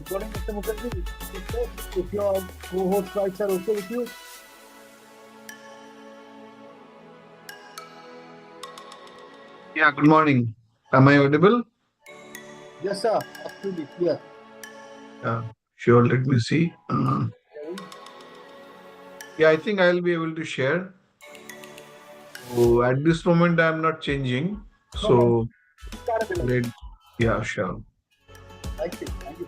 Good morning, Mr. Mukherjee. If your co-host rights are okay with you, Yeah, good morning. Am I audible? yes, sir, absolutely clear. Yeah, sure. Let me see. Yeah, I think I'll be able to share. So at this moment, I'm not changing. No, no, So start available. let, yeah, sure. Thank you, thank you.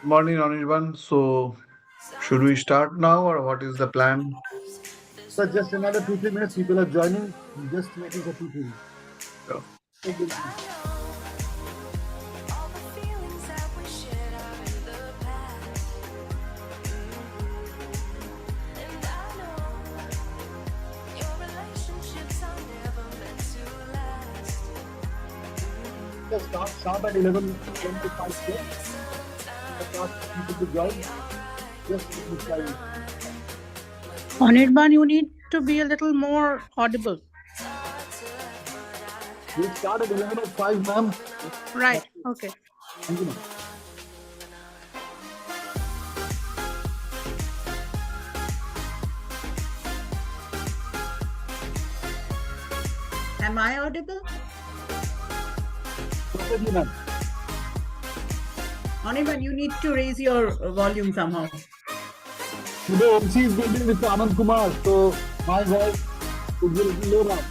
Morning, Anirban. So, should we start now or what is the plan? So just another 2-3 minutes. People are joining. I'm just waiting for people. Yeah. Just start sharp at 11:25 p.m. Start people to join. Just keep this time. Anirban, you need to be a little more audible. We'll start at 11:05, ma'am. Right. Okay. Thank you, ma'am. Am I audible? Perfectly, ma'am. Anirban, you need to raise your volume somehow. Today MC is going to be Mr. Anand Kumar, so my voice is a little low now.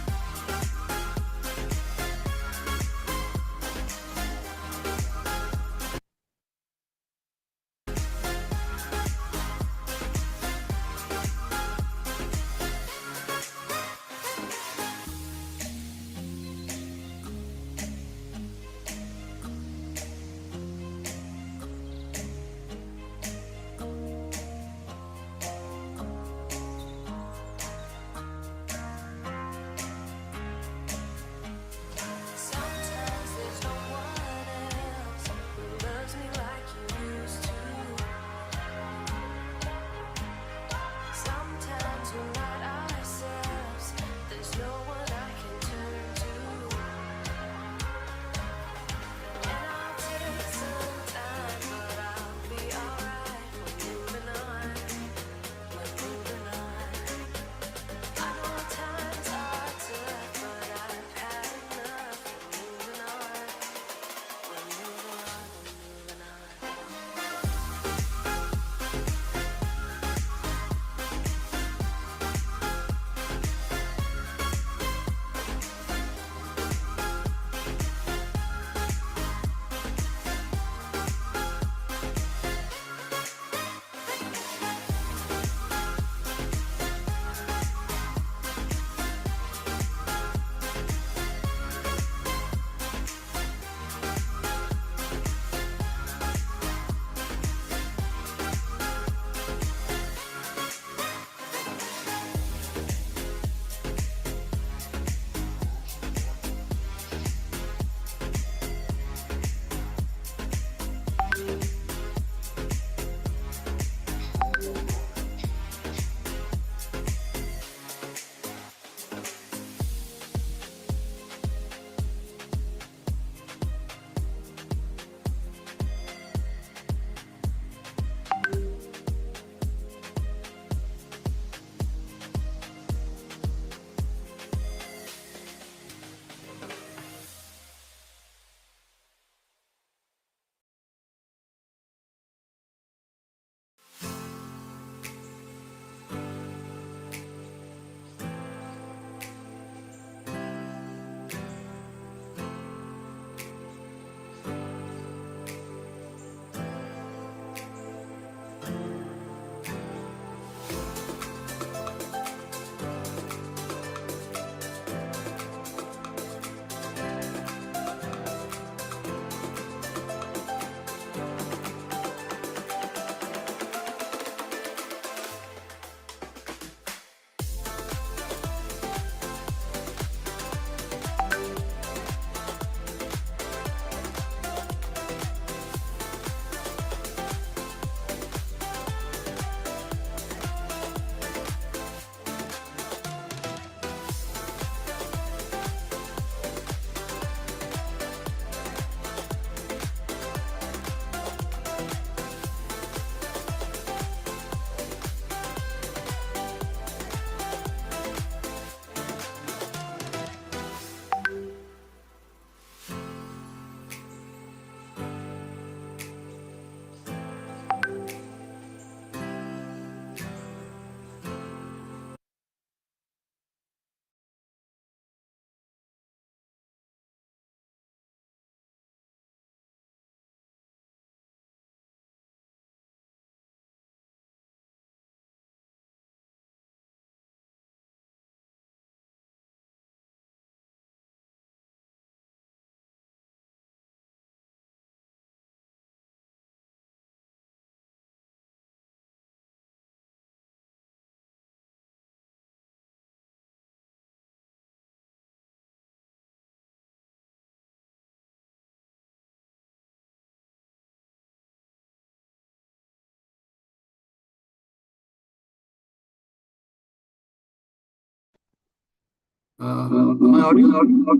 Am I audible?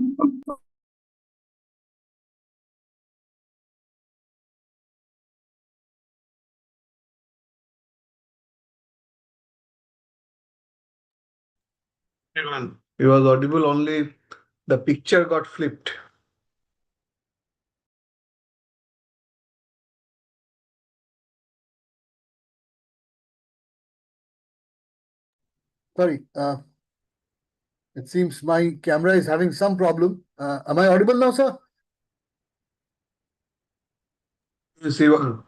Everyone. He was audible, only the picture got flipped. Sorry. It seems my camera is having some problem. Am I audible now, sir? Siva,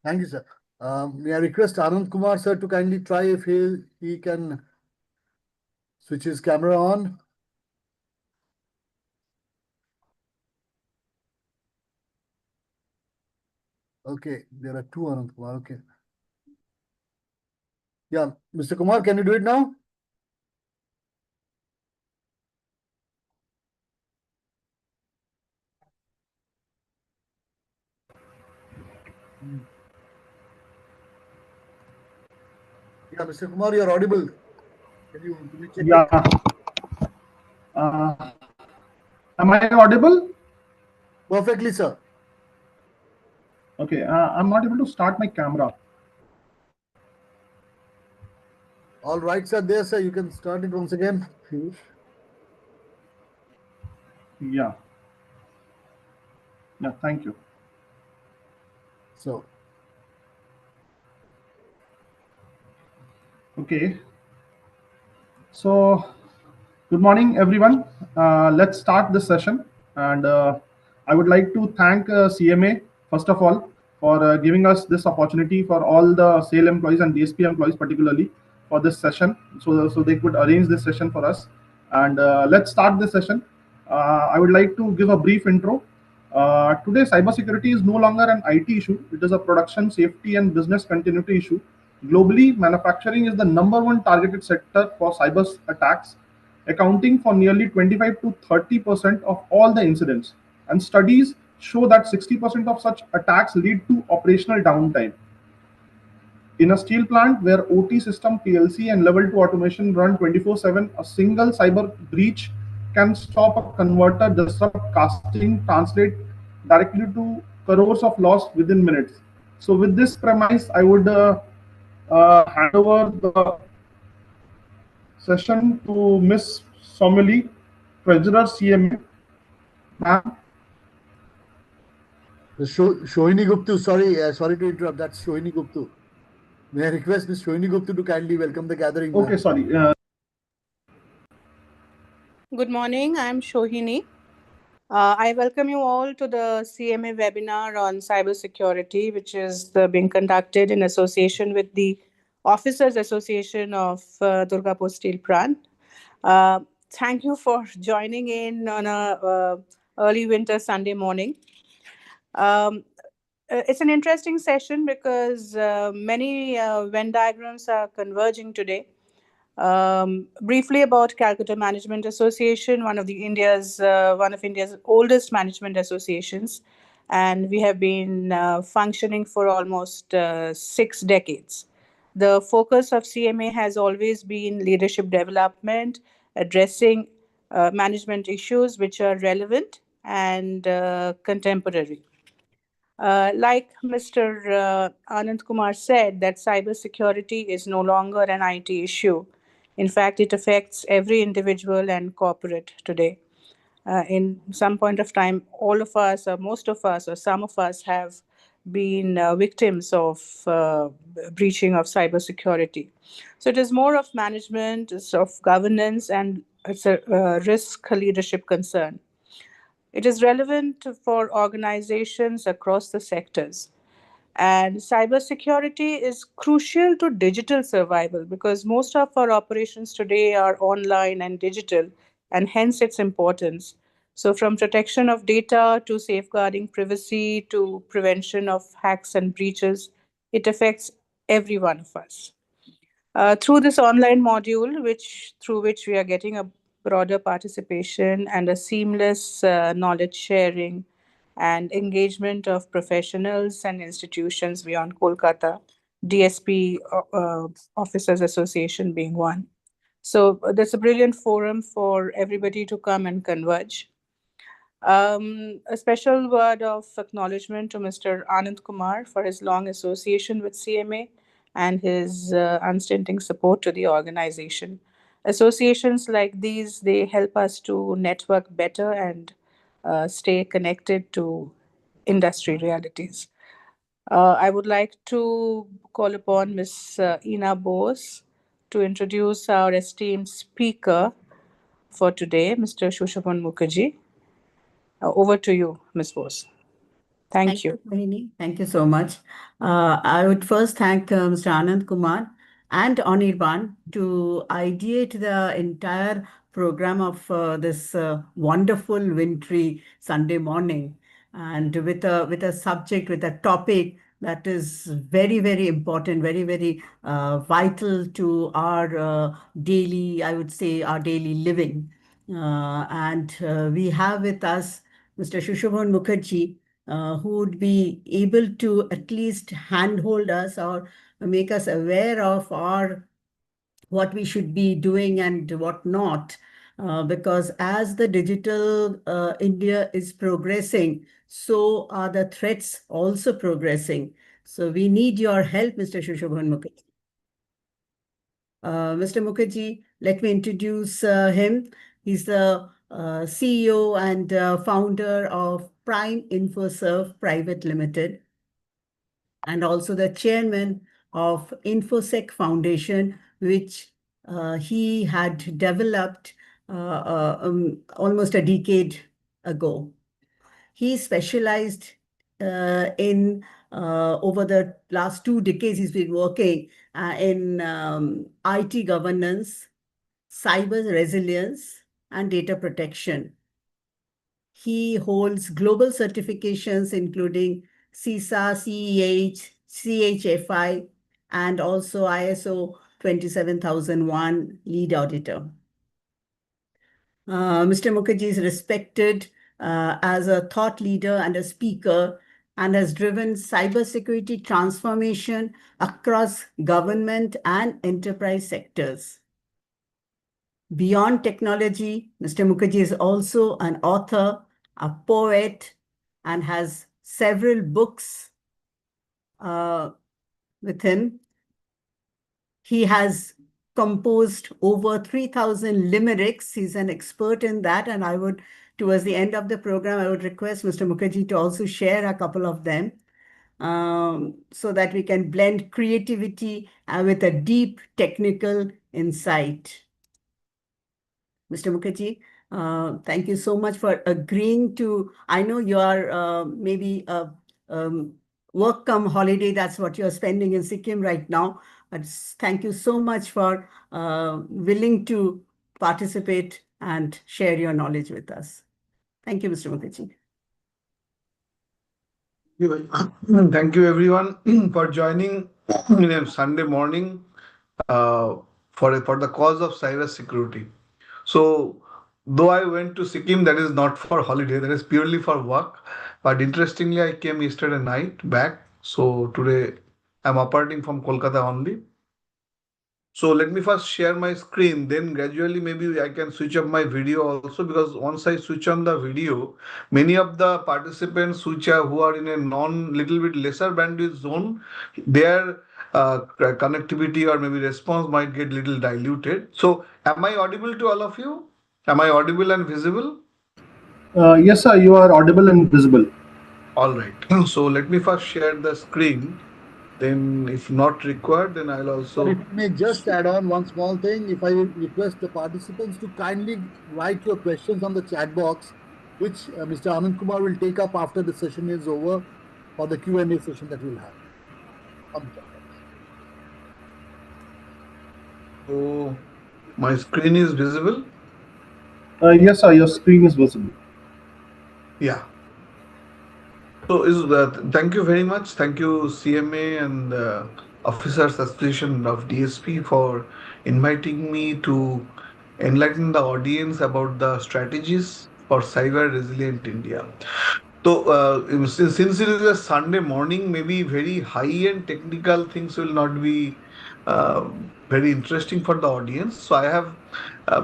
Thank you, sir. May I request Anand Kumar, sir, to kindly try if he can switch his camera on. Okay, there are two Anand Kumar. Okay. Yeah, Mr. Kumar, can you do it now? Yeah, Mr. Kumar, you're audible. Can you check it? Yeah. Uh, am I audible? Perfectly, sir. Okay. I'm not able to start my camera. All right, sir. There, sir. You can start it once again. If you wish. Yeah. Yeah. Thank you. So, Okay. So, good morning, everyone. Let's start this session. And I would like to thank CMA, first of all, for giving us this opportunity for all the sale employees and DSP employees, particularly for this session. So they could arrange this session for us. And let's start this session. I would like to give a brief intro. Today, cybersecurity is no longer an IT issue. It is a production, safety, and business continuity issue. Globally, manufacturing is the number one targeted sector for cyber attacks, accounting for nearly 25 to 30% of all the incidents. And studies show that 60% of such attacks lead to operational downtime. In a steel plant where OT system, PLC, and level 2 automation run 24/7, a single cyber breach can stop a converter, disrupt casting, translate directly to crores of loss within minutes. So, with this premise, I would hand over the session to Miss Somili, Treasurer CMA. Ma'am, Shohini Guptu, sorry to interrupt. That's Shohini Guptu. May I request Ms. Shohini Guptu to kindly welcome the gathering, okay, ma'am. sorry. Good morning. I'm Shohini. I welcome you all to the CMA webinar on cybersecurity, which is being conducted in association with the Officers Association of Durgapur Steel Plant. Uh, Thank you for joining in on a early winter Sunday morning. Um, it's an interesting session because many Venn diagrams are converging today. Briefly about Calcutta Management Association, one of India's oldest management associations, and we have been functioning for almost 6 decades. The focus of CMA has always been leadership development, addressing management issues which are relevant and contemporary. Like Mr. Anand Kumar said, that cybersecurity is no longer an IT issue. In fact, it affects every individual and corporate today. In some point of time, all of us, or most of us, or some of us have been victims of breaching of cybersecurity. So it is more of management, it's of governance, and it's a risk leadership concern. It is relevant for organizations across the sectors. And cybersecurity is crucial to digital survival because most of our operations today are online and digital, and hence its importance. So, from protection of data to safeguarding privacy to prevention of hacks and breaches, it affects every one of us. Through this online module, which through which we are getting a broader participation and a seamless knowledge sharing and engagement of professionals and institutions beyond Kolkata, DSP Officers Association being one. So that's a brilliant forum for everybody to come and converge. A special word of acknowledgement to Mr. Anand Kumar for his long association with CMA and his unstinting support to the organization. Associations like these, they help us to network better and stay connected to industry realities. I would like to call upon Ms. Ina Bose to introduce our esteemed speaker for today, Mr. Sushobhan Mukherjee. Over to you, Ms. Bose. Thank Thank you. you, Mohini. Thank you so much. I would first thank Mr. Anand Kumar and Anirban to ideate the entire program of this wonderful wintry Sunday morning, and with a subject, with a topic that is very, very important, very, very vital to our daily, I would say, our daily living. And we have with us Mr. Sushobhan Mukherjee, who would be able to at least handhold us or make us aware of our what we should be doing and what not. Because as the digital India is progressing, so are the threats also progressing. So we need your help, Mr. Sushobhan Mukherjee. Mr. Mukherjee, let me introduce him. He's the CEO and founder of Prime Infoserv Private Limited, and also the chairman of InfoSec Foundation, which he had developed almost a decade ago. He specialized in over the last 2 decades, he's been working in IT governance, cyber resilience, and data protection. He holds global certifications including CISA, CEH, CHFI, and also ISO 27001 lead auditor. Mr. Mukherjee is respected as a thought leader and a speaker, and has driven cybersecurity transformation across government and enterprise sectors. Beyond technology, Mr. Mukherjee is also an author, a poet, and has several books with him. He has composed over 3,000 limericks. He's an expert in that. And towards the end of the program, I would request Mr. Mukherjee to also share a couple of them, so that we can blend creativity with a deep technical insight. Mr. Mukherjee, thank you so much for agreeing to, I know you are maybe a work come holiday, that's what you're spending in Sikkim right now. But thank you so much for willing to participate and share your knowledge with us. Thank you, Mr. Mukherjee. Thank you everyone for joining in a Sunday morning uh, for the cause of cyber security. So, though I went to Sikkim, that is not for holiday, that is purely for work. But interestingly, I came yesterday night back. So today I'm operating from Kolkata only. So let me first share my screen, then gradually maybe I can switch off my video also, because once I switch on the video, many of the participants who are in a little bit lesser bandwidth zone, their connectivity or maybe response might get little diluted. So am I audible to all of you? Am I audible and visible? Yes, sir, you are audible and visible. All right. So let me first share the screen. Then if not required, then I'll But if also. I may just add on one small thing, if I request the participants to kindly write your questions on the chat box, which Mr. Anand Kumar will take up after the session is over for the Q&A session that we'll have on the chat box. So my screen is visible. Yes, sir, your screen is visible. Yeah. So thank you very much. Thank you CMA and Officers Association of DSP for inviting me to enlighten the audience about the strategies for cyber resilient India. So since it is a Sunday morning, maybe very high-end technical things will not be uh, very interesting for the audience. So I have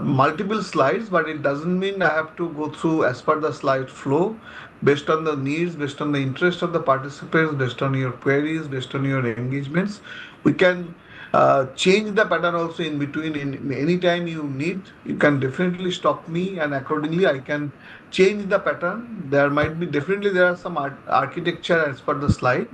multiple slides, but it doesn't mean I have to go through as per the slide flow, based on the needs, based on the interest of the participants, based on your queries, based on your engagements. We can change the pattern also in between. In any time you need, you can definitely stop me, and accordingly I can change the pattern. There might be definitely there are some architecture as per the slide,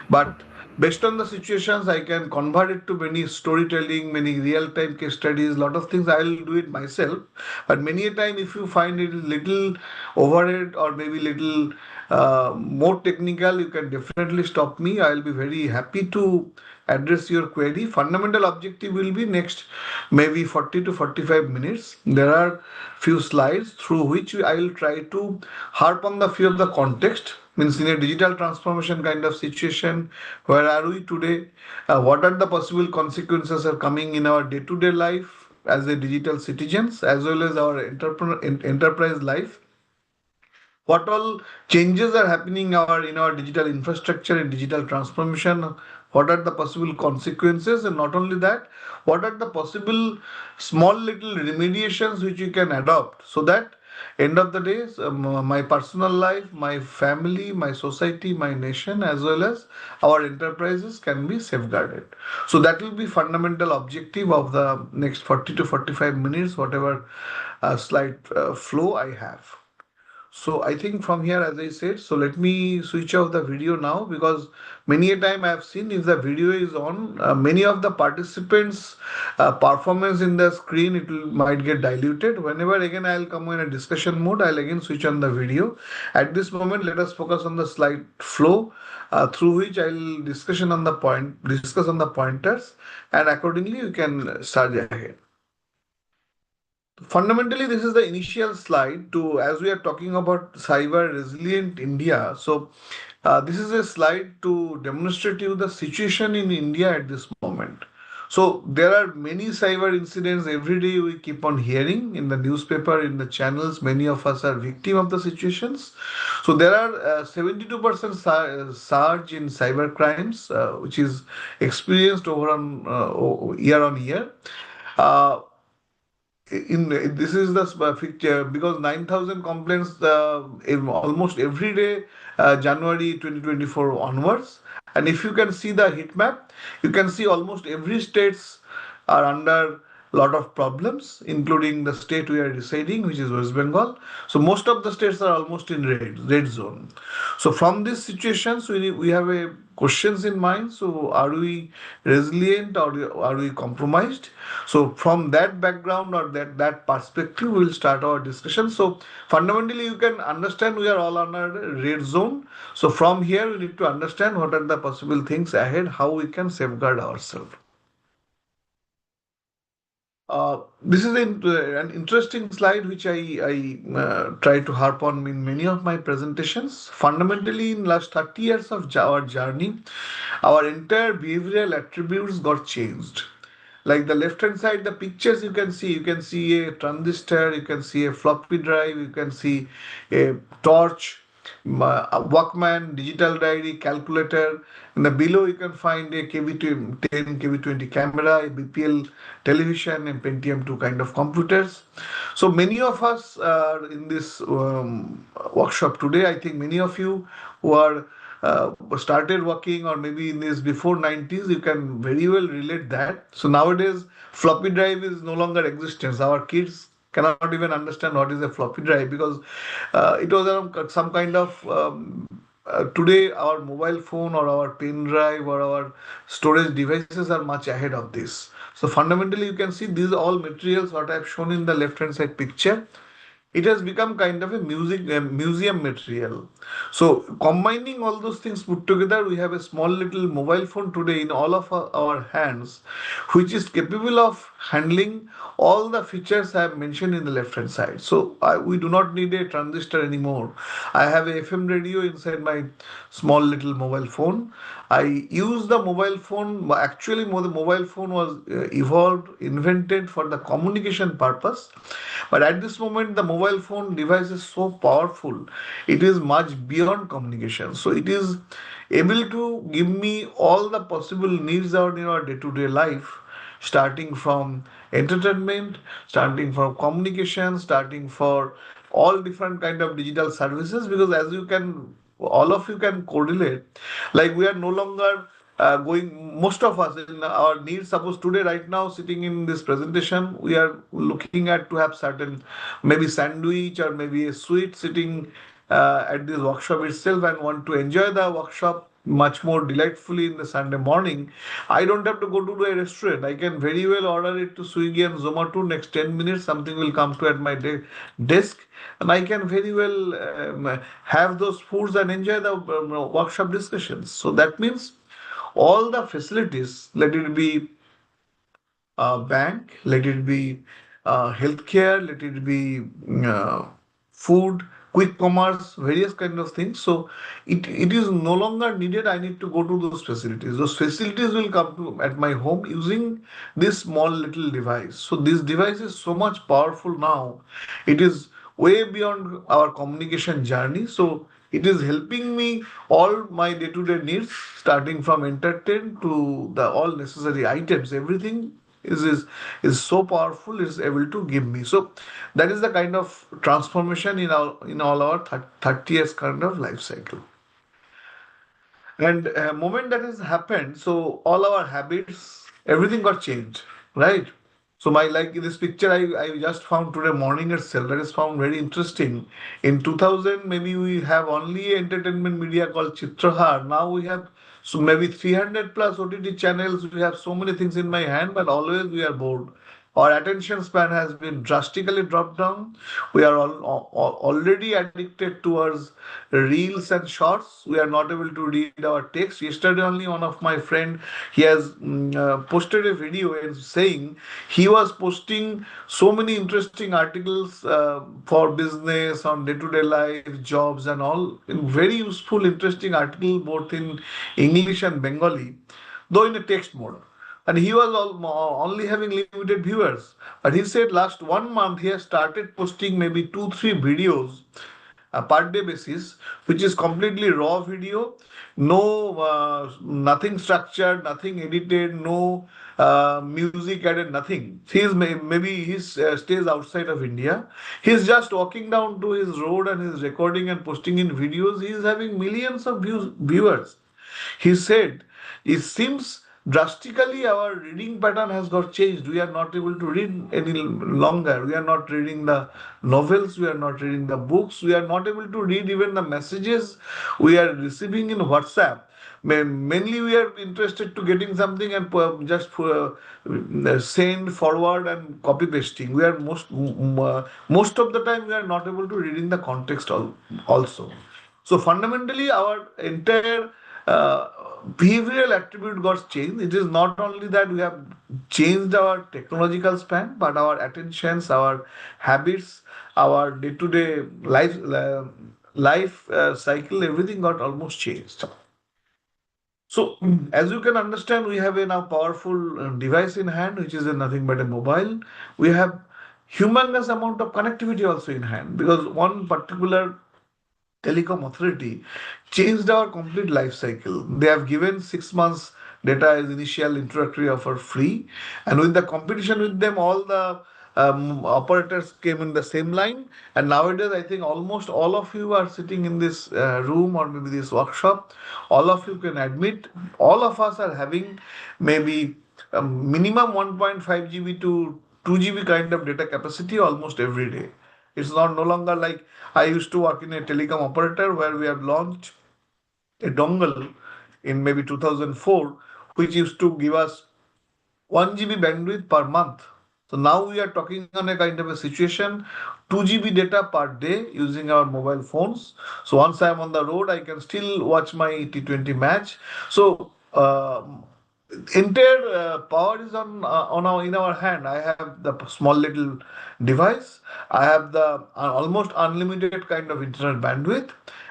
but based on the situations, I can convert it to many storytelling, many real-time case studies, lot of things. I'll do it myself. But many a time, if you find it little overhead or maybe little more technical, you can definitely stop me. I'll be very happy to address your query. Fundamental objective will be next maybe 40 to 45 minutes. There are few slides through which I will try to harp on the few of the context, means in a digital transformation kind of situation, where are we today, what are the possible consequences are coming in our day-to-day life as a digital citizens, as well as our enterprise life, what all changes are happening in our digital infrastructure and digital transformation, what are the possible consequences, and not only that, what are the possible small little remediations which you can adopt, so that end of the day, my personal life, my family, my society, my nation, as well as our enterprises can be safeguarded. So that will be fundamental objective of the next 40 to 45 minutes, whatever slide flow I have. So I think from here, as I said, so let me switch off the video now, because many a time I have seen if the video is on, many of the participants' performance in the screen, might get diluted. Whenever again I'll come in a discussion mode, I'll again switch on the video. At this moment, let us focus on the slide flow, through which I'll discuss on the pointers, and accordingly you can start ahead. Fundamentally, this is the initial slide to, as we are talking about cyber resilient India. So, this is a slide to demonstrate you the situation in India at this moment. So, there are many cyber incidents every day we keep on hearing in the newspaper, in the channels. Many of us are victim of the situations. So, there are 72% surge in cyber crimes, which is experienced year on year. Uh, in this is the picture, because 9,000 complaints in almost every day, January 2024 onwards. And if you can see the heat map, you can see almost every states are under lot of problems, including the state we are residing, which is West Bengal. So most of the states are almost in red zone. So from these situations, we have a questions in mind. So are we resilient or are we compromised? So from that background or that perspective, we'll start our discussion. So fundamentally, you can understand we are all under red zone. So from here, we need to understand what are the possible things ahead, how we can safeguard ourselves. This is an interesting slide which I try to harp on in many of my presentations. Fundamentally, in last 30 years of our journey, our entire behavioral attributes got changed. Like the left hand side, the pictures you can see a transistor, you can see a floppy drive, you can see a torch, a Walkman, digital diary, calculator. And the below you can find a KV10, KV20 camera, a BPL television, and Pentium 2 kind of computers. So many of us are in this workshop today. I think many of you who are started working or maybe in this before 90s, you can very well relate that. So nowadays, floppy drive is no longer existence. Our kids cannot even understand what is a floppy drive, because it was some kind of today our mobile phone or our pen drive or our storage devices are much ahead of this. So fundamentally, you can see these all materials what I have shown in the left hand side picture. It has become kind of a museum material. So combining all those things put together, we have a small little mobile phone today in all of our hands, which is capable of handling all the features I have mentioned in the left hand side. So we do not need a transistor anymore. I have a FM radio inside my small little mobile phone. I use the mobile phone. Actually, the mobile phone was invented for the communication purpose. But at this moment, the mobile mobile phone device is so powerful. It is much beyond communication. So it is able to give me all the possible needs out in our day-to-day life, starting from entertainment, starting from communication, starting for all different kind of digital services. Because as you can, all of you can correlate, like we are no longer going, most of us in our needs. Suppose today, right now, sitting in this presentation, we are looking at to have certain maybe sandwich or maybe a sweet sitting at this workshop itself and want to enjoy the workshop much more delightfully in the Sunday morning. I don't have to go to a restaurant. I can very well order it to Swiggy and Zomato. Next 10 minutes, something will come to at my desk, and I can very well have those foods and enjoy the workshop discussions. So that means all the facilities, let it be bank, let it be healthcare, let it be food, quick commerce, various kind of things. So it is no longer needed. I need to go to those facilities. Those facilities will come to at my home using this small little device. So this device is so much powerful now. It is way beyond our communication journey. So it is helping me all my day-to-day needs, starting from entertain to the all necessary items. Everything is so powerful. Is able to give me. So that is the kind of transformation in all our 30 years kind of life cycle. And moment that has happened, so all our habits, everything got changed, right? So my, like in this picture I just found today morning itself, that is found very interesting. In 2000, maybe we have only entertainment media called Chitrahar. Now we have so maybe 300 plus OTT channels. We have so many things in my hand, but always we are bored. Our attention span has been drastically dropped down. We are already addicted towards reels and shorts. We are not able to read our text. Yesterday only one of my friend, he has posted a video and saying he was posting so many interesting articles for business on day-to-day life, jobs and all. Very useful, interesting article both in English and Bengali, though in a text mode, and he was only having limited viewers. But he said last 1 month he has started posting maybe 2 3 videos per day basis, which is completely raw video, no nothing structured, nothing edited, no music added, nothing. Maybe he stays outside of India. He's just walking down to his road and he's recording and posting in videos. He is having millions of viewers. He said, it seems drastically our reading pattern has got changed. We are not able to read any longer. We are not reading the novels. We are not reading the books. We are not able to read even the messages we are receiving in WhatsApp. Mainly we are interested to getting something and just send forward and copy pasting. We are most of the time we are not able to reading the context also. So fundamentally, our entire behavioral attribute got changed. It is not only that we have changed our technological span, but our attentions, our habits, our day-to-day life cycle, everything got almost changed. So, as you can understand, we have a now powerful device in hand, which is nothing but a mobile. We have humongous amount of connectivity also in hand, because one particular telecom authority changed our complete life cycle. They have given 6 months data as initial introductory offer free, and with the competition with them, all the operators came in the same line. And nowadays, I think almost all of you are sitting in this room or maybe this workshop. All of you can admit, all of us are having maybe minimum 1.5 GB to 2 GB kind of data capacity almost every day. It's not no longer like I used to work in a telecom operator where we have launched a dongle in maybe 2004, which used to give us 1 GB bandwidth per month. So now we are talking on a kind of a situation, 2 GB data per day using our mobile phones. So once I am on the road, I can still watch my T20 match. So entire power is on our in our hand. I have the small little device. I have the almost unlimited kind of internet bandwidth,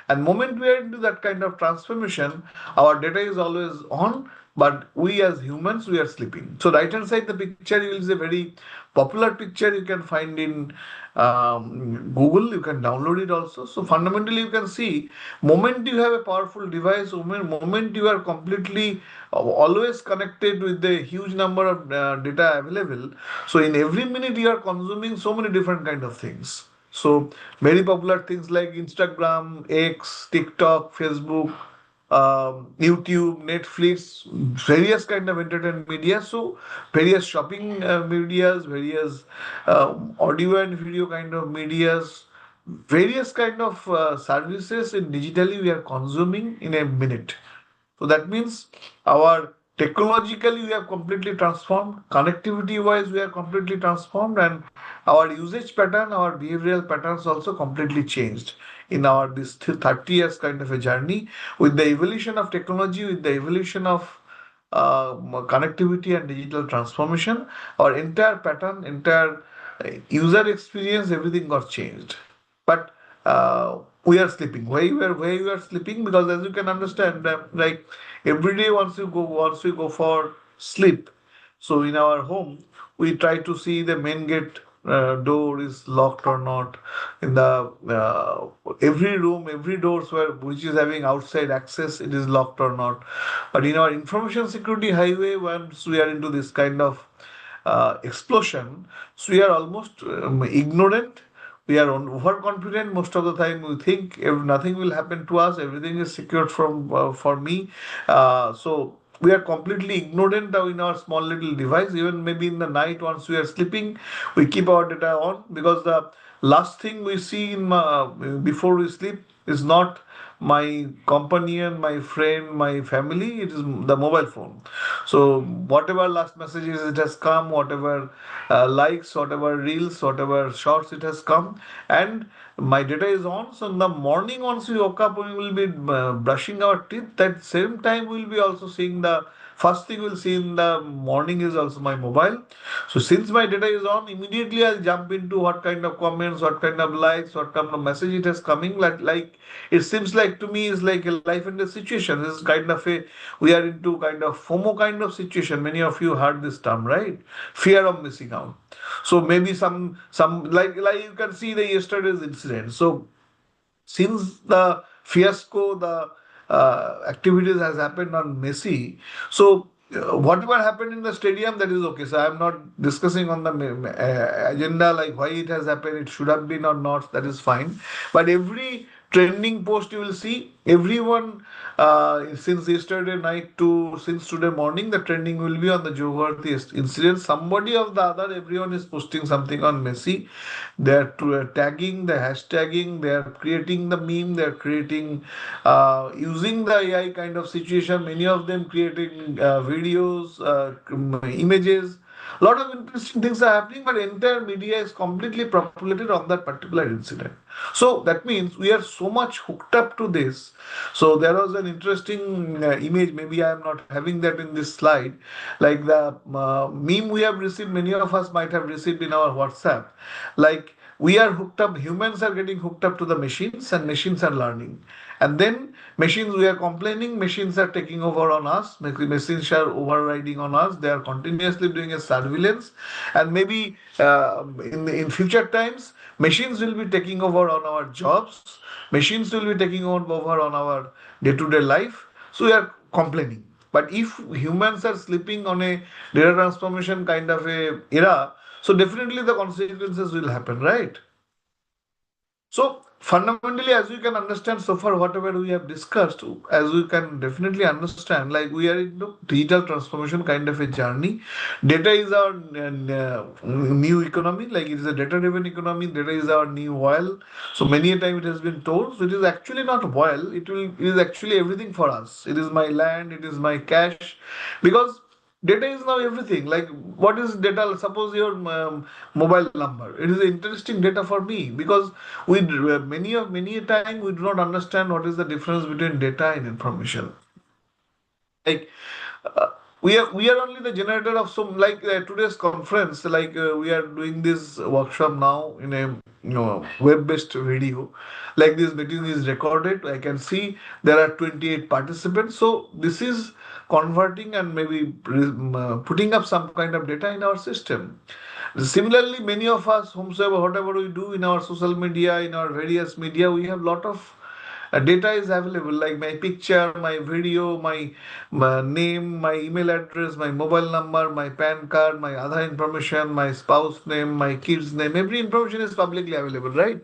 And moment we are into that kind of transformation, our data is always on, but we as humans we are sleeping. So right hand side the picture you will see a very popular picture you can find in Google. You can download it also. So fundamentally you can see moment you have a powerful device, moment you are completely always connected with the huge number of data available. So in every minute you are consuming so many different kind of things. So very popular things like Instagram, X, TikTok, Facebook, YouTube, Netflix, various kind of entertainment media. So various shopping medias, various audio and video kind of medias, various kind of services in digitally we are consuming in a minute. So that means our technologically we have completely transformed, connectivity wise we are completely transformed, and our usage pattern, our behavioral patterns also completely changed in our this 30 years kind of a journey with the evolution of technology, with the evolution of connectivity and digital transformation. Our entire pattern, entire user experience, everything got changed. But we are sleeping. Why we are sleeping? Because as you can understand, like every day once we go for sleep, so in our home we try to see the main gate door is locked or not. In the every room, every doors where which is having outside access, it is locked or not. But in our information security highway, once we are into this kind of explosion, so we are almost ignorant, we are overconfident most of the time. We think if nothing will happen to us, everything is secured from for me. So we are completely ignorant now in our small little device. Even maybe in the night once we are sleeping, we keep our data on, because the last thing we see before we sleep is not my companion, my friend, my family, it is the mobile phone. So whatever last messages it has come, whatever likes, whatever reels, whatever shorts it has come, and my data is on. So in the morning once we woke up, we will be brushing our teeth. That same time we will be also seeing the first thing we'll see in the morning is also my mobile. So since my data is on, immediately I'll jump into what kind of comments, what kind of likes, what kind of message it is coming. Like it seems like to me is like a life and death situation. This is kind of a we are into kind of FOMO kind of situation. Many of you heard this term, right? Fear of missing out. So maybe some like you can see the yesterday's incident. So since the fiasco, the activities has happened on Messi. So whatever happened in the stadium, that is okay. So I am not discussing on the agenda like why it has happened, it should have been or not. That is fine. But every trending post you will see everyone since yesterday night to since today morning, the trending will be on the Jovarthi incident. Somebody of the other, everyone is posting something on Messi. They're tagging, they're hashtagging, they're creating the meme, they're creating using the AI kind of situation. Many of them creating videos, images. A lot of interesting things are happening, but entire media is completely populated on that particular incident. So that means we are so much hooked up to this. So there was an interesting image. Maybe I am not having that in this slide. Like the meme we have received, many of us might have received in our WhatsApp. Like we are hooked up, humans are getting hooked up to the machines, and machines are learning. And then machines, we are complaining, machines are taking over on us, machines are overriding on us, they are continuously doing a surveillance. And maybe in future times, machines will be taking over on our jobs, machines will be taking over on our day-to-day life. So we are complaining. But if humans are sleeping on a data transformation kind of a era, so definitely the consequences will happen, right? So fundamentally, as you can understand so far, whatever we have discussed, as you can definitely understand, like we are into digital transformation kind of a journey. Data is our new economy, like it is a data-driven economy. Data is our new oil. So many a time it has been told, so it is actually not oil. It is actually everything for us. It is my land. It is my cash, because data is now everything. Like what is data? Suppose your mobile number. It is interesting data for me, because we many a time we do not understand what is the difference between data and information. Like we are only the generator of some, like today's conference, like we are doing this workshop now in a web based video. Like this meeting is recorded, I can see there are 28 participants, so this is converting and maybe putting up some kind of data in our system. Similarly, many of us, whomsoever, whatever we do in our social media, in our various media, we have lot of data is available, like my picture, my video, my name, my email address, my mobile number, my PAN card, my other information, my spouse name, my kids name, every information is publicly available, right?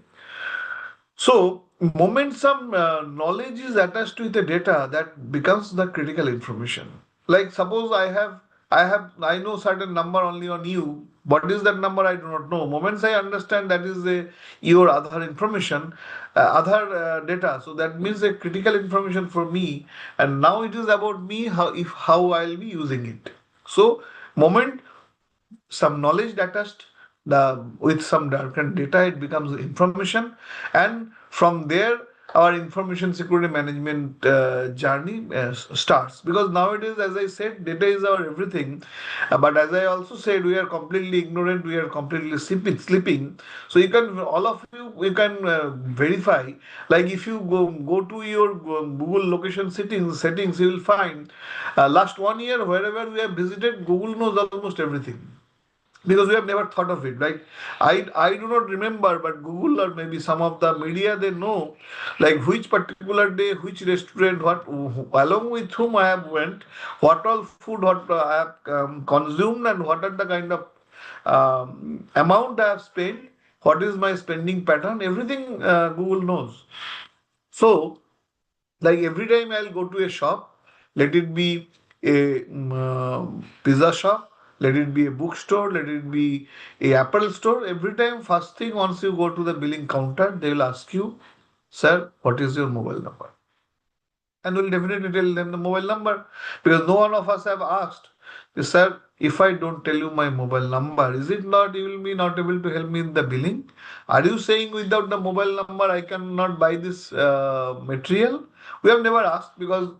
So, moment some knowledge is attached to the data, that becomes the critical information. Like suppose I know certain number only on you. What is that number? I do not know. Moments I understand that is your other information, other data. So that means a critical information for me. And now it is about me, how I'll be using it. So moment some knowledge attached with some darkened data, it becomes information, and from there our information security management journey starts. Because nowadays, as I said, data is our everything. But as I also said, we are completely ignorant, we are completely sleeping. So you can, all of you can verify. Like if you go to your Google location settings, you will find last 1 year wherever we have visited, Google knows almost everything, because we have never thought of it. Like I do not remember, but Google or maybe some of the media, they know like which particular day, which restaurant, what, along with whom I have went, what all food, what I have consumed, and what are the kind of amount I have spent, what is my spending pattern, everything Google knows. So like every time I'll go to a shop, let it be a pizza shop, let it be a bookstore, let it be a apple store. Every time, first thing, once you go to the billing counter, they will ask you, "Sir, what is your mobile number?" And we'll definitely tell them the mobile number, because no one of us have asked, "Sir, if I don't tell you my mobile number, is it not you will be not able to help me in the billing? Are you saying without the mobile number I cannot buy this material?" We have never asked, because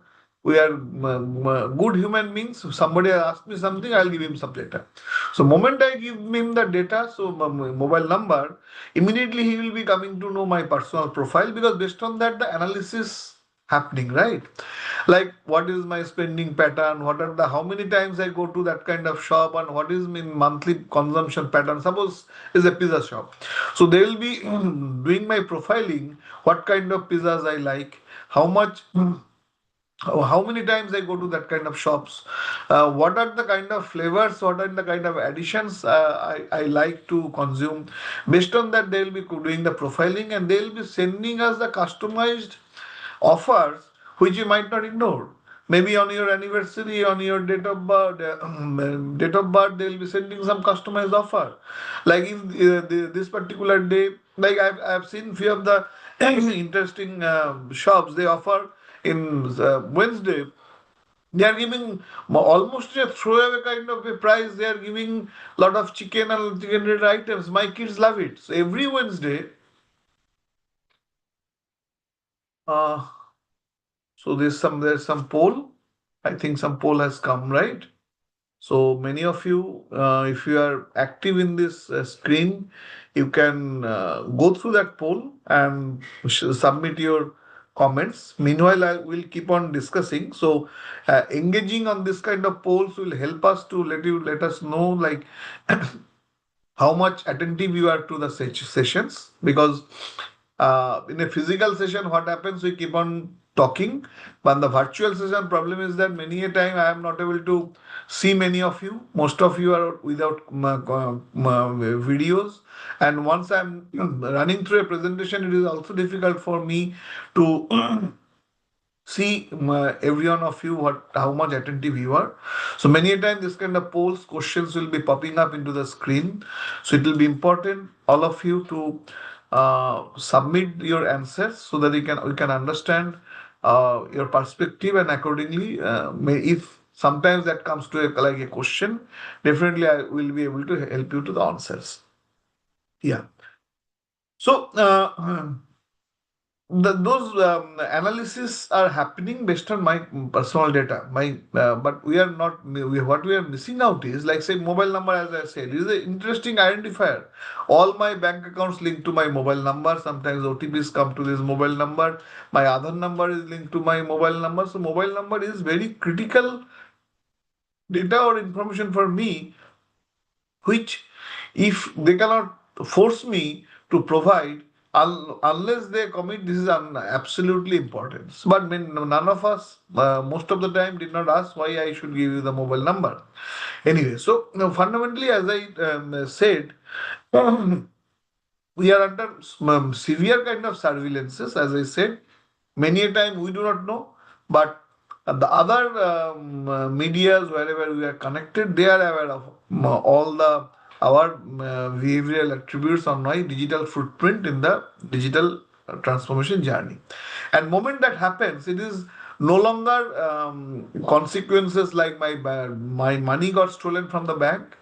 we are good human beings. If somebody has asked me something, I'll give him some data. So moment I give him the data, so mobile number, immediately he will be coming to know my personal profile, because based on that the analysis happening, right? Like what is my spending pattern, what are the, how many times I go to that kind of shop, and what is my monthly consumption pattern. Suppose is a pizza shop, so they will be doing my profiling, what kind of pizzas I like, how much, how many times I go to that kind of shops, what are the kind of flavors, what are the kind of additions I like to consume. Based on that, they will be doing the profiling, and they will be sending us the customized offers which you might not ignore. Maybe on your anniversary, on your date of birth, they'll be sending some customized offer. Like if this particular day, like I've seen few of the interesting shops, they offer in Wednesday. They are giving almost a throwaway kind of a price. They are giving lot of chicken and chicken related items. My kids love it. So every Wednesday, uh, so there's some poll. I think some poll has come, right? So many of you, if you are active in this screen, you can go through that poll and submit your comments. Meanwhile, I will keep on discussing. So engaging on this kind of polls will help us to let us know, like how much attentive you are to the sessions. Because in a physical session, what happens, we keep on talking, but the virtual session problem is that many a time I am not able to see many of you. Most of you are without videos, and once I'm running through a presentation, it is also difficult for me to see every one of you, what, how much attentive you are. So many a time this kind of polls questions will be popping up into the screen, so it will be important all of you to submit your answers, so that we can understand your perspective, and accordingly, if sometimes that comes to like a question, definitely I will be able to help you to the answers. Yeah. So those analysis are happening based on my personal data. But we are not. What we are missing out is, like, say, mobile number. As I said, is an interesting identifier. All my bank accounts linked to my mobile number. Sometimes OTPs come to this mobile number. My other number is linked to my mobile number. So mobile number is very critical data or information for me, which, if they cannot force me to provide, unless they commit, this is absolutely important. But none of us, most of the time, did not ask why I should give you the mobile number. Anyway, so fundamentally, as I said, we are under severe kind of surveillances. As I said, many a time we do not know, but the other medias, wherever we are connected, they are aware of all the our behavioral attributes on my digital footprint in the digital transformation journey. And moment that happens, it is no longer consequences like my money got stolen from the bank,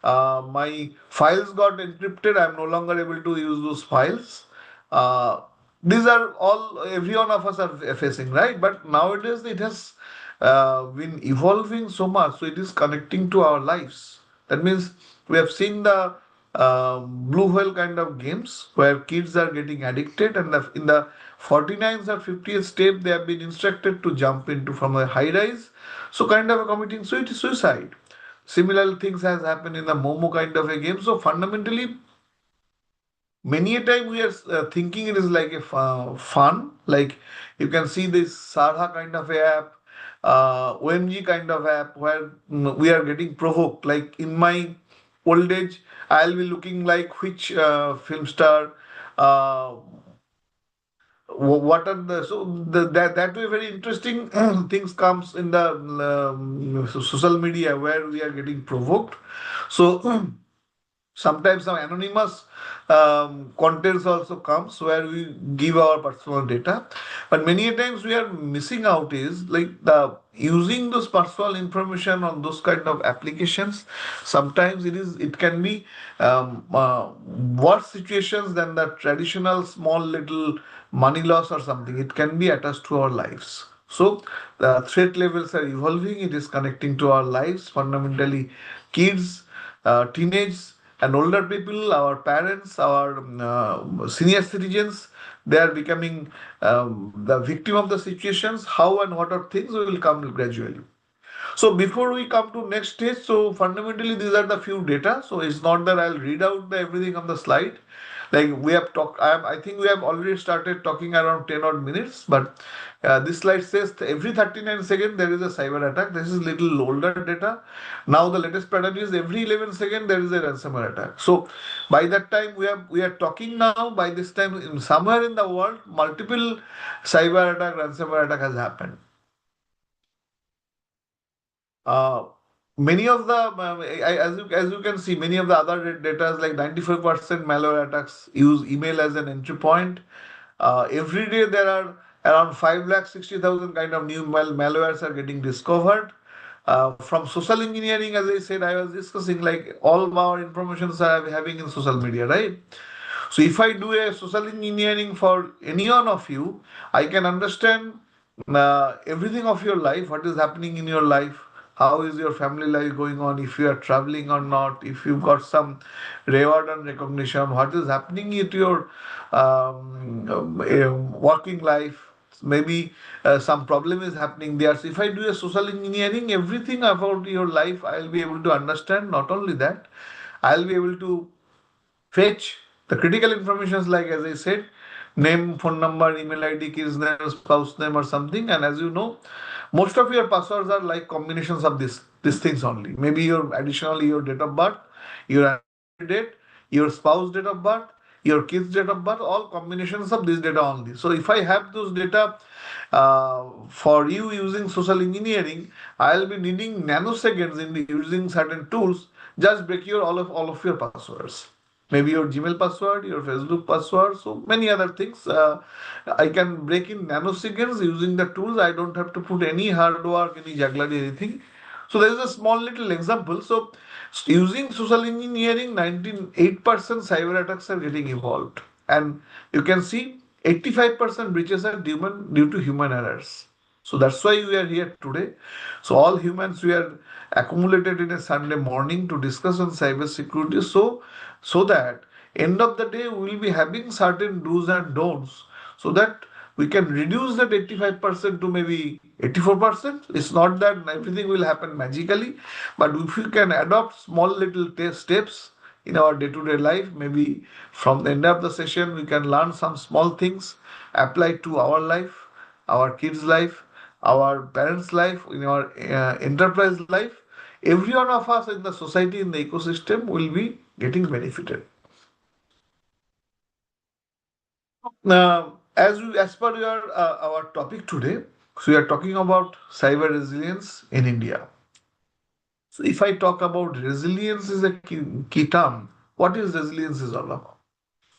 my files got encrypted, I'm no longer able to use those files. uh, these are all every one of us are facing, right? But nowadays it has been evolving so much, so it is connecting to our lives. That means we have seen the blue whale kind of games where kids are getting addicted, and in the 49th or 50th step they have been instructed to jump into from a high rise, so kind of committing suicide. Similar things has happened in the Momo kind of a game. So fundamentally, many a time we are thinking it is like a fun. Like, you can see this Sarha kind of a app, OMG kind of app, where we are getting provoked. Like, in my old age, I'll be looking like which film star. Uh, what are the so that way very interesting things comes in the social media where we are getting provoked. So sometimes some anonymous contents also comes where we give our personal data, but many a times we are missing out is like the using those personal information on those kind of applications. Sometimes it can be worse situations than the traditional small little money loss or something. It can be attached to our lives. So the threat levels are evolving. It is connecting to our lives. Fundamentally, kids, teenage and older people, our parents, our senior citizens, they are becoming the victim of the situations. How and what are things will come gradually. So before we come to next stage, so fundamentally these are the few data. So it's not that I'll read out everything on the slide. Like we have talked, I think we have already started talking around 10 odd minutes, but this slide says every 39 seconds there is a cyber attack. This is little older data. Now the latest pattern is every 11 seconds there is a ransomware attack. So by that time we are talking now. By this time, somewhere in the world, multiple cyber attack, ransomware attack has happened. Uh, Many of the as you can see, many of the other data, like 94% malware attacks use email as an entry point. Every day there are around 5,60,000 kind of new malwares are getting discovered. From social engineering, as I said, I was discussing, like, all our informations are having in social media, right? So if I do a social engineering for any one of you, I can understand everything of your life, what is happening in your life, how is your family life going on, if you are traveling or not, if you've got some reward and recognition, what is happening in your working life. Maybe some problem is happening there. So if I do a social engineering, everything about your life, I'll be able to understand. Not only that, I'll be able to fetch the critical informations, like, as I said, name, phone number, email ID, kids name, spouse name, or something. And as you know, most of your passwords are like combinations of these things only. Maybe your additionally your date of birth, your anniversary date, your spouse date of birth, your kids date of birth, all combinations of this data only. So if I have those data for you using social engineering, I'll be needing nanoseconds in using certain tools, just break your all of your passwords. Maybe your Gmail password, your Facebook password, so many other things. I can break in nanoseconds using the tools. I don't have to put any hard work, any jugglery, anything. So there is a small little example. So using social engineering, 98% cyber attacks are getting evolved. And you can see 85% breaches are due to human errors. So that's why we are here today. So all humans we are accumulated in a Sunday morning to discuss on cyber security. So that end of the day we will be having certain do's and don'ts so that we can reduce that 85% to maybe 84%. It's not that everything will happen magically, but if we can adopt small little steps in our day-to-day life, maybe from the end of the session we can learn some small things, apply to our life, our kids' life, our parents' life, in our enterprise life. Every one of us in the society, in the ecosystem, will be getting benefited. As per our topic today, so we are talking about cyber resilience in India. So if I talk about resilience is a key term, what is resilience is all about?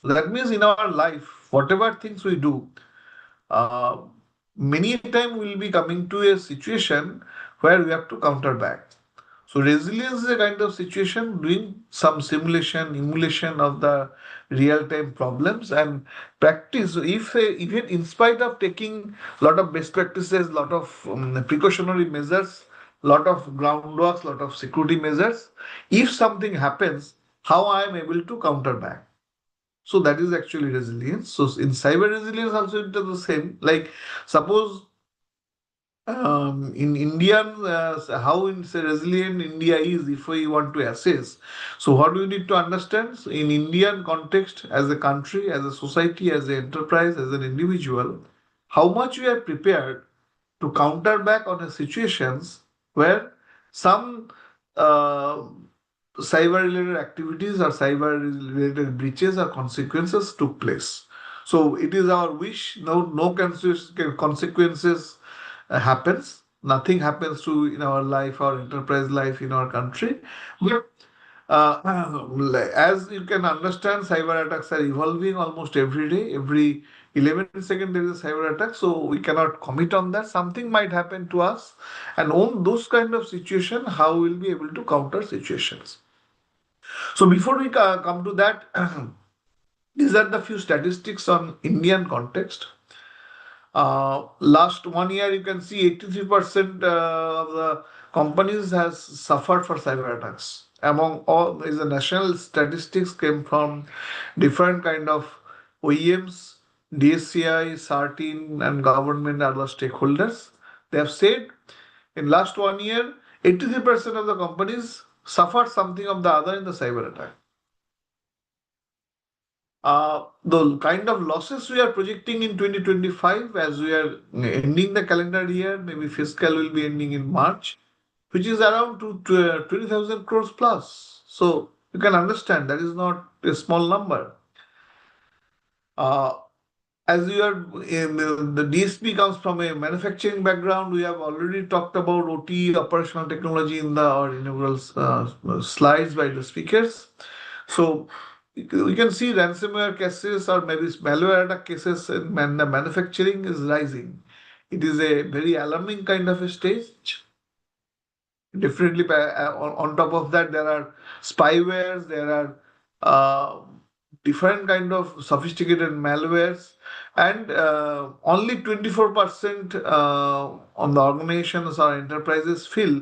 So that means in our life, whatever things we do, uh, many time we'll be coming to a situation where we have to counter back. So resilience is a kind of situation doing some simulation, emulation of the real-time problems and practice. So if even in spite of taking a lot of best practices, lot of precautionary measures, lot of groundworks, lot of security measures, if something happens, how I am able to counter back. So that is actually resilience. So in cyber resilience also it is the same. Like suppose in Indian, how resilient India is if we want to assess. So what do you need to understand? So in Indian context, as a country, as a society, as an enterprise, as an individual, how much we are prepared to counter back on a situations where some uh, cyber related activities or cyber related breaches or consequences took place. So it is our wish, no consequences happens. Nothing happens to in our life or enterprise life in our country. But as you can understand, cyber attacks are evolving almost every day. Every 11 seconds there is a cyber attack. So we cannot commit on that. Something might happen to us. And on those kind of situation, how we'll be able to counter situations. So before we come to that, these are the few statistics on Indian context. Last 1 year, you can see 83% of the companies has suffered for cyber attacks. Among all, is the national statistics came from different kind of OEMs, DSCI, CERTIN, and government and other stakeholders. They have said in last 1 year, 83% of the companies suffered something of the other in the cyber attack. The kind of losses we are projecting in 2025 as we are ending the calendar year, maybe fiscal will be ending in March, which is around to 20,000 crores plus. So you can understand that is not a small number. Uh, as you are, the DSP comes from a manufacturing background. We have already talked about OT, operational technology, in our inaugural slides by the speakers. So we can see ransomware cases or maybe malware attack cases in the manufacturing is rising. It is a very alarming kind of a stage. Definitely, on top of that, there are spywares, there are uh, different kind of sophisticated malwares, and only 24% on the organizations or enterprises feel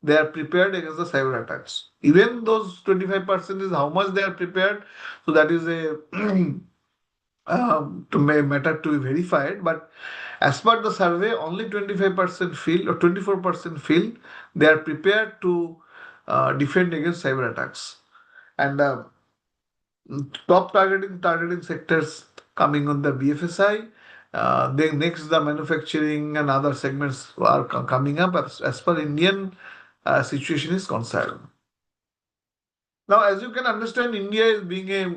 they are prepared against the cyber attacks. Even those 25% is how much they are prepared. So that is a to matter to be verified. But as per the survey, only 25% feel or 24% feel they are prepared to defend against cyber attacks. And top targeting sectors coming on the BFSI. Then next the manufacturing and other segments are coming up as per Indian situation is concerned. Now, as you can understand, India is being a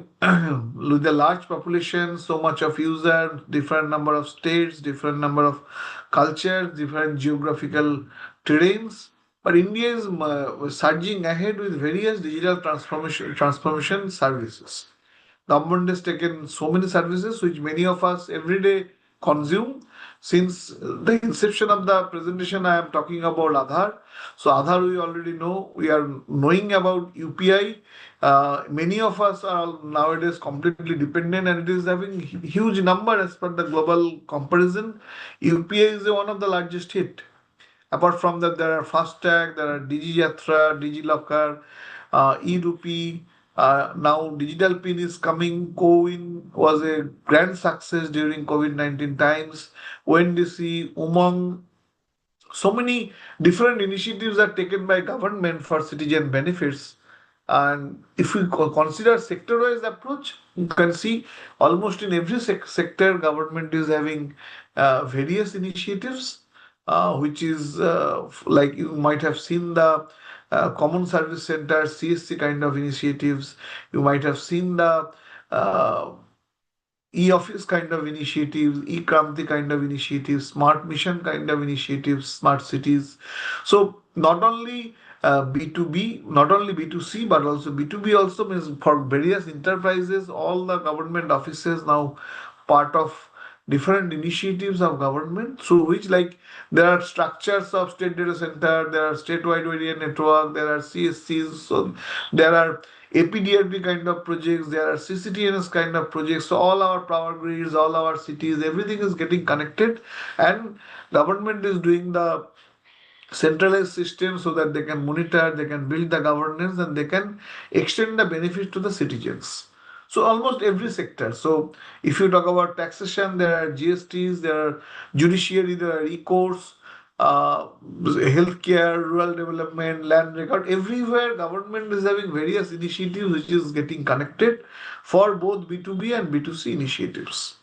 with a large population, so much of users, different number of states, different number of cultures, different geographical terrains. But India is surging ahead with various digital transformation services. Government has taken so many services which many of us every day consume. Since the inception of the presentation, I am talking about Aadhaar. So Aadhaar we already know. We are knowing about UPI. Many of us are nowadays completely dependent, and it is having huge number as per the global comparison. UPI is one of the largest hit. Apart from that, there are FASTag, there are DigiYatra, DigiLocker, e-Rupee. Now digital pin is coming. CoWIN was a grand success during COVID-19 times. ONDC, Umang, so many different initiatives are taken by government for citizen benefits. And if we consider sector-wise approach, you can see almost in every sector, government is having various initiatives, which is like you might have seen the Common Service Center, CSC kind of initiatives. You might have seen the uh, e-office kind of initiatives, e-Kranti kind of initiatives, smart mission kind of initiatives, smart cities. So not only B2B, not only B2C, but also B2B also means for various enterprises, all the government offices now part of different initiatives of government through which like there are structures of state data center, there are statewide area network, there are CSCs, so there are APDRP kind of projects, there are CCTNS kind of projects. So all our power grids, all our cities, everything is getting connected, and government is doing the centralized system so that they can monitor, they can build the governance, and they can extend the benefit to the citizens. So almost every sector. So if you talk about taxation, there are GSTs, there are judiciary, there are e-courts, healthcare, rural development, land record. Everywhere government is having various initiatives which is getting connected for both B2B and B2C initiatives.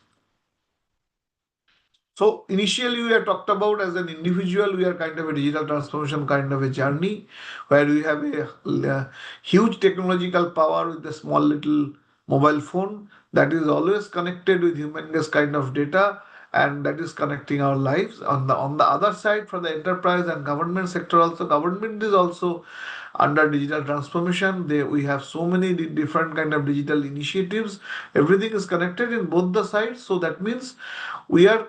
So initially we are talked about as an individual, we are kind of a digital transformation kind of a journey where we have a huge technological power with a small little mobile phone that is always connected with humongous kind of data, and that is connecting our lives. On the other side, for the enterprise and government sector also, government is also under digital transformation. We have so many different kind of digital initiatives. Everything is connected in both the sides. So that means we are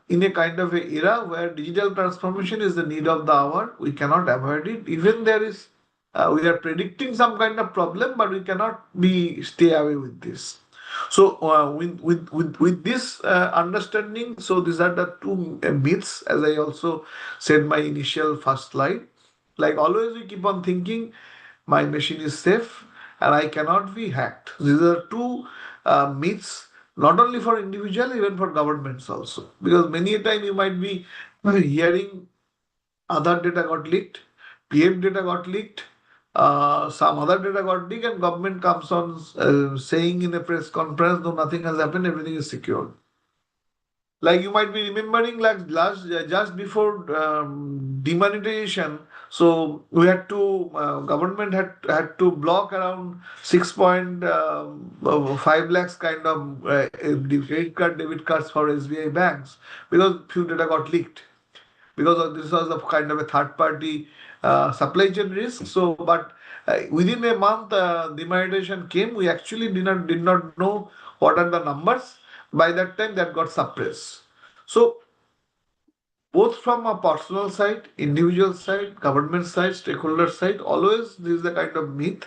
in a kind of a era where digital transformation is the need of the hour. We cannot avoid it. Even there is, we are predicting some kind of problem, but we cannot be stay away with this. So with this understanding, so these are the two myths, as I also said my initial first slide. Like always, we keep on thinking, my machine is safe and I cannot be hacked. These are two myths, not only for individual, even for governments also. Because many a time you might be hearing other data got leaked, PF data got leaked, some other data got leaked, and government comes on saying in a press conference, no, nothing has happened, everything is secured. Like you might be remembering, like last just before demonetization, so we had to government had to block around 6.5 lakhs kind of credit card, debit cards for SBI banks because few data got leaked because of this was a kind of a third party supply chain risk. So, but within a month, demonetization came. We actually did not know what are the numbers. By that time, that got suppressed. So, both from a personal side, individual side, government side, stakeholder side, always this is the kind of myth.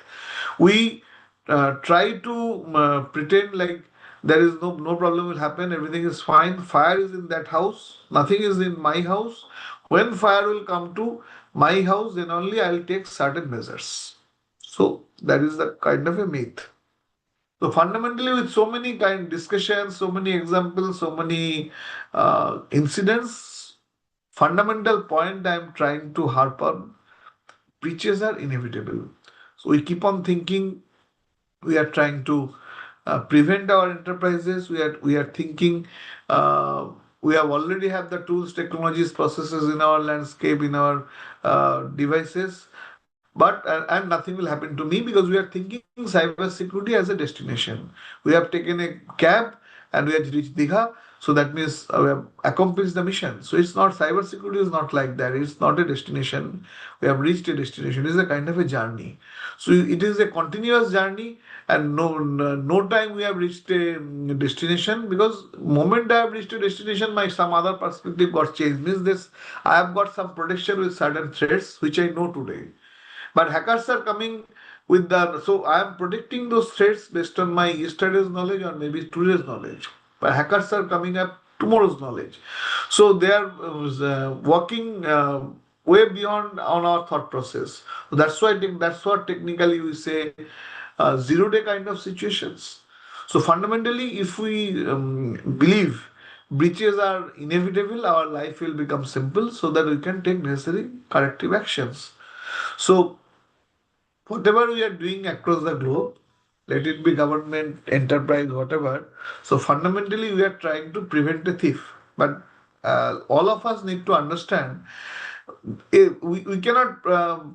We try to pretend like there is no problem will happen, everything is fine. Fire is in that house, nothing is in my house. When fire will come to my house, then only I will take certain measures. So that is the kind of a myth. So fundamentally, with so many kind discussions, so many examples, so many incidents, fundamental point I am trying to harp on: breaches are inevitable. So we keep on thinking we are trying to prevent our enterprises. We are thinking we have already have the tools, technologies, processes in our landscape, in our devices, but and nothing will happen to me because we are thinking cybersecurity as a destination. We have taken a cab and we have reached Digha. So that means we have accomplished the mission. So it's not, cybersecurity is not like that. It's not a destination. We have reached a destination. It is a kind of a journey. So it is a continuous journey, and no time we have reached a destination, because moment I have reached a destination, my some other perspective got changed. Means this, I have got some protection with certain threats which I know today. But hackers are coming with the, so I am protecting those threats based on my yesterday's knowledge or maybe today's knowledge. But hackers are coming up tomorrow's knowledge. So they are working way beyond on our thought process. So that's why that's what technically we say 0 day kind of situations. So fundamentally, if we believe breaches are inevitable, our life will become simple so that we can take necessary corrective actions. So whatever we are doing across the globe, let it be government, enterprise, whatever. So fundamentally, we are trying to prevent a thief. But all of us need to understand, we cannot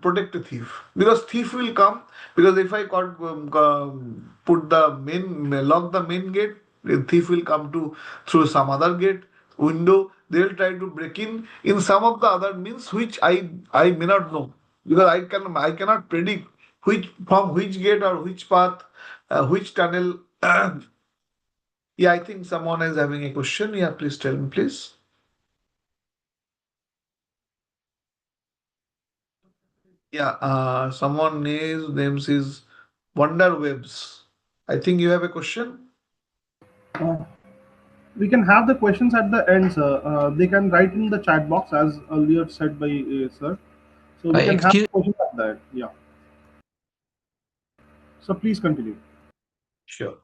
protect a thief, because thief will come, because if I put the main, lock the main gate, the thief will come to through some other gate, window. They will try to break in some of the other means which I may not know, because I cannot predict which, from which gate or which path, which tunnel. Yeah, I think someone is having a question. Yeah, please tell me, please. Yeah, someone names is Wonder Webs. I think you have a question. Uh, we can have the questions at the end, sir. They can write in the chat box as earlier said by sir. So we can have Excuse. questions at the end. Yeah. So please continue. Sure.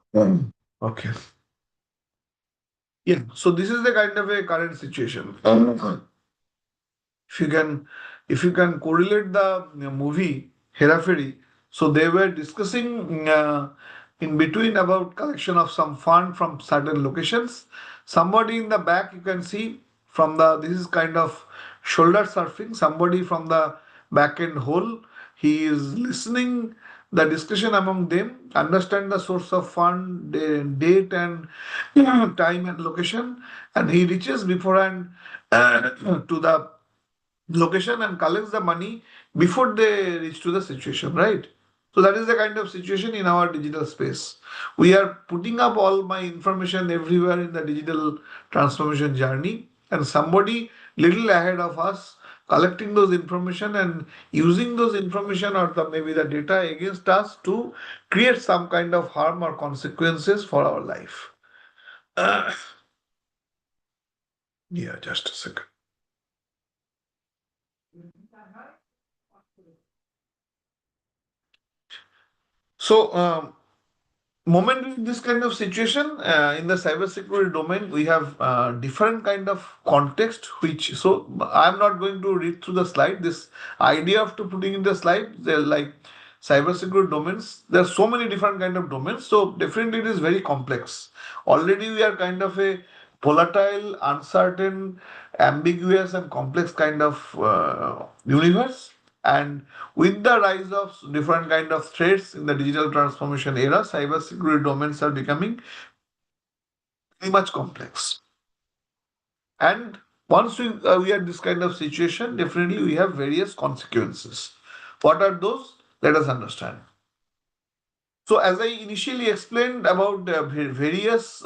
Okay. Yeah. So this is the kind of a current situation. If you can, if you can correlate the movie Hera Fairy, so they were discussing in between about collection of some fund from certain locations. Somebody in the back, you can see from the, this is kind of shoulder surfing. Somebody from the back end hole, he is listening the discussion among them, understand the source of fund, date and time and location, and he reaches beforehand to the location and collects the money before they reach to the situation, right? So that is the kind of situation in our digital space. We are putting up all my information everywhere in the digital transformation journey, and somebody little ahead of us collecting those information and using those information or the, maybe the data against us to create some kind of harm or consequences for our life. Yeah, just a second. So, moment in this kind of situation in the cybersecurity domain, we have different kind of context. Which, so I'm not going to read through the slide. This idea of to putting in the slide, they're like cybersecurity domains. There are so many different kind of domains. So definitely it is very complex. Already we are kind of a volatile, uncertain, ambiguous, and complex kind of universe. And with the rise of different kind of threats in the digital transformation era, cybersecurity domains are becoming very much complex. And once we are this kind of situation, definitely we have various consequences. What are those? Let us understand. So, as I initially explained about various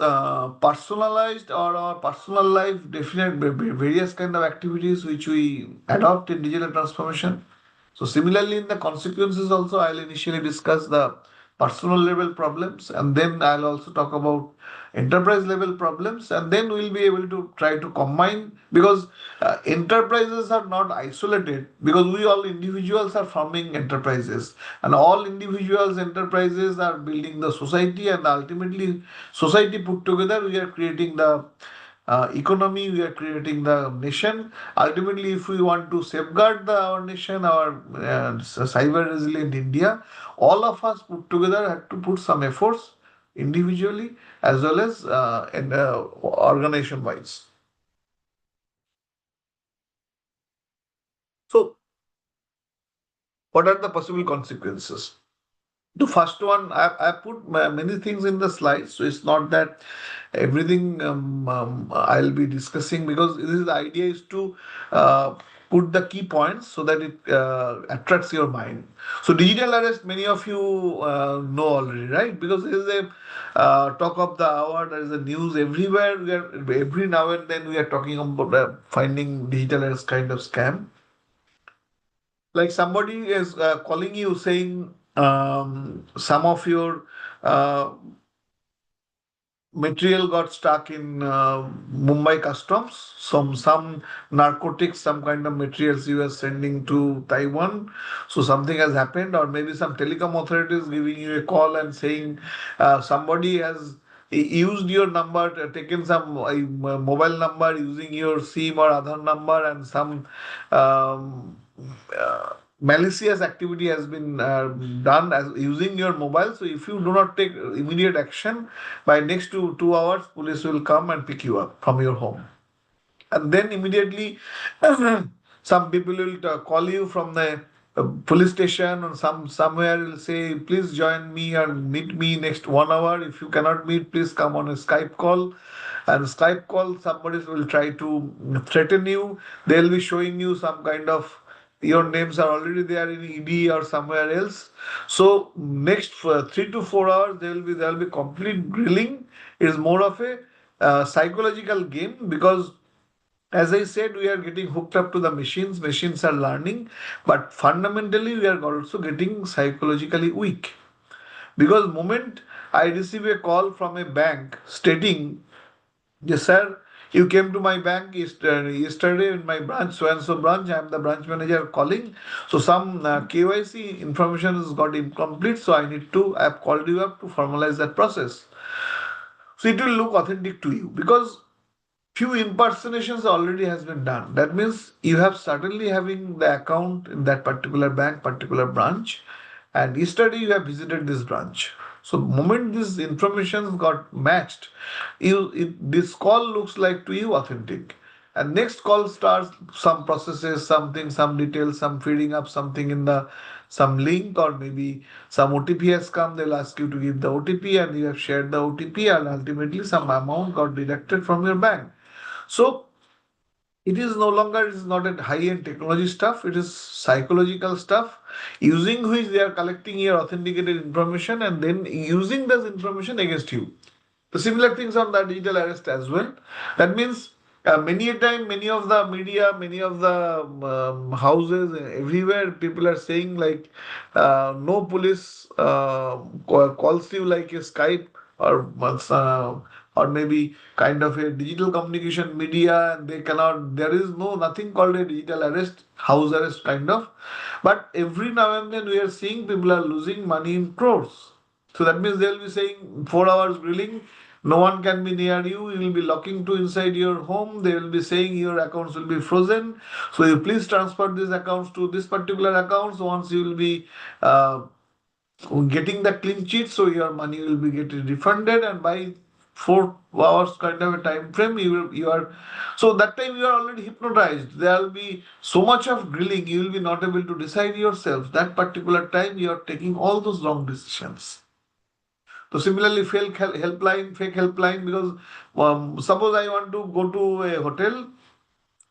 personalized or personal life, definite various kind of activities which we adopt in digital transformation. So, similarly, in the consequences also, I'll initially discuss the personal level problems, and then I'll also talk about enterprise level problems, and then we'll be able to try to combine, because enterprises are not isolated, because we all individuals are forming enterprises, and all individuals enterprises are building the society, and ultimately society put together we are creating the economy, we are creating the nation. Ultimately, if we want to safeguard our nation, our cyber resilient India, all of us put together have to put some efforts individually as well as organization wise. So, what are the possible consequences? The first one, I put many things in the slides, so it's not that everything I'll be discussing, because this is, the idea is to uh, put the key points so that it attracts your mind. So digital arrest, many of you know already, right? Because it is a talk of the hour. There is a news everywhere. Every now and then we are talking about finding digital arrest kind of scam. Like somebody is calling you saying some of your uh, material got stuck in Mumbai customs. Some narcotics, some kind of materials you are sending to Taiwan. So something has happened, or maybe some telecom authorities giving you a call and saying somebody has used your number, taken some mobile number using your SIM or other number, and some um, malicious activity has been done as using your mobile. So if you do not take immediate action, by next 2 hours, police will come and pick you up from your home. And then immediately, some people will call you from the police station, or somewhere will say, please join me and meet me next 1 hour. If you cannot meet, please come on a Skype call. And Skype call, somebody will try to threaten you. They'll be showing you some kind of, your names are already there in ED or somewhere else. So next for 3 to 4 hours, there will be complete grilling. It is more of a psychological game, because as I said, we are getting hooked up to the machines. Machines are learning, but fundamentally, we are also getting psychologically weak. Because moment I receive a call from a bank stating, yes, sir, you came to my bank yesterday in my branch, so and so branch. I am the branch manager calling. So some KYC information has got incomplete. So I have called you up to formalize that process. So it will look authentic to you, because few impersonations already has been done. That means you have certainly having the account in that particular bank, particular branch, and yesterday you have visited this branch. So moment this information got matched, this call looks like to you authentic. And next call starts some processes, something, some details, some feeding up something in the some link, or maybe some OTP has come. They'll ask you to give the OTP, and you have shared the OTP, and ultimately some amount got deducted from your bank. So it is no longer, it is not a high-end technology stuff, it is psychological stuff, using which they are collecting your authenticated information and then using this information against you. The similar things on the digital arrest as well. That means many a time, many of the media, many of the houses, everywhere, people are saying like, no police calls you like a Skype, or or maybe kind of a digital communication media, and they cannot. There is nothing called a digital arrest, house arrest kind of. But every now and then we are seeing people are losing money in crores. So that means they'll be saying 4 hours grilling, no one can be near you, you will be locking to inside your home, they will be saying your accounts will be frozen. So you please transfer these accounts to this particular accounts. Once you will be getting the clean sheet, so your money will be getting refunded, and by 4 hours kind of a time frame, you are, so that time you are already hypnotized. There will be so much of grilling, you will be not able to decide yourself. That particular time you are taking all those wrong decisions. So similarly, fake helpline, because suppose I want to go to a hotel,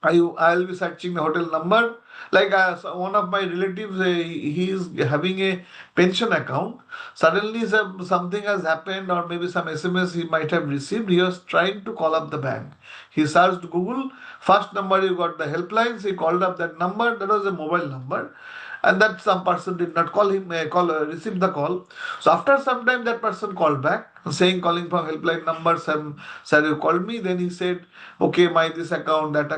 I'll be searching the hotel number. Like so one of my relatives, he is having a pension account. Suddenly, something has happened, or maybe some SMS he might have received. He was trying to call up the bank. He searched Google. First number he got the helplines. He called up that number. That was a mobile number, and that some person did not call him. Receive the call. So after some time, that person called back saying, calling from helpline number. Some, sir, you called me. Then he said, okay, my this account, that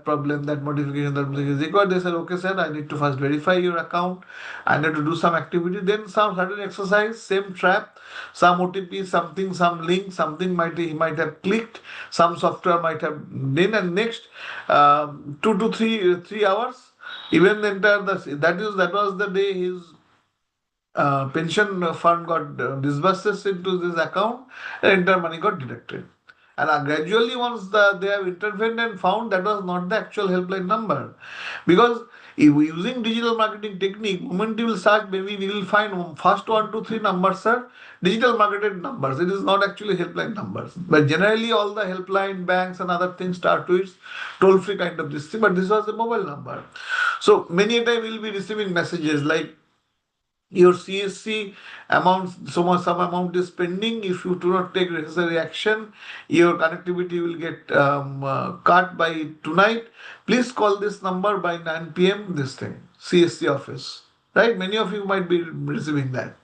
problem, that modification, that is required. They said, okay, sir, I need to first verify your account. I need to do some activity. Then some certain exercise, same trap, some OTP, something, some link, something he might have clicked, some software might have. Then and next 2 to 3 hours, even the entire that was the day his pension fund got disburses into this account, and entire money got deducted. And gradually, once they have intervened and found that was not the actual helpline number, because If we using digital marketing technique, moment you will search, maybe we will find first one, two, three numbers are digital marketed numbers. It is not actually helpline numbers. But generally all the helpline banks and other things start with toll free kind of this thing. But this was a mobile number. So many a time we will be receiving messages like your CSC amount, some amount is pending. If you do not take necessary action, your connectivity will get cut by tonight. Please call this number by 9 p.m. This thing, CSC office, right? Many of you might be receiving that.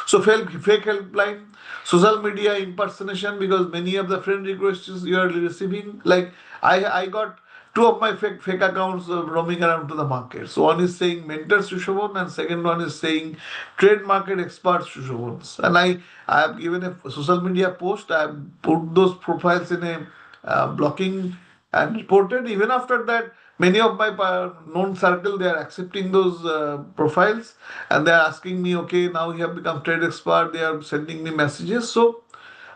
So fake helpline, social media impersonation, because many of the friend requests you are receiving. Like I got two of my fake accounts roaming around to the market. So one is saying mentor Sushobhan and second one is saying trade market expert Sushobhan. And I have given a social media post. I have put those profiles in a blocking and reported. Even after that, many of my known circle, they are accepting those profiles and they are asking me, okay, now you have become trade expert. They are sending me messages. So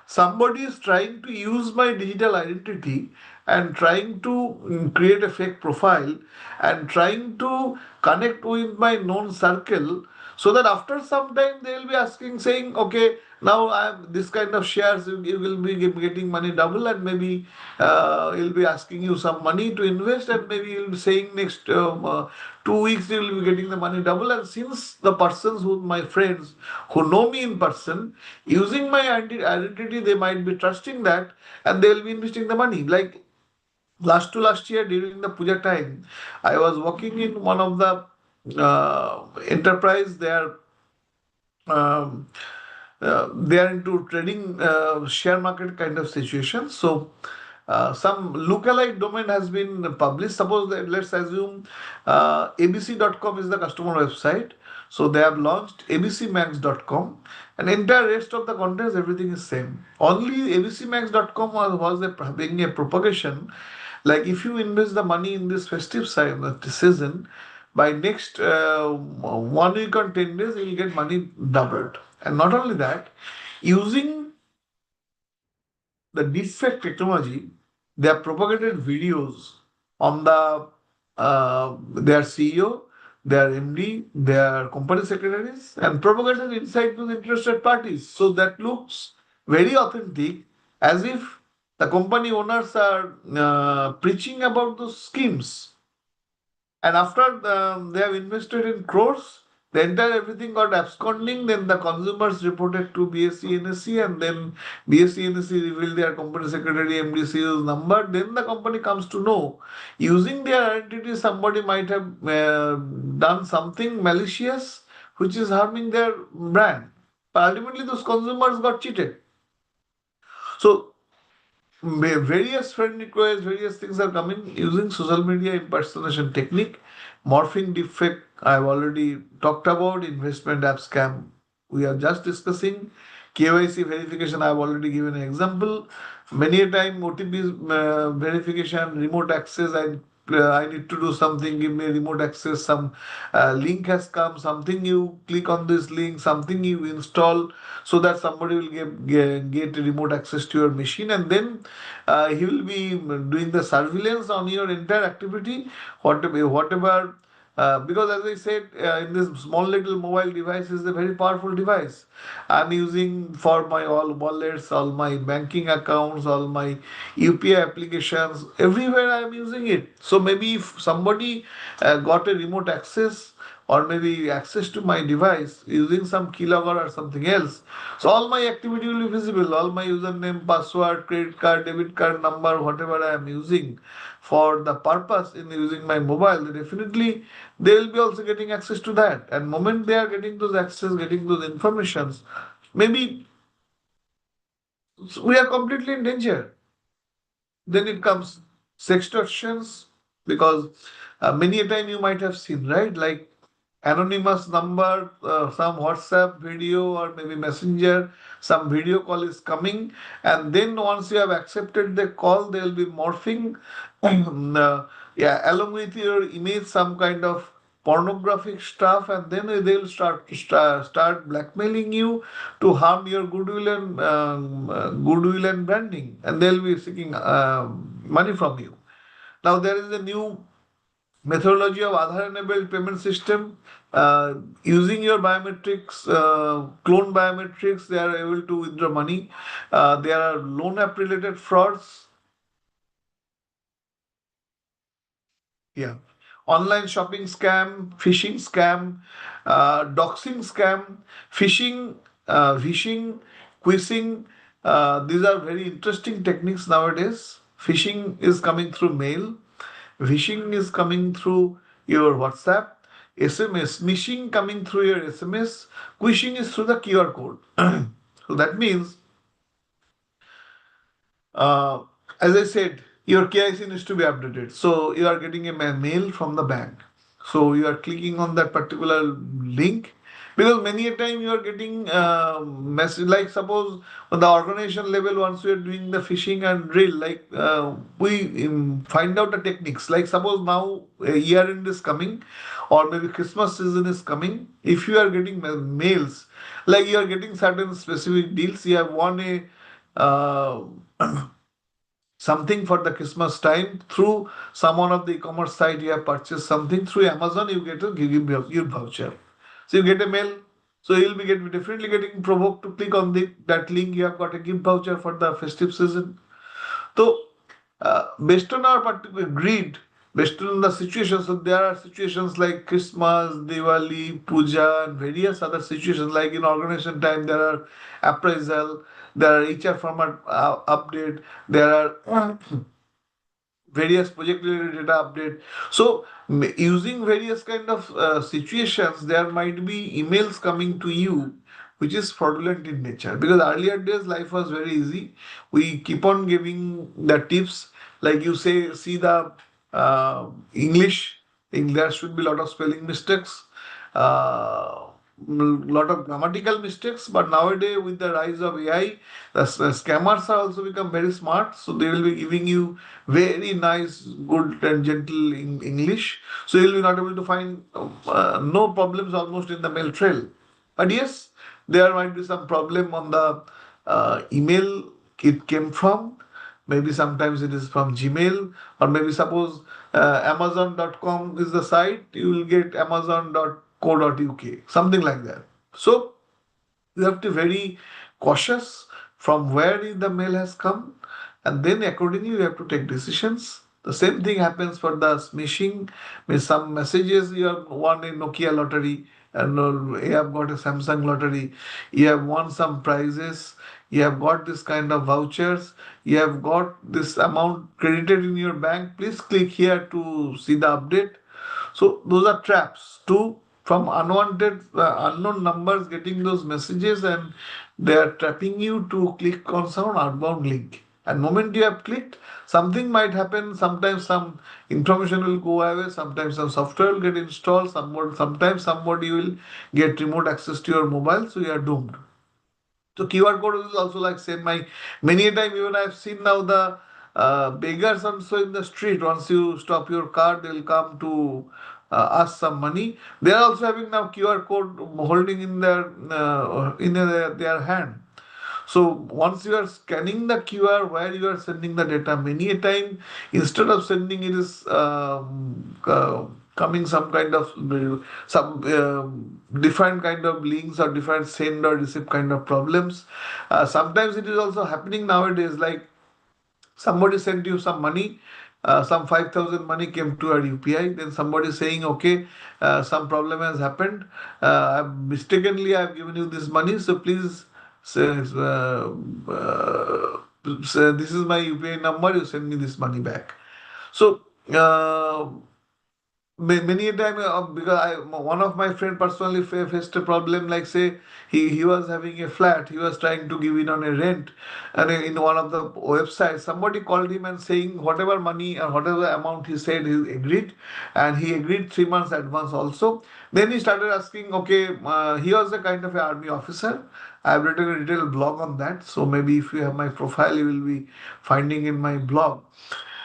somebody is trying to use my digital identity and trying to create a fake profile and trying to connect with my known circle, so that after some time they will be asking, saying, okay, now I have this kind of shares, you will be getting money double, and maybe he'll be asking you some money to invest, and maybe he'll be saying next 2 weeks you will be getting the money double. And since the persons who my friends who know me in person, using my identity, they might be trusting that, and they will be investing the money. Like last year during the puja time, I was working in one of the enterprise. Um, they are into trading, share market kind of situation. So some lookalike domain has been published. Suppose that, let's assume abc.com is the customer website. So they have launched abcmax.com, and entire rest of the contents, everything is same. Only abcmax.com was having a propagation. Like if you invest the money in this festive season, by next 1 week or 10 days, you will get money doubled. And not only that, using the deepfake technology, they have propagated videos on their CEO, their MD, their company secretaries, and propagated inside to the interested parties. So that looks very authentic, as if the company owners are preaching about those schemes. And after they have invested in crores, the entire everything got absconding. Then the consumers reported to BSE NSE, and then BSE NSE revealed their company secretary MD CEO's number. Then the company comes to know, using their identity, somebody might have done something malicious which is harming their brand. But ultimately, those consumers got cheated. So various friend requests, various things are coming using social media impersonation technique. Morphing deepfake, I've already talked about. Investment app scam, we are just discussing. KYC verification, I've already given an example. Many a time OTP verification, remote access, I need to do something, give me remote access, some link has come, something you click on this link, something you install, so that somebody will get remote access to your machine, and then he will be doing the surveillance on your entire activity, whatever. Because as I said, in this small little mobile device is a very powerful device. I'm using for my all wallets, all my banking accounts, all my UPI applications, everywhere I'm using it. So maybe if somebody got a remote access or maybe access to my device using some keylogger or something else, so all my activity will be visible, all my username, password, credit card, debit card number, whatever I am using for the purpose in using my mobile, then definitely they will be also getting access to that. And moment they are getting those access, getting those informations, maybe we are completely in danger. Then it comes sextortions, because many a time you might have seen, right? Like anonymous number, some WhatsApp video or maybe Messenger, some video call is coming, and then once you have accepted the call, they will be morphing, yeah, along with your image, some kind of pornographic stuff, and then they'll start blackmailing you to harm your goodwill and branding, and they'll be seeking money from you. Now there is a new methodology of Aadhaar enabled payment system, using your biometrics, clone biometrics, they are able to withdraw money. There are loan app related frauds. Yeah. Online shopping scam, phishing scam, doxing scam, phishing, quizzing. These are very interesting techniques nowadays. Phishing is coming through mail. Phishing is coming through your WhatsApp. SMS, smishing coming through your SMS. Quishing is through the QR code. So that means uh, as I said, your KIC needs to be updated. So you are getting a mail from the bank. So you are clicking on that particular link because many a time you are getting message like suppose on the organization level once we are doing the phishing and drill like we find out the techniques like suppose now a year end is coming or maybe Christmas season is coming if you are getting mails like you are getting certain specific deals you have won a uh, something for the Christmas time through some one of the e-commerce site you have purchased something through Amazon you get a gift voucher. So you get a mail. So you'll be definitely getting provoked to click on that link. You have got a gift voucher for the festive season. So, based on our particular greed, based on the situation, so there are situations like Christmas, Diwali, Puja, and various other situations. Like in organization time, there are appraisal, there are HR format update, there are various project related data update. So using various kind of situations, there might be emails coming to you which is fraudulent in nature because earlier days life was very easy. We keep on giving the tips like you say see the English, there should be a lot of spelling mistakes, uh, lot of grammatical mistakes. But nowadays, with the rise of AI, the scammers are also become very smart. So they will be giving you very nice, good and gentle English. So you'll be not able to find no problems almost in the mail trail. But yes, there might be some problem on the email it came from. Maybe sometimes it is from Gmail, or maybe suppose Amazon.com is the site, you will get Amazon.co.uk, something like that. So you have to be very cautious from where the mail has come, and then accordingly you have to take decisions. The same thing happens for the smishing. With some messages you have won a Nokia lottery and you have got a Samsung lottery, you have won some prizes, you have got this kind of vouchers, you have got this amount credited in your bank. Please click here to see the update. So those are traps too from unwanted unknown numbers getting those messages and they are trapping you to click on some outbound link. And moment you have clicked, something might happen. Sometimes some information will go away. Sometimes some software will get installed. Sometimes somebody will get remote access to your mobile. So you are doomed. So QR code is also like same. My many a time even I've seen now the beggars also in the street. Once you stop your car, they'll come to ask some money. They are also having now QR code holding in their hand. So once you are scanning the QR where you are sending the data, many a time instead of sending it is coming some kind of some different kind of links or different send or receive kind of problems. Sometimes it is also happening nowadays like somebody sent you some money, some 5,000 money came to our UPI, then somebody saying okay, some problem has happened, mistakenly I've given you this money, so please say, this is my UPI number, you send me this money back. So many a time because one of my friend personally faced a problem like say he was having a flat, he was trying to give it on a rent, and in one of the websites somebody called him and saying whatever money or whatever amount he said he agreed, and he agreed 3 months advance also. Then he started asking okay, he was a kind of an army officer. I have written a detailed blog on that, so maybe if you have my profile you will be finding in my blog.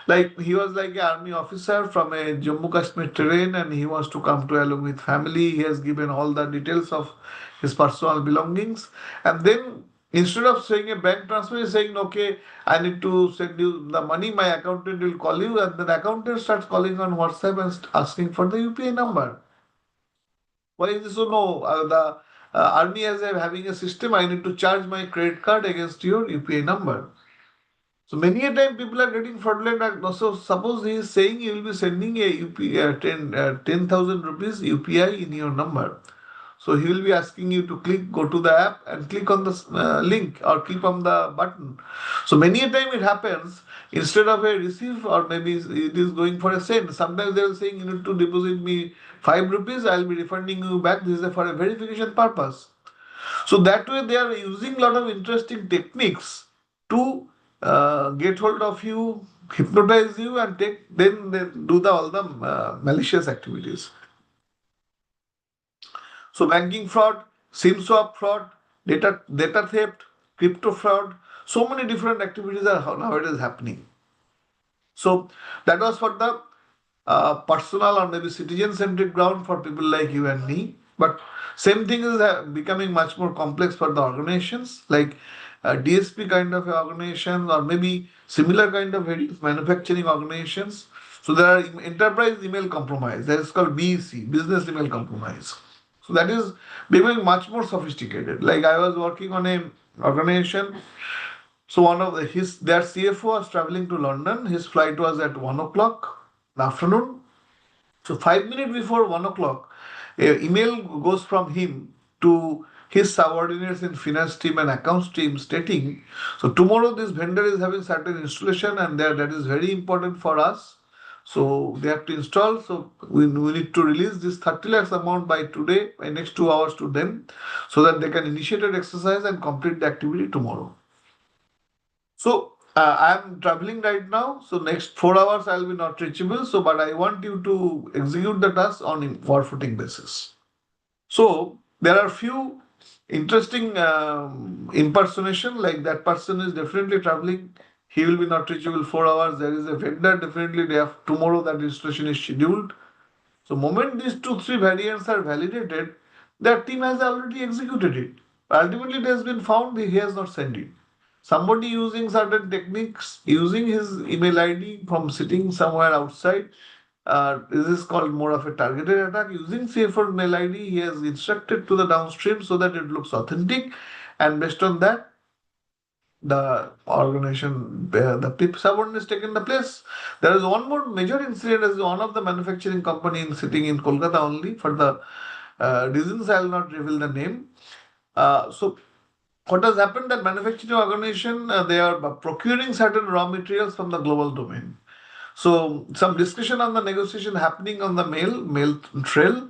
Like he was like an army officer from a Jammu Kashmir terrain and he wants to come to along with family. He has given all the details of his personal belongings. And then Instead of saying a bank transfer, he's saying, okay, I need to send you the money, my accountant will call you, and then accountant starts calling on WhatsApp and asking for the UPI number. Why is this? So no, the army as I'm having a system, I need to charge my credit card against your UPI number. So many a time people are getting fraudulent. So suppose he is saying he will be sending a UPI 10,000 rupees UPI in your number. So he will be asking you to go to the app and click on the link or click on the button. So many a time it happens, instead of a receive or maybe it is going for a send. Sometimes they are saying you need to deposit me 5 rupees, I will be refunding you back. This is for a verification purpose. So that way they are using a lot of interesting techniques to get hold of you, hypnotize you, and then they do all the malicious activities. So banking fraud, SIM swap fraud, data theft, crypto fraud, so many different activities are nowadays happening. So that was for the personal or maybe citizen-centric ground for people like you and me. But same thing is becoming much more complex for the organizations like DSP kind of organizations or maybe similar kind of manufacturing organizations. So there are enterprise email compromise. That is called BEC, business email compromise. So that is becoming much more sophisticated. Like I was working on a organization. So one of their CFO was traveling to London. His flight was at 1 o'clock in the afternoon. So 5 minutes before 1 o'clock, a email goes from him to his subordinates in finance team and accounts team stating, so tomorrow this vendor is having certain installation and that is very important for us. So they have to install. So we need to release this 30 lakhs amount by today, by next 2 hours to them, so that they can initiate an exercise and complete the activity tomorrow. So I'm traveling right now. So next 4 hours I'll be not reachable. So but I want you to execute the task on for footing basis. So there are few interesting impersonation, like that person is definitely traveling. He will be not reachable 4 hours. There is a vendor, definitely they have tomorrow that installation is scheduled. So moment these 2-3 variants are validated, that team has already executed it. Ultimately, it has been found he has not sent it. Somebody using certain techniques, using his email ID from sitting somewhere outside. This is called more of a targeted attack. Using safer mail ID, he has instructed to the downstream so that it looks authentic, and based on that, the organization, the subordinate is taken the place. There is one more major incident as one of the manufacturing company sitting in Kolkata only. For the reasons I will not reveal the name. So what has happened, that manufacturing organization, they are procuring certain raw materials from the global domain. So some discussion on the negotiation happening on the mail trail.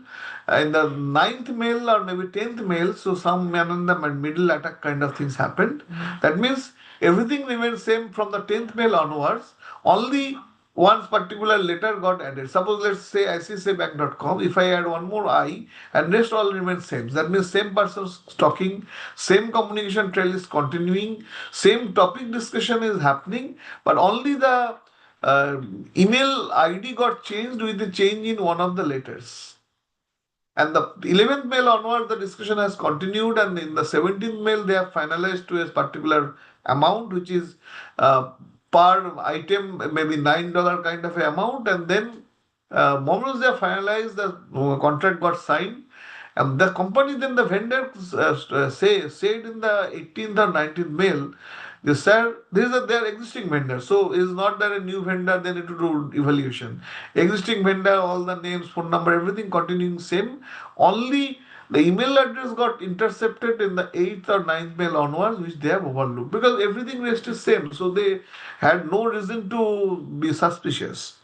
In the ninth mail or maybe 10th mail, so some man in the middle attack kind of things happened. That means everything remains same from the 10th mail onwards. Only one particular letter got added. Suppose let's say ICICIbank.com. If I add one more I and rest all remains same. That means same person talking, same communication trail is continuing, same topic discussion is happening, but only the uh, email ID got changed with the change in one of the letters. And the 11th mail onward, the discussion has continued, and in the 17th mail, they have finalized to a particular amount, which is per item, maybe $9 kind of a amount. And then, moment they have finalized, the contract got signed. And the company, then the vendor said in the 18th or 19th mail, they said, these are their existing vendor. So is not there a new vendor, they need to do evaluation. Existing vendor, all the names, phone number, everything continuing same. Only the email address got intercepted in the 8th or 9th mail onwards, which they have overlooked. Because everything rest is same. So they had no reason to be suspicious.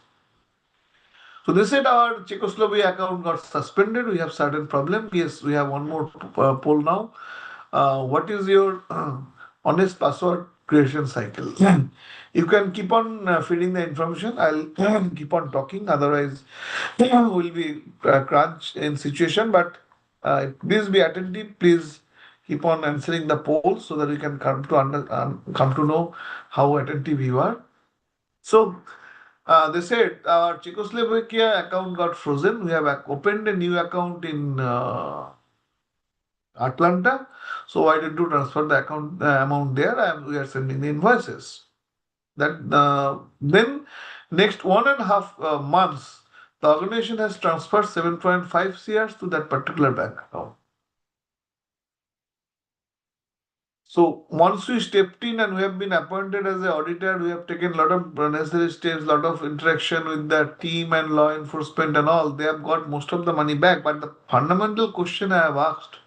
So they said our Czechoslovakia account got suspended. We have certain problem. Yes, we have one more poll now. What is your honest password creation cycle? You can keep on feeding the information. I'll keep on talking. Otherwise, we'll be crunch in situation. But please be attentive. Please keep on answering the poll so that we can come to know how attentive you are. So they said our Czechoslovakia account got frozen. We have opened a new account in Atlanta. So why did you transfer the account amount there? We are sending the invoices. That then next 1.5 months, the organization has transferred 7.5 CRs to that particular bank account. So once we stepped in and we have been appointed as the auditor, we have taken a lot of necessary steps, lot of interaction with the team and law enforcement and all. They have got most of the money back. But the fundamental question I have asked,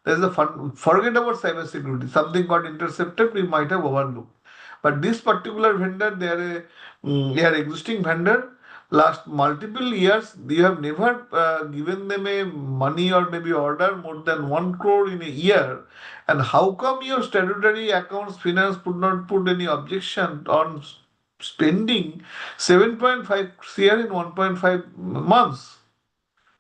there is a forget about cyber security. Something got intercepted, we might have overlooked. But this particular vendor, they are existing vendor. Last multiple years, you have never given them a money or maybe order more than 1 crore in a year. And how come your statutory accounts finance could not put any objection on spending 7.5 CR in 1.5 months?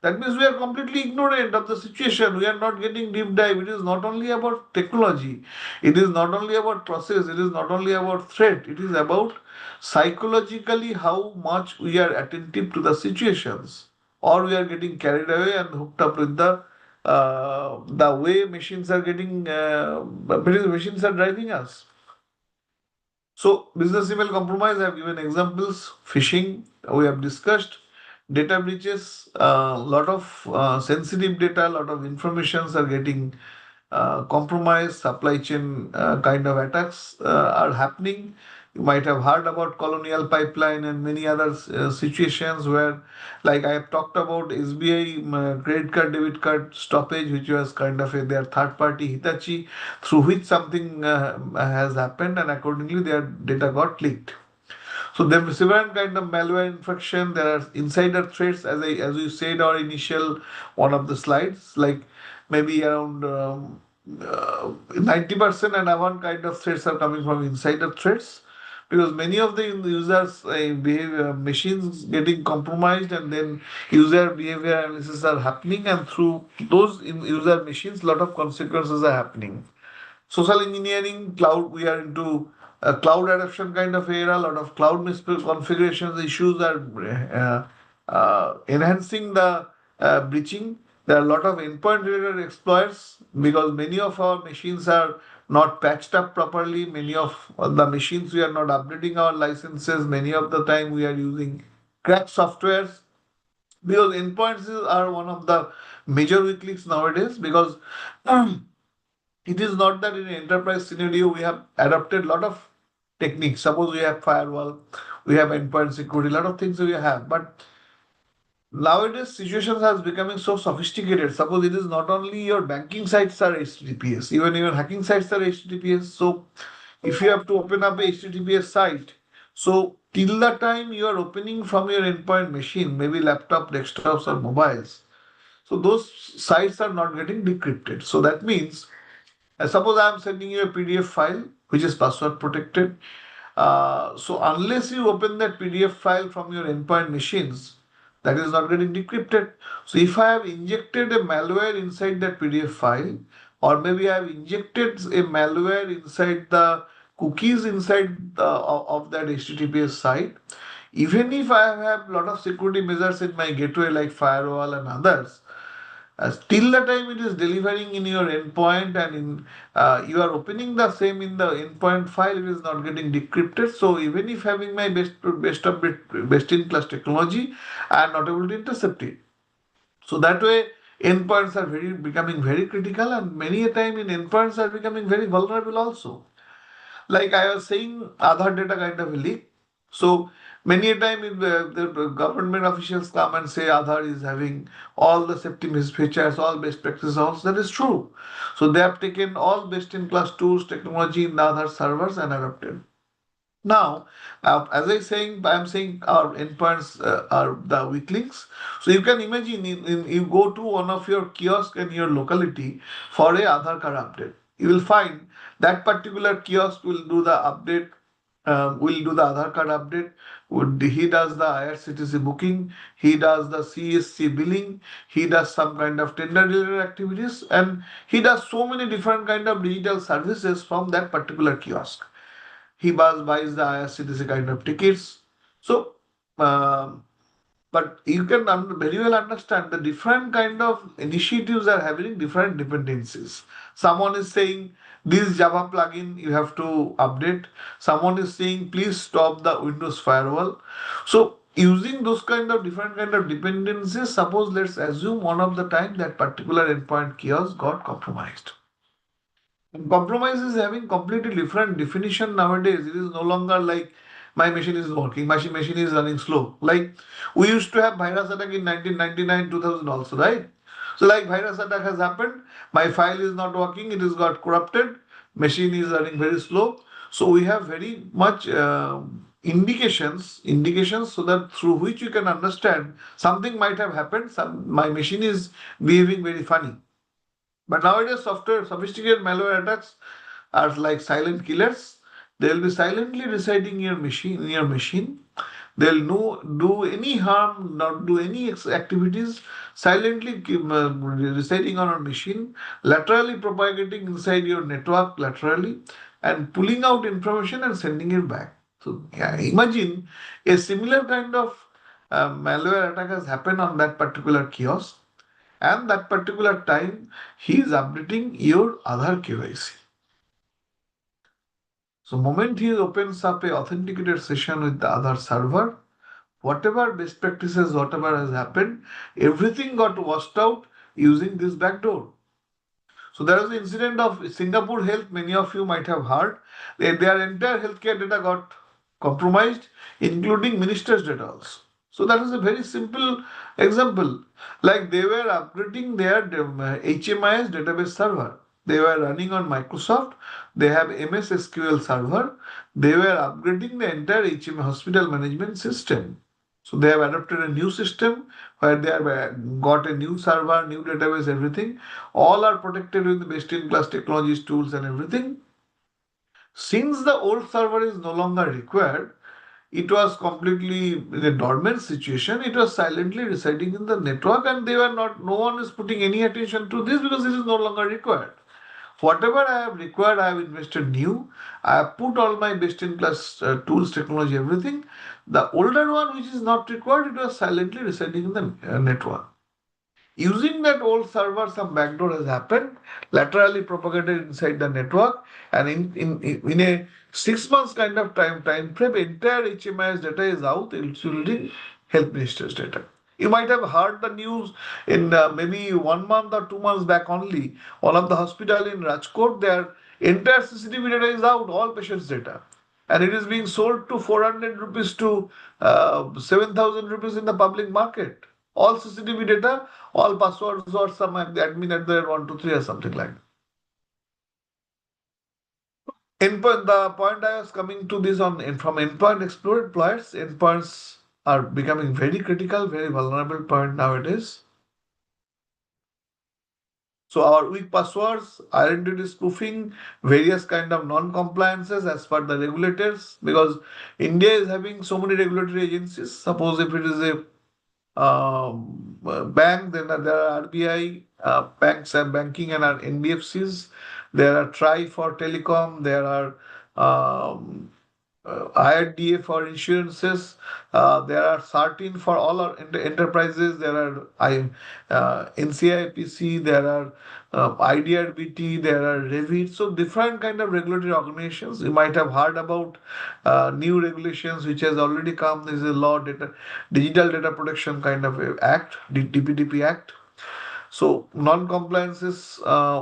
That means we are completely ignorant of the situation. We are not getting deep dive. It is not only about technology. It is not only about process. It is not only about threat. It is about psychologically how much we are attentive to the situations, or we are getting carried away and hooked up with the way machines are getting machines are driving us. So, business email compromise, I have given examples. Phishing, we have discussed. Data breaches, a lot of sensitive data, a lot of informations are getting compromised. Supply chain kind of attacks are happening. You might have heard about Colonial Pipeline and many other situations where, like I have talked about SBI credit card, debit card stoppage, which was kind of their third party Hitachi, through which something has happened, and accordingly their data got leaked. So there are several kind of malware infection. There are insider threats, as you said, our initial one of the slides, like maybe around 90% and one kind of threats are coming from insider threats, because many of the users behavior machines getting compromised, and then user behavior analysis are happening, and through those user machines, lot of consequences are happening. Social engineering, cloud, we are into a cloud adoption kind of era. A lot of cloud misconfigurations issues are enhancing the breaching. There are a lot of endpoint related exploits because many of our machines are not patched up properly. Many of the machines, we are not updating our licenses. Many of the time we are using cracked softwares, because endpoints are one of the major weak links nowadays, because it is not that in an enterprise scenario we have adopted a lot of techniques. Suppose we have firewall, we have endpoint security, a lot of things we have. But nowadays situations has becoming so sophisticated. Suppose it is not only your banking sites are HTTPS, even your hacking sites are HTTPS. So if you have to open up a HTTPS site, so till the time you are opening from your endpoint machine, maybe laptop, desktops, or mobiles, so those sites are not getting decrypted. So that means, suppose I am sending you a PDF file which is password protected. So unless you open that PDF file from your endpoint machines, that is not getting decrypted. So if I have injected a malware inside that PDF file, or maybe I have injected a malware inside the cookies inside of that HTTPS site, even if I have a lot of security measures in my gateway like firewall and others, till the time it is delivering in your endpoint, and in you are opening the same in the endpoint file, it is not getting decrypted. So even if having my best in class technology, I am not able to intercept it. So that way endpoints are becoming very critical, and many a time in endpoints are becoming very vulnerable also. Like I was saying, Aadhaar data kind of a leak. So many a time if the government officials come and say Aadhaar is having all the safety features, all best practices, also that is true. So they have taken all best in class tools, technology in the Aadhaar servers and adopted. Now, as I am saying our endpoints are the weak links. So you can imagine, you go to one of your kiosk in your locality for a Aadhaar card update. You will find that particular kiosk will do the update, will do the Aadhaar card update. He does the IRCTC booking, he does the CSC billing, he does some kind of tender related activities, and he does so many different kind of digital services from that particular kiosk. He buys the IRCTC kind of tickets. So, um But you can very well understand the different kind of initiatives are having different dependencies. Someone is saying this Java plugin you have to update. Someone is saying please stop the Windows firewall. So using those kind of dependencies, suppose let's assume one of the time that particular endpoint kiosk got compromised. Compromise is having completely different definition nowadays. It is no longer like my machine is working, my machine is running slow. Like we used to have virus attack in 1999, 2000 also, right? So like virus attack has happened, my file is not working, it is got corrupted, machine is running very slow. So we have very much indications so that through which you can understand something might have happened. My machine is behaving very funny. But nowadays, software sophisticated malware attacks are like silent killers. They'll be silently residing in your machine. They'll no do any harm, not do any activities, silently residing on our machine, laterally propagating inside your network laterally, and pulling out information and sending it back. So yeah, imagine a similar kind of malware attack has happened on that particular kiosk, and that particular time he is updating your Aadhaar KYC. So moment he opens up a authenticated session with the Aadhaar server, whatever best practices, whatever has happened, everything got washed out using this backdoor. So there was an incident of Singapore Health, many of you might have heard. Their entire healthcare data got compromised, including ministers' data also. So that is a very simple example. Like they were upgrading their HMIS database server. They were running on Microsoft. They have MS SQL server. They were upgrading the entire HMI hospital management system. So they have adopted a new system where they have got a new server, new database, everything. All are protected with the best-in-class technologies, tools, and everything. Since the old server is no longer required, it was completely in a dormant situation. It was silently residing in the network, and they were not. No one is putting any attention to this because this is no longer required. Whatever I have required, I have invested new. I have put all my best-in-class tools, technology, everything. The older one, which is not required, it was silently residing in the network. Using that old server, some backdoor has happened, laterally propagated inside the network, and in a 6 months kind of time frame, entire HMIS data is out, including health minister's data. You might have heard the news in maybe 1 month or 2 months back only. One of the hospital in Rajkot, their entire CCTV data is out, all patients' data, and it is being sold to 400 rupees to 7,000 rupees in the public market. All CCTV data, all passwords or some admin at their 123 or something like that. Endpoint, the point I was coming to this on from endpoint exploits, endpoints are becoming very critical, very vulnerable point nowadays. So our weak passwords, identity spoofing, various kind of non-compliances as per the regulators, because India is having so many regulatory agencies. Suppose if it is a bank, then there are RBI, banks and banking and NBFCs. There are TRI for telecom. There are IRDA for insurances. There are certain for all our enterprises. There are NCIPC. There are IDRBT. There are Revit. So different kind of regulatory organizations. You might have heard about new regulations which has already come. There is a law, digital data protection kind of act, DPDP Act. So non-compliances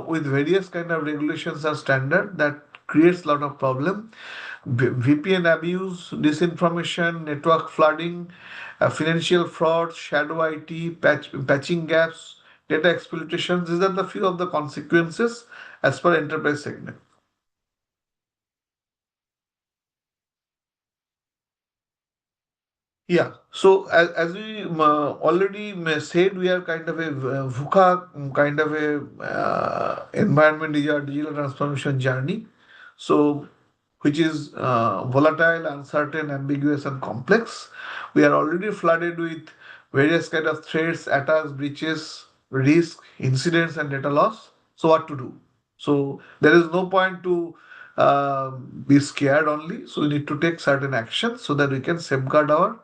with various kind of regulations are standard that creates a lot of problem. VPN abuse, disinformation, network flooding, financial fraud, shadow IT, patching gaps, data exploitation. These are the few of the consequences as per enterprise segment. Yeah, so as we already said, we are kind of a VUCA kind of a environment is our digital transformation journey. So, which is volatile, uncertain, ambiguous, and complex. We are already flooded with various kind of threats, attacks, breaches, risk, incidents, and data loss. So, what to do? So, there is no point to be scared only. So, we need to take certain actions so that we can safeguard our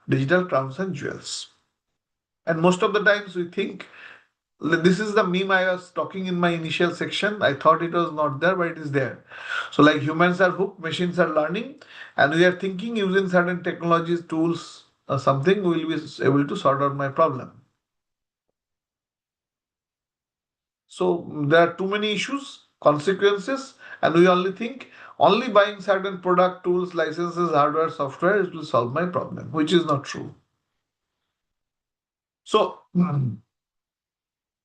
digital crowns and jewels. And most of the times we think this is the meme I was talking in my initial section. I thought it was not there, but it is there. So, like humans are hooked, machines are learning, and we are thinking using certain technologies, tools, or something, we will be able to sort out my problem. So, there are too many issues, consequences, and we only think only buying certain product, tools, licenses, hardware, software, it will solve my problem, which is not true. So,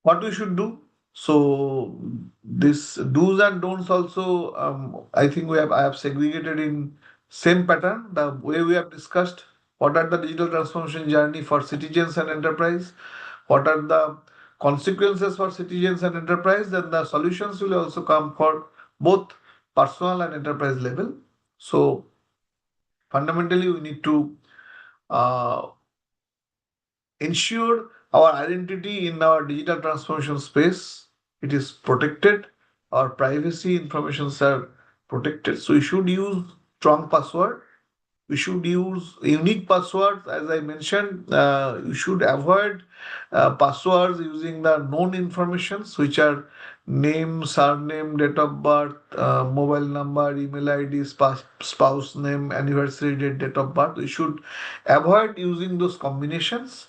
what we should do? So this do's and don'ts also, I think I have segregated in same pattern. The way we have discussed what are the digital transformation journey for citizens and enterprise, what are the consequences for citizens and enterprise, then the solutions will also come for both personal and enterprise level. So fundamentally, we need to uh, ensure our identity in our digital transformation space. It is protected. Our privacy informations are protected. So you should use strong password. We should use unique passwords. As I mentioned, you should avoid passwords using the known informations, which are name, surname, date of birth, mobile number, email ID, spouse name, anniversary date, date of birth. We should avoid using those combinations.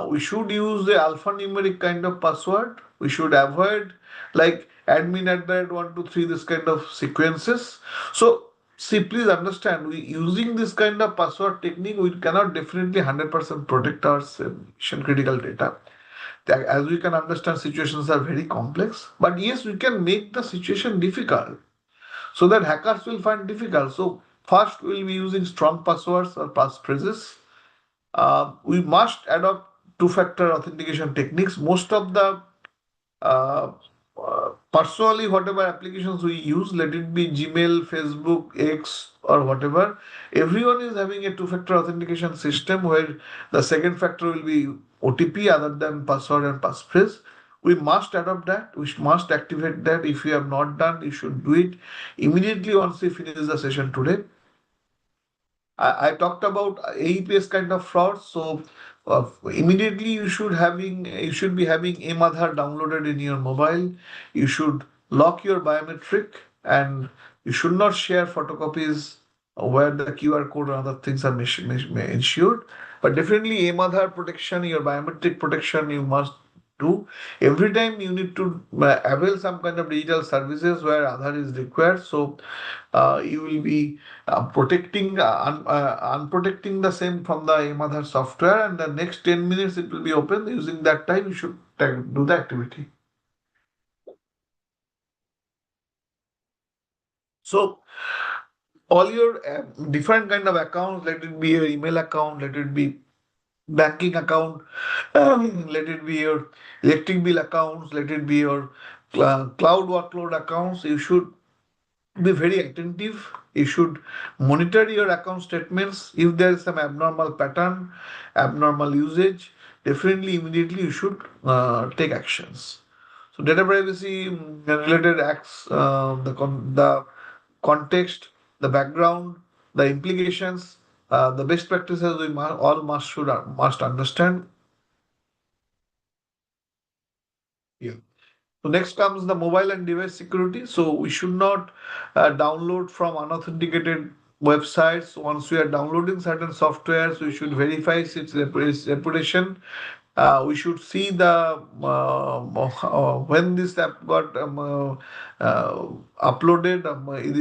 We should use the alphanumeric kind of password. We should avoid like admin at that 123 this kind of sequences. So see, please understand, we using this kind of password technique, we cannot definitely 100% protect our mission critical data. As we can understand, situations are very complex, but yes, we can make the situation difficult so that hackers will find difficult. So first, we'll be using strong passwords or passphrases. We must adopt two-factor authentication techniques. Most of the uh, personally, whatever applications we use, let it be Gmail, Facebook, X, or whatever, everyone is having a two-factor authentication system where the second factor will be OTP other than password and passphrase. We must adopt that. We must activate that. If you have not done, you should do it immediately once we finish the session today. I talked about AEPS kind of fraud. So immediately you should be having eMaadhaar downloaded in your mobile. You should lock your biometric and you should not share photocopies where the QR code or other things are ensured. But definitely eMaadhaar protection, your biometric protection, you must do. Every time you need to avail some kind of digital services where Aadhaar is required. So you will be unprotecting the same from the mother software, and the next 10 minutes it will be open. Using that time, you should do the activity. So all your different kind of accounts, let it be your email account, let it be banking account, let it be your electric bill accounts, let it be your cloud workload accounts, you should be very attentive. You should monitor your account statements. If there is some abnormal pattern, abnormal usage, definitely immediately you should take actions. So data privacy related acts, the context, the background, the implications, the best practices we all must understand. Yeah. So next comes the mobile and device security. So we should not download from unauthenticated websites. Once we are downloading certain softwares, we should verify its reputation. We should see the when this app got uploaded.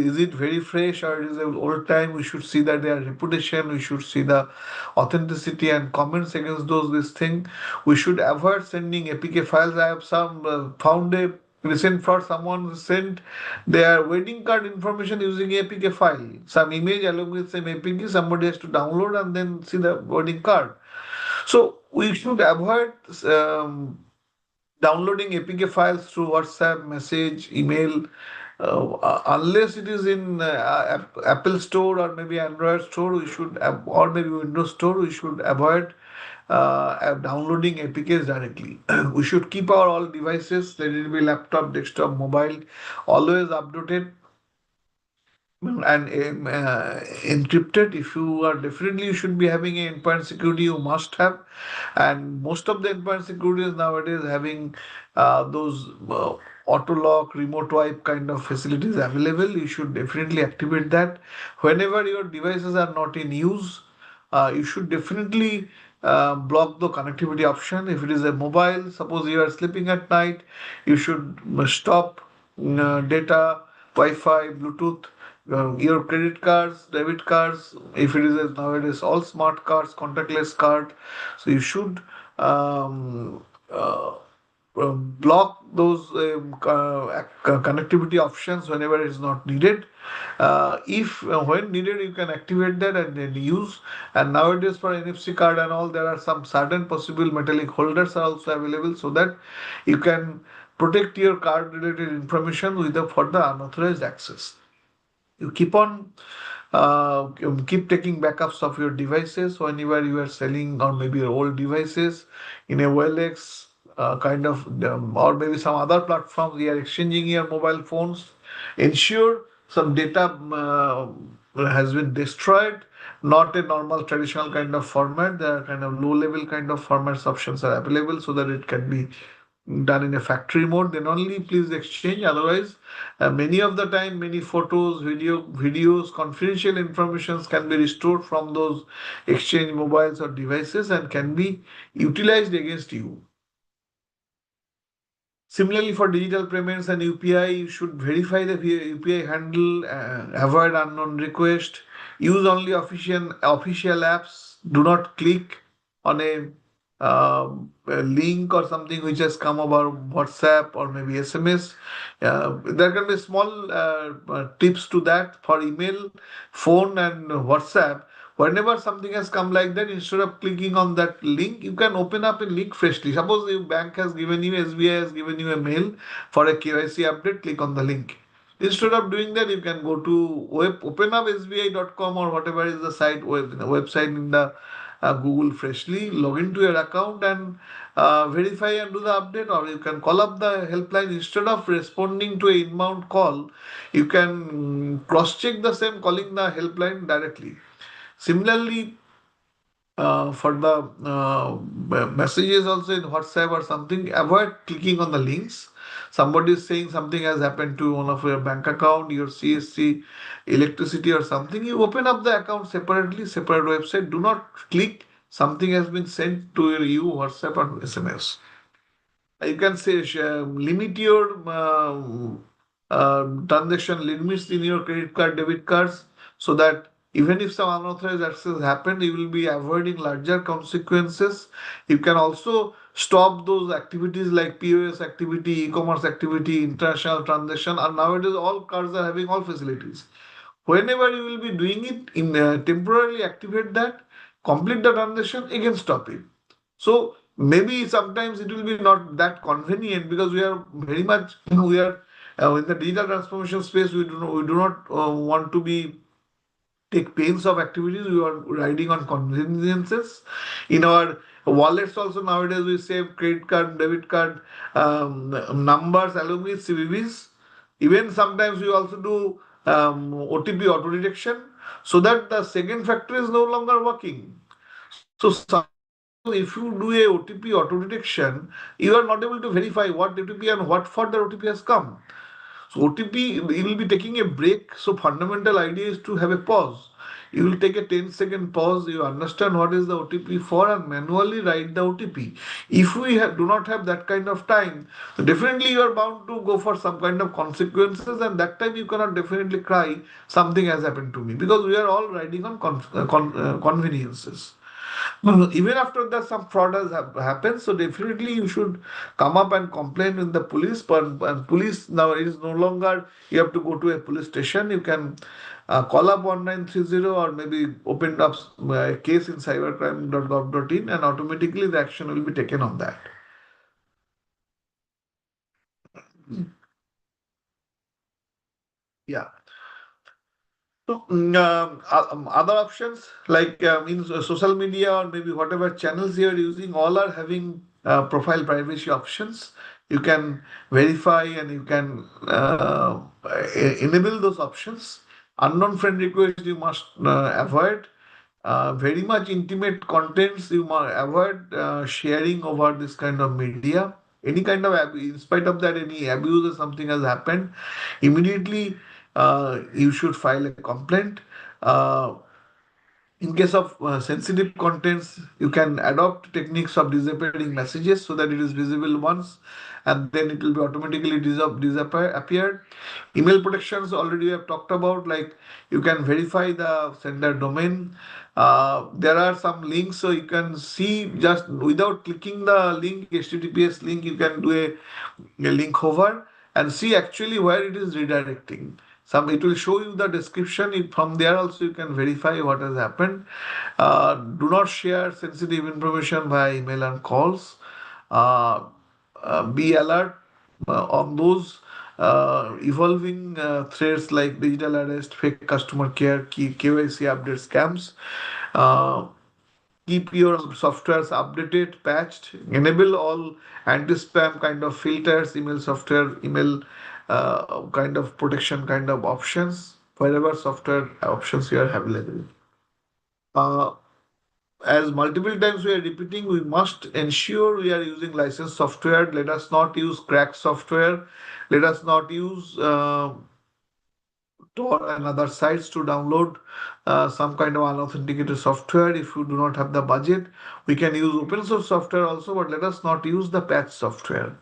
Is it very fresh or is it old time? We should see that their reputation. We should see the authenticity and comments against those this thing. We should avoid sending APK files. I have some found a recent fraud. Someone sent their wedding card information using APK file. Some image along with some APK. Somebody has to download and then see the wedding card. So we should avoid downloading APK files through WhatsApp, message, email, unless it is in Apple Store or maybe Android Store. We should or maybe Windows Store. We should avoid downloading APKs directly. We should keep our all devices, let it be laptop, desktop, mobile, always updated. and encrypted. If you are definitely, you should be having an endpoint security, you must have. And most of the endpoint securities nowadays having those auto lock, remote wipe kind of facilities available. You should definitely activate that whenever your devices are not in use. You should definitely block the connectivity option. If it is a mobile, suppose you are sleeping at night, you should stop data, Wi-Fi, Bluetooth, your credit cards, debit cards. If it is nowadays all smart cards, contactless card, so you should um, uh, block those connectivity options whenever it is not needed. If when needed, you can activate that and then use. And nowadays for NFC card and all, there are some certain possible metallic holders are also available, so that you can protect your card related information with the for the unauthorized access. You keep taking backups of your devices whenever you are selling, or maybe your old devices in a OLX kind of or maybe some other platforms you are exchanging your mobile phones. Ensure some data has been destroyed, not a normal traditional kind of format. There are kind of low level kind of formats options are available, so that it can be done in a factory mode. Then only please exchange. Otherwise, many of the time, many photos, videos, confidential informations can be restored from those exchange mobiles or devices and can be utilized against you. Similarly, for digital payments and UPI, you should verify the UPI handle, avoid unknown request, use only official apps. Do not click on a link or something which has come about WhatsApp or maybe SMS. There can be small tips to that for email, phone, and WhatsApp. Whenever something has come like that, instead of clicking on that link, you can open up a link freshly. Suppose the bank has given you, SBI has given you a mail for a KYC update, click on the link. Instead of doing that, you can go to open up sbi.com or whatever is the website in the Google freshly, log into your account and verify and do the update, or you can call up the helpline. Instead of responding to a inbound call, you can cross check the same calling the helpline directly. Similarly, for the messages also in WhatsApp or something, avoid clicking on the links. Somebody is saying something has happened to one of your bank account, your CSC, electricity or something. You open up the account separately, separate website. Do not click something has been sent to you WhatsApp or SMS. You can say limit your transaction limits in your credit card, debit cards, so that even if some unauthorized access happened, you will be avoiding larger consequences. You can also stop those activities like POS activity, e-commerce activity, international transaction, and nowadays all cards are having all facilities. Whenever you will be doing it, in temporarily activate that, complete the transaction, again stop it. So maybe sometimes it will be not that convenient, because we are very much we are in the digital transformation space. We do not want to be take pains of activities. We are riding on conveniences. In our wallets also nowadays we save credit card, debit card numbers along with CVVs. Even sometimes we also do OTP auto detection, so that the second factor is no longer working. So sometimes if you do a OTP auto detection, you are not able to verify what OTP and what for the OTP has come. So OTP, you will be taking a break. So fundamental idea is to have a pause. You will take a 10-second pause. You understand what is the OTP for and manually write the OTP. If we do not have that kind of time, so definitely you are bound to go for some kind of consequences, and that time you cannot definitely cry something has happened to me, because we are all riding on conveniences. Even after that, some fraud has happened. So definitely you should come up and complain with the police. But and police now is no longer you have to go to a police station. You can call up 1930, or maybe open up a case in cybercrime.gov.in, and automatically the action will be taken on that. Yeah. So, other options like means social media or maybe whatever channels you are using, all are having profile privacy options. You can verify and you can enable those options. Unknown friend request you must avoid. Very much intimate contents you must avoid sharing over this kind of media. Any kind of in spite of that, any abuse or something has happened, immediately you should file a complaint. Uh, in case of sensitive contents, you can adopt techniques of disappearing messages so that it is visible once and then it will be automatically disappear appeared. Email protections already we have talked about, like you can verify the sender domain. There are some links, so you can see just without clicking the link, HTTPS link, you can do a link over and see actually where it is redirecting. Some it will show you the description. From there also you can verify what has happened. Do not share sensitive information via email and calls. Uh, be alert on those evolving threats like digital arrest, fake customer care, KYC update scams. Uh, Keep your softwares updated, patched, enable all anti-spam kind of filters, email software, email kind of protection kind of options, wherever software options you are available. Uh, as multiple times we are repeating, we must ensure we are using licensed software. Let us not use cracked software. Let us not use Tor and other sites to download some kind of unauthenticated software. If you do not have the budget, we can use open source software also, but let us not use the patch software.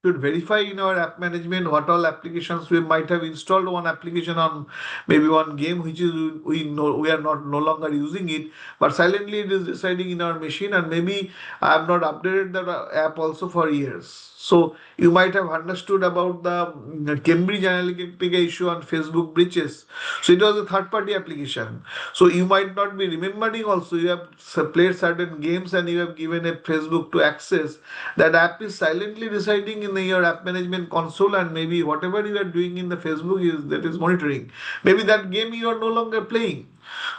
Should verify in our app management what all applications we might have installed. One application on maybe one game which is we know we are not no longer using it, but silently it is residing in our machine, and maybe I have not updated the app also for years. So you might have understood about the Cambridge Analytica issue on Facebook breaches. So it was a third party application. So you might not be remembering also, you have played certain games and you have given a Facebook to access. That app is silently residing in your app management console, and maybe whatever you are doing in the Facebook is that is monitoring. Maybe that game you are no longer playing.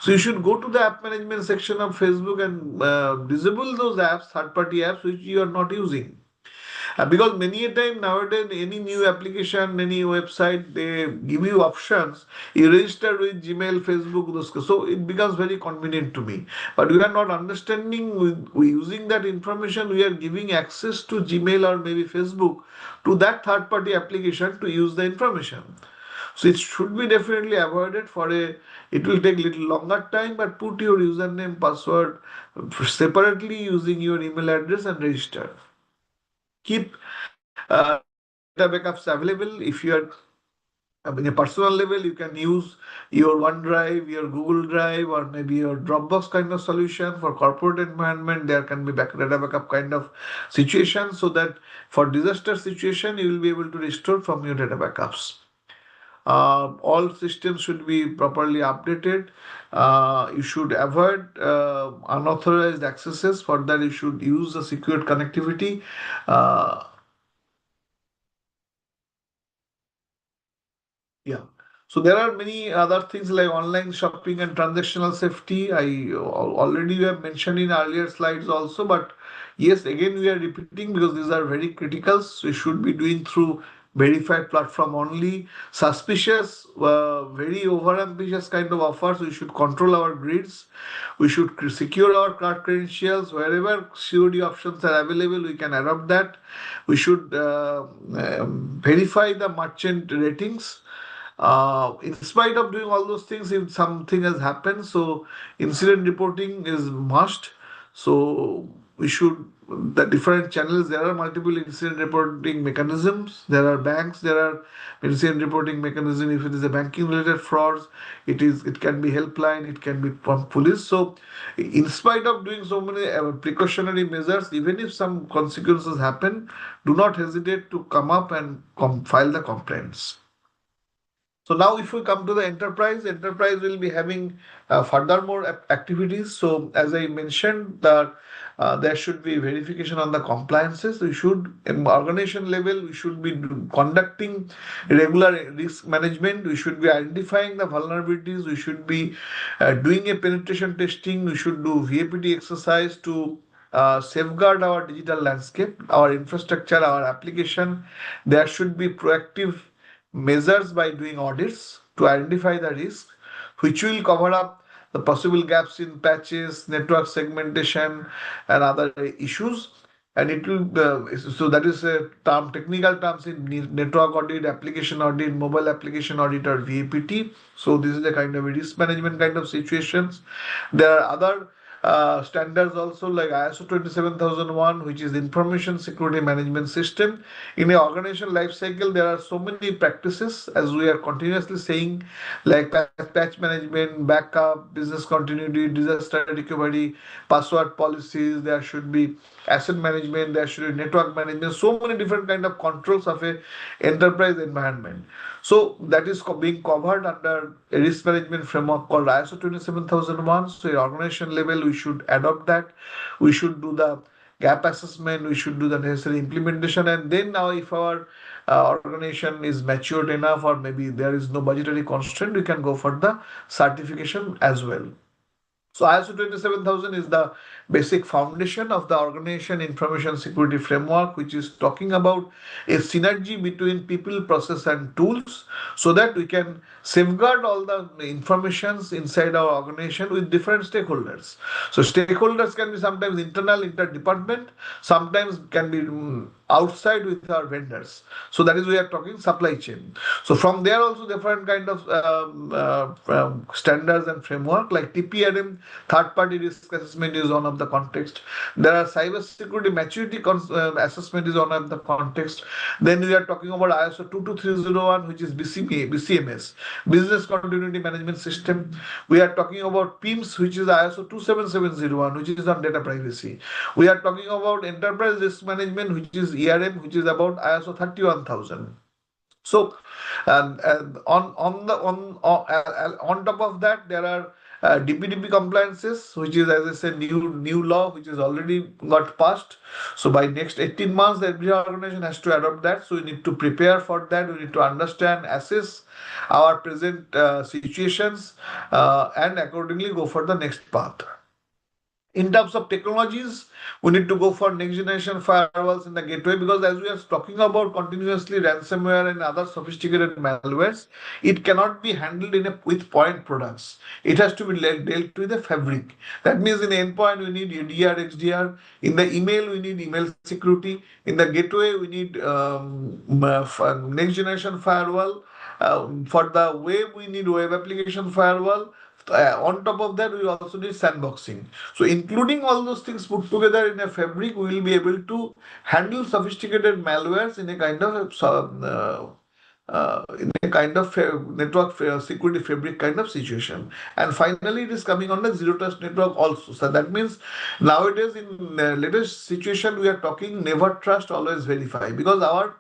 So you should go to the app management section of Facebook and disable those apps, third party apps which you are not using. Because many a time nowadays, any new application, any website, they give you options. You register with Gmail, Facebook, those. So it becomes very convenient to me. But we are not understanding. We using that information. We are giving access to Gmail or maybe Facebook to that third-party application to use the information. So it should be definitely avoided for a. It will take little longer time, but put your username, password separately using your email address and register. Keep data backups available. If you are in a personal level, you can use your OneDrive, your Google Drive, or maybe your Dropbox kind of solution. For corporate environment, there can be data backup kind of situation, so that for disaster situation, you will be able to restore from your data backups. All systems should be properly updated. You should avoid unauthorized accesses. For that, you should use the secured connectivity. Uh, Yeah. So there are many other things like online shopping and transactional safety. Already have mentioned in earlier slides also, but yes, again we are repeating because these are very critical. So we should be doing through verified platform only. Suspicious, very over ambitious kind of offers. We should control our grids. We should secure our card credentials. Wherever security options are available, we can adopt that. We should verify the merchant ratings. In spite of doing all those things, if something has happened, so incident reporting is must. So we should the different channels. There are multiple incident reporting mechanisms. There are banks. There are incident reporting mechanism. If it is a banking related frauds, it can be helpline. It can be from police. So in spite of doing so many precautionary measures, even if some consequences happen, do not hesitate to come up and file the complaints. So now if we come to the enterprise will be having furthermore activities. So as I mentioned that there should be verification on the compliances. We should, in organization level, we should be conducting regular risk management. We should be identifying the vulnerabilities. We should be doing a penetration testing. We should do VAPT exercise to safeguard our digital landscape, our infrastructure, our application. There should be proactive measures by doing audits to identify the risk, which will cover up the possible gaps in patches, network segmentation, and other issues. And it will so that is a term, technical terms in network audit, application audit, mobile application audit, or VAPT. So this is a kind of a risk management kind of situations. There are other standards also like ISO 27001, which is Information Security Management System. In a organization life cycle, there are so many practices, as we are continuously saying, like patch management, backup, business continuity, disaster recovery, password policies. There should be asset management, there should be network management. So many different kind of controls of a enterprise environment. So that is being covered under a risk management framework called ISO 27001. So at organization level, we should adopt that. We should do the gap assessment. We should do the necessary implementation. And then now, if our organization is matured enough, or maybe there is no budgetary constraint, we can go for the certification as well. So ISO 27000 is the basic foundation of the organization information security framework, which is talking about a synergy between people, process, and tools, so that we can safeguard all the informations inside our organization with different stakeholders. So stakeholders can be sometimes internal, interdepartment, sometimes can be outside with our vendors. So that is we are talking supply chain. So from there also different kind of standards and framework like TPRM, third party risk assessment is one of the context. There are cyber security maturity assessment is one of the context. Then we are talking about ISO 22301, which is BCMS, business continuity management system. We are talking about PIMS, which is ISO 27701, which is on data privacy. We are talking about enterprise risk management, which is ERM, which is about ISO 31000. So, on top of that, there are DPDP compliances, which is, as I said, new law, which is already got passed. So by next 18 months, every organization has to adopt that. So we need to prepare for that. We need to understand, assess our present situations, and accordingly go for the next path. In terms of technologies, we need to go for next generation firewalls in the gateway, because as we are talking about continuously ransomware and other sophisticated malwares, it cannot be handled with point products. It has to be dealt with a fabric. That means in the endpoint we need EDR, XDR. In the email we need email security. In the gateway we need next generation firewall. For the web we need web application firewall. On top of that, we also need sandboxing. So, including all those things put together in a fabric, we will be able to handle sophisticated malwares in a kind of network security fabric kind of situation. And finally, it is coming on the zero trust network also. So that means nowadays in latest situation we are talking never trust, always verify, because our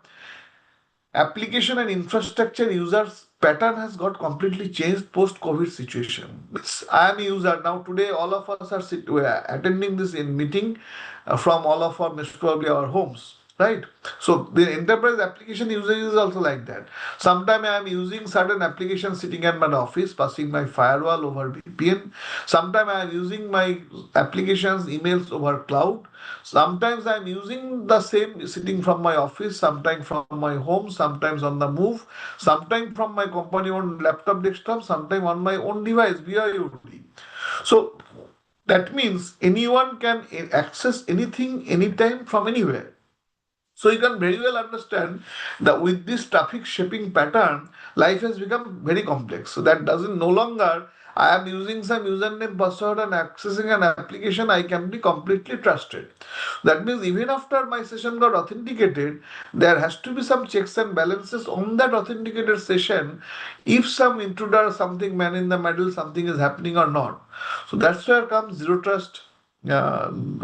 application and infrastructure users pattern has got completely changed post COVID situation. I am a user now. Today all of us are attending this in meeting from all of our, most probably our homes, right? So the enterprise application usage is also like that. Sometimes I am using certain applications sitting at my office, passing my firewall over VPN. Sometimes I am using my applications, emails over cloud. Sometimes I am using the same sitting from my office, sometimes from my home, sometimes on the move, sometimes from my company owned laptop desktop, sometimes on my own device via IoT. So that means anyone can access anything, anytime, from anywhere. So you can very well understand that with this traffic shaping pattern, life has become very complex. So that doesn't no longer I am using some username, password, and accessing an application, I can be completely trusted. That means even after my session got authenticated, there has to be some checks and balances on that authenticated session. If some intruder, something man in the middle, something is happening or not. So that's where comes zero trust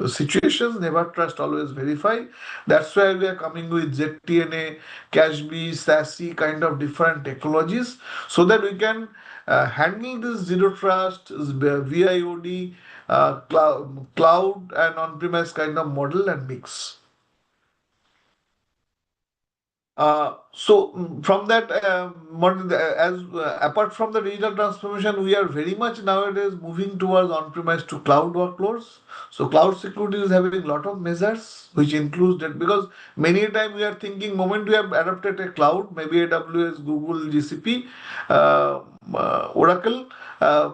situations. Never trust, always verify. That's why we are coming with ZTNA, CashB, SASE kind of different technologies, so that we can handle this zero trust, VIOD, cloud and on-premise kind of model and mix. From that, as apart from the digital transformation, we are very much nowadays moving towards on-premise to cloud workloads. So cloud security is having a lot of measures, which includes that, because many a time we are thinking moment we have adopted a cloud, maybe AWS, Google, GCP, Oracle, uh,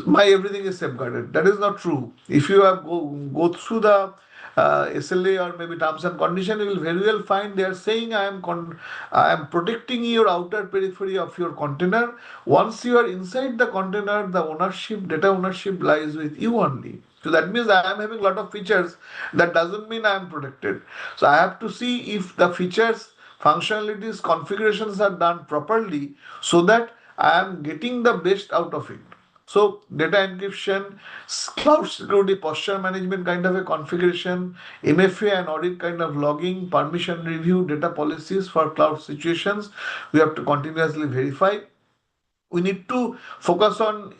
my everything is safeguarded. That is not true. If you have go through the SLA or maybe terms and condition, you will very well find they are saying I am protecting your outer periphery of your container. Once you are inside the container, the ownership, data ownership lies with you only. So that means I am having a lot of features. That doesn't mean I am protected. So I have to see if the features, functionalities, configurations are done properly so that I am getting the best out of it. So data encryption, cloud security posture management kind of a configuration, MFA and audit kind of logging, permission review, data policies for cloud situations. We have to continuously verify. We need to focus on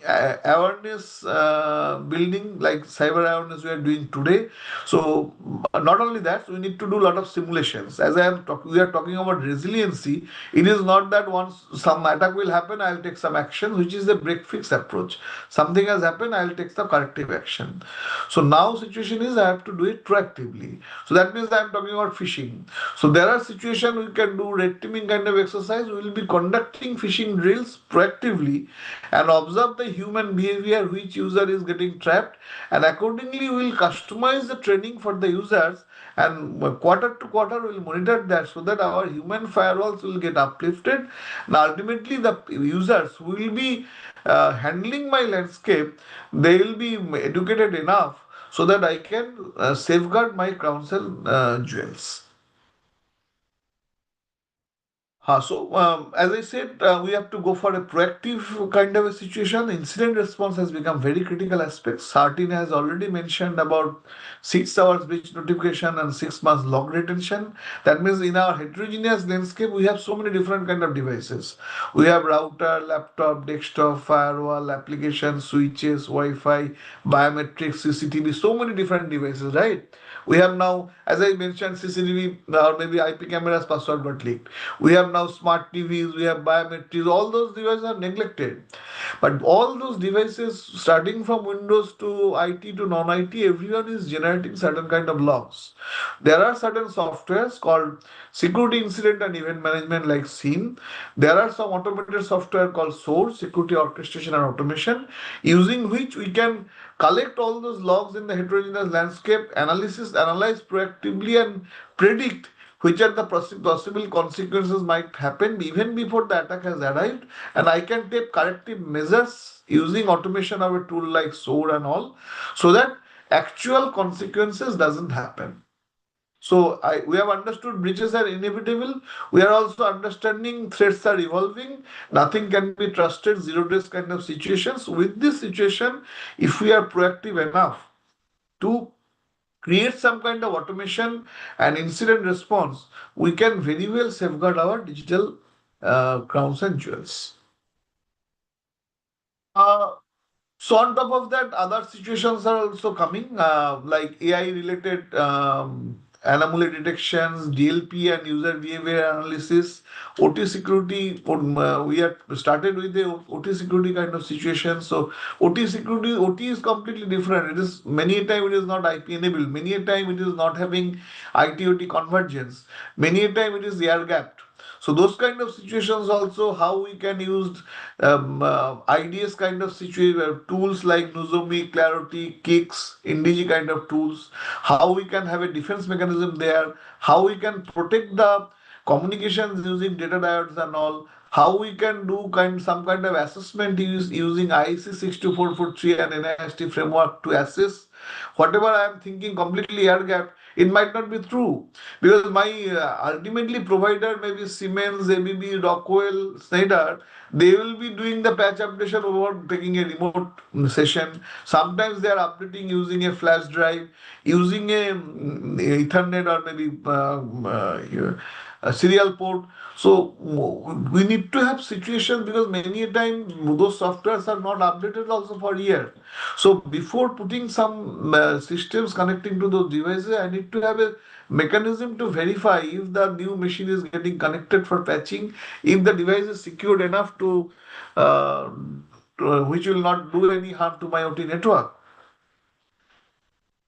awareness building, like cyber awareness we are doing today. So not only that, we need to do a lot of simulations. As we are talking about resiliency, it is not that once some attack will happen, I'll take some action, which is the break fix approach. Something has happened, I'll take the corrective action. So now situation is I have to do it proactively. So that means I'm talking about phishing. So there are situations we can do red teaming kind of exercise. We will be conducting phishing drills proactively and observe the human behavior, which user is getting trapped, and accordingly we will customize the training for the users, and quarter to quarter we will monitor that so that our human firewalls will get uplifted, and ultimately the users who will be handling my landscape, they will be educated enough so that I can safeguard my counsel jewels. As I said, we have to go for a proactive kind of a situation. Incident response has become very critical aspect. Sartin has already mentioned about 6 hours breach notification and 6 months log retention. That means in our heterogeneous landscape, we have so many different kind of devices. We have router, laptop, desktop, firewall, application, switches, Wi-Fi, biometrics, CCTV, so many different devices, right? We have now, as I mentioned, CCTV or maybe IP cameras password got leaked. We have now smart TVs, we have biometrics, all those devices are neglected. But all those devices, starting from Windows to IT to non-IT, everyone is generating certain kind of logs. There are certain softwares called security incident and event management like SIEM. There are some automated software called SOAR, security orchestration and automation, using which we can collect all those logs in the heterogeneous landscape, analyze proactively and predict which are the possible consequences might happen even before the attack has arrived, and I can take corrective measures using automation of a tool like SOAR and all, so that actual consequences doesn't happen. So we have understood breaches are inevitable. We are also understanding threats are evolving. Nothing can be trusted, zero days kind of situations. With this situation, if we are proactive enough to create some kind of automation and incident response, we can very well safeguard our digital crowns and jewels. Uh, So on top of that, other situations are also coming, like AI related anomaly detections, DLP and user behavior analysis, OT security. We have started with the OT security kind of situation. So OT security, OT is completely different. It is many a time it is not IP enabled. Many a time it is not having IT OT convergence. Many a time it is air gapped. So those kind of situations also, how we can use IDS kind of situation, tools like Nozomi, Clarity, Kicks, Indigi kind of tools, how we can have a defense mechanism there, how we can protect the communications using data diodes and all, how we can do some kind of assessment using IEC 62443 and NIST framework to assess whatever I am thinking completely air gap. It might not be true because my ultimately provider maybe Siemens, ABB, Rockwell, Schneider, they will be doing the patch updation over taking a remote session. Sometimes they are updating using a flash drive, using a Ethernet or maybe a serial port. So we need to have situations because many a time those softwares are not updated also for a year. So before putting some systems connecting to those devices, I need to have a mechanism to verify if the new machine is getting connected for patching, if the device is secured enough uh, which will not do any harm to my OT network.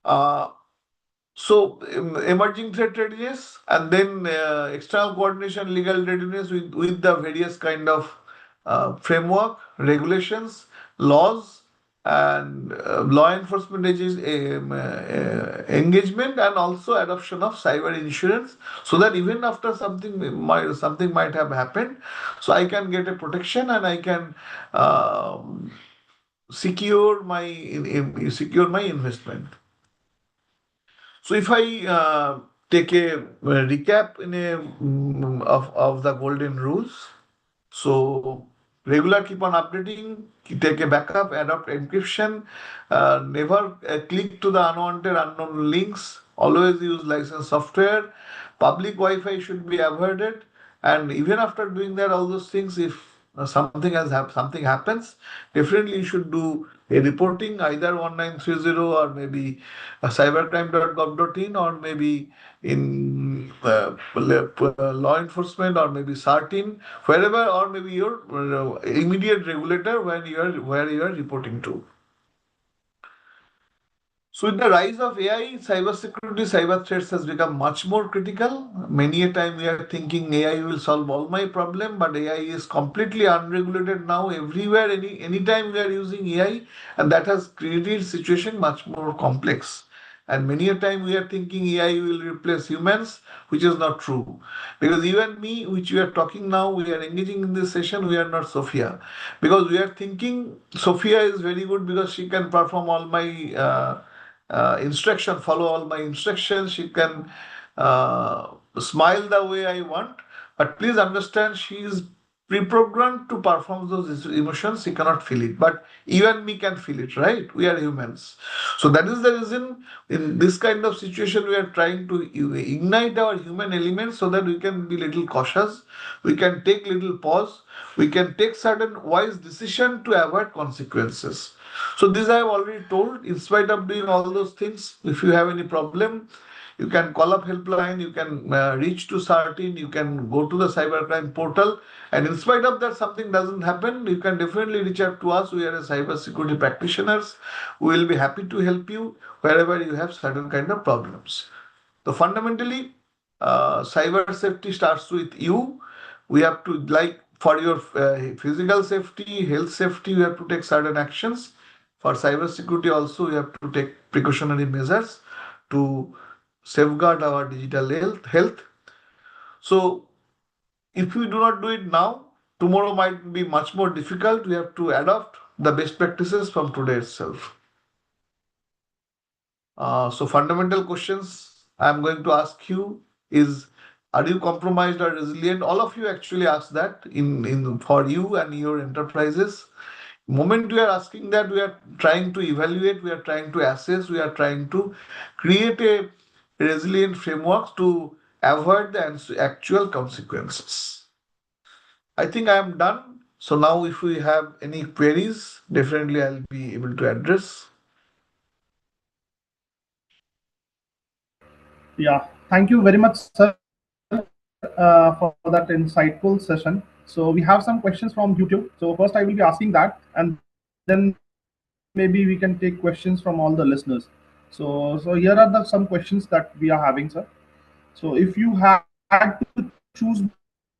Uh, emerging threat readiness, and then external coordination, legal readiness with the various kind of framework, regulations, laws, and law enforcement engagement, and also adoption of cyber insurance, so that even after something might have happened, so I can get a protection and I can secure my investment. So if I take a recap of the golden rules, so regular keep on updating, take a backup, adopt encryption, never click to the unwanted unknown links, always use licensed software, public Wi-Fi should be avoided, and even after doing that, all those things, if something happens, definitely you should do a reporting either 1930 or maybe cybercrime.gov.in, or maybe in law enforcement, or maybe SARTIN, wherever, or maybe your immediate regulator where you are reporting to. So with the rise of AI, cybersecurity, cyber threats has become much more critical. Many a time we are thinking AI will solve all my problem, but AI is completely unregulated now everywhere. Anytime we are using AI, and that has created situation much more complex. And many a time we are thinking AI will replace humans, which is not true. Because you and me, which we are talking now, we are engaging in this session, we are not Sophia. Because we are thinking Sophia is very good because she can perform all my follow all my instructions. She can smile the way I want. But please understand, she is pre-programmed to perform those emotions. She cannot feel it. But you and me can feel it, right? We are humans. So that is the reason in this kind of situation we are trying to ignite our human elements so that we can be little cautious. We can take little pause. We can take certain wise decision to avoid consequences. So this I have already told. In spite of doing all those things, if you have any problem, you can call up helpline, you can reach to CERTIN, you can go to the cybercrime portal, and in spite of that something doesn't happen, you can definitely reach out to us. We are a cyber security practitioners. We will be happy to help you wherever you have certain kind of problems. So fundamentally, cyber safety starts with you. We have to, like for your physical safety, health safety, you have to take certain actions. For cyber security also, we have to take precautionary measures to safeguard our digital health. So if we do not do it now, tomorrow might be much more difficult. We have to adopt the best practices from today itself. So fundamental questions I'm going to ask you is, are you compromised or resilient? All of you actually ask that in for you and your enterprises. Moment we are asking that, we are trying to evaluate, we are trying to assess, we are trying to create a resilient framework to avoid the actual consequences. I think I am done. So now if we have any queries, definitely I'll be able to address. Yeah, thank you very much, sir, for that insightful session. So we have some questions from YouTube. So first I will be asking that, and then maybe we can take questions from all the listeners. So here are some questions that we are having, sir. So if you had to choose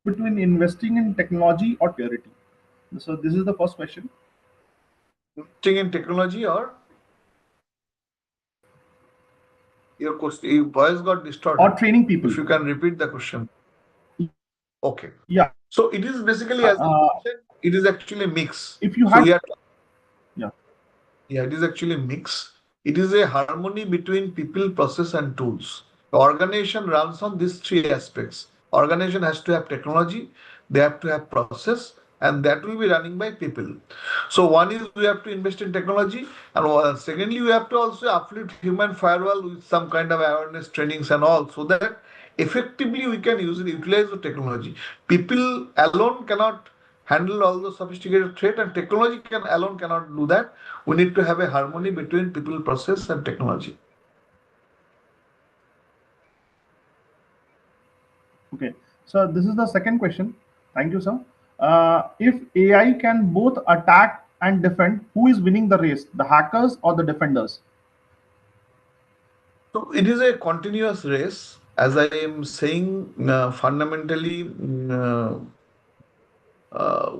between investing in technology or security, so this is the first question. Investing in technology, or your question, your voice got Or distorted. training people. If you can repeat the question. Okay. Yeah. So it is basically, as I mentioned, it is actually a mix. If you So had, we are, yeah, yeah, it is actually a mix. It is a harmony between people, process, and tools. The organization runs on these three aspects. Organization has to have technology, they have to have process, and that will be running by people. So one is we have to invest in technology, and secondly we have to also uplift human firewall with some kind of awareness trainings and all, so that effectively we can utilize the technology. People alone cannot handle all the sophisticated threat, and technology can alone cannot do that. We need to have a harmony between people, process, and technology. Okay, so this is the second question. Thank you, sir. If AI can both attack and defend, who is winning the race, the hackers or the defenders? So it is a continuous race, as I am saying, fundamentally. Uh,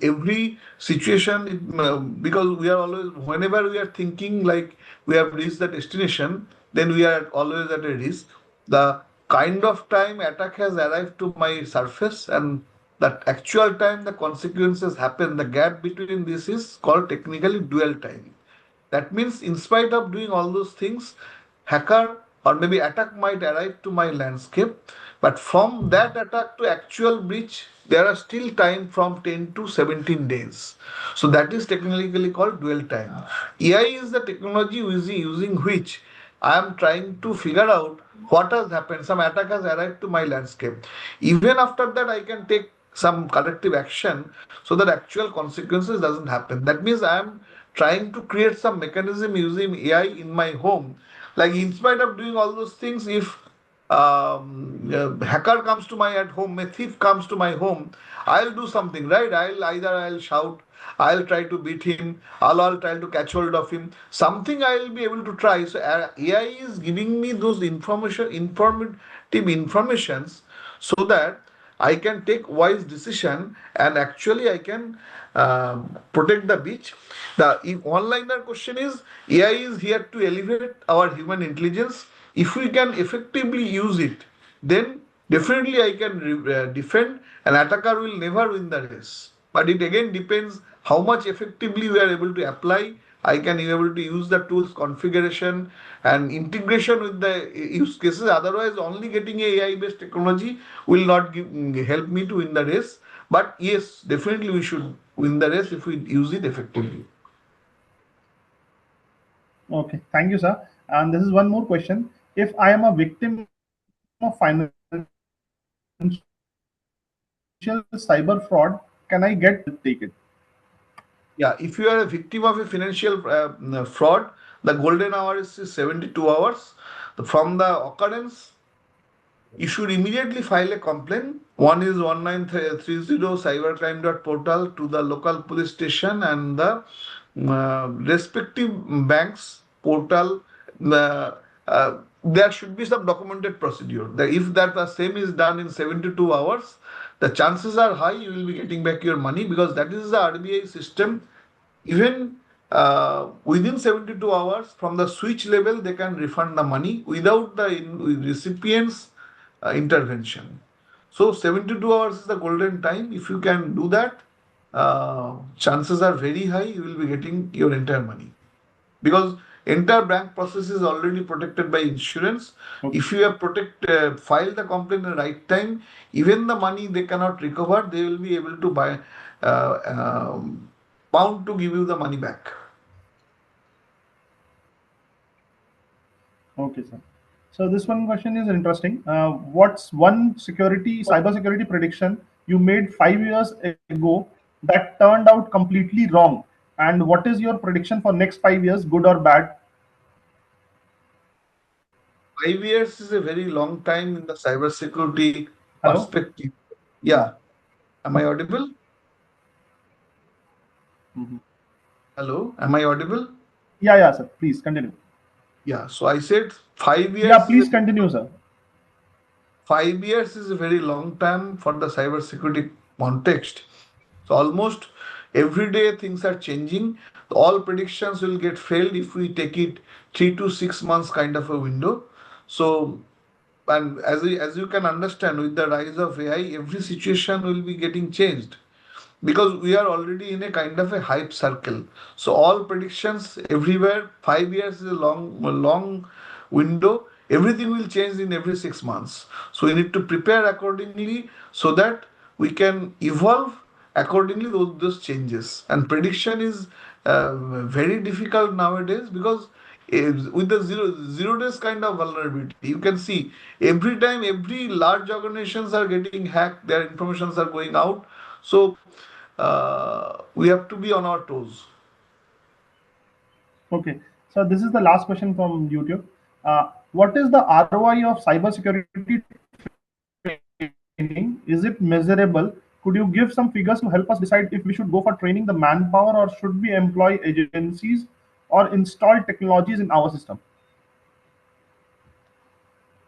every situation because we are always, whenever we are thinking like we have reached the destination, then we are always at a risk. The kind of time attack has arrived to my surface and that actual time the consequences happen, the gap between this is called technically dual time. That means, in spite of doing all those things, hacker or maybe attack might arrive to my landscape. But from that attack to actual breach, there are still time from 10 to 17 days. So that is technically called dwell time. AI is the technology using which I am trying to figure out what has happened. Some attack has arrived to my landscape. Even after that, I can take some corrective action so that actual consequences doesn't happen. That means I am trying to create some mechanism using AI in my home. Like in spite of doing all those things, if hacker comes to my at home, a thief comes to my home, I'll do something, right? I'll shout, I'll try to beat him, I'll try to catch hold of him. Something I'll be able to try. So AI is giving me those informative informations so that I can take wise decision and actually I can protect the beach. The if one-liner question is AI is here to elevate our human intelligence. If we can effectively use it, then definitely I can defend. An attacker will never win the race. But it again depends how much effectively we are able to apply. I can be able to use the tools configuration and integration with the use cases. Otherwise, only getting a AI based technology will not help me to win the race. But yes, definitely we should win the race if we use it effectively. Okay, thank you, sir. And this is one more question. If I am a victim of financial cyber fraud, can I get take it? Yeah, if you are a victim of a financial fraud, the golden hour is 72 hours. From the occurrence, you should immediately file a complaint. One is 1930 cybercrime.portal to the local police station and the respective banks portal. Uh, there should be some documented procedure. If that the same is done in 72 hours, the chances are high you will be getting back your money because that is the RBI system. Even within 72 hours from the switch level, they can refund the money without the recipient's intervention. So 72 hours is the golden time. If you can do that, chances are very high you will be getting your entire money because entire bank process is already protected by insurance. Okay. If you have filed the complaint at the right time, even the money they cannot recover, they will be able to buy uh, um, bound to give you the money back. Okay, sir. So this one question is interesting. What's one cybersecurity prediction you made 5 years ago that turned out completely wrong? And what is your prediction for next 5 years, good or bad? 5 years is a very long time in the cybersecurity Hello? perspective. Yeah. Yeah, am I audible? Mhm. Hello, am I audible? Yeah, sir. Please continue. Yeah, so I said five Yeah, years is please a continue, sir. 5 years is a very long time for the cybersecurity context. So almost every day things are changing. All predictions will get failed if we take it 3 to 6 months kind of a window. So and as you can understand, with the rise of AI, every situation will be getting changed because we are already in a kind of a hype circle. So all predictions everywhere, 5 years is a long window. Everything will change in every 6 months. So we need to prepare accordingly so that we can evolve accordingly those changes. And prediction is very difficult nowadays because with the zero days kind of vulnerability, you can see every time every large organizations are getting hacked, their informations are going out. So we have to be on our toes. Okay. So this is the last question from YouTube. What is the ROI of cybersecurity training for a beginner? training? Is it measurable? Could you give some figures to help us decide if we should go for training the manpower or should we employ agencies or install technologies in our system?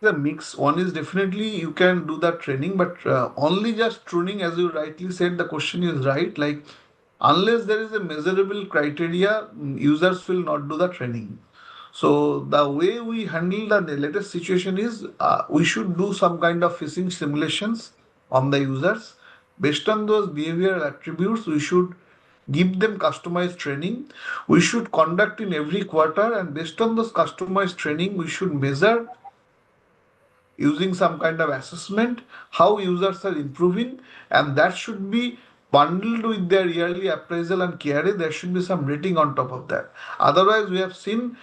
The mix. One is definitely you can do that training, but only just training, as you rightly said, the question is right. Like, unless there is a measurable criteria, users will not do the training. So the way we handle the latest situation is we should do some kind of phishing simulations on the users. Based on those behavioral attributes, we should give them customized training. We should conduct in every quarter, and based on those customized training, we should measure using some kind of assessment how users are improving, and that should be bundled with their yearly appraisal and KRA. There should be some rating on top of that. Otherwise, we have seen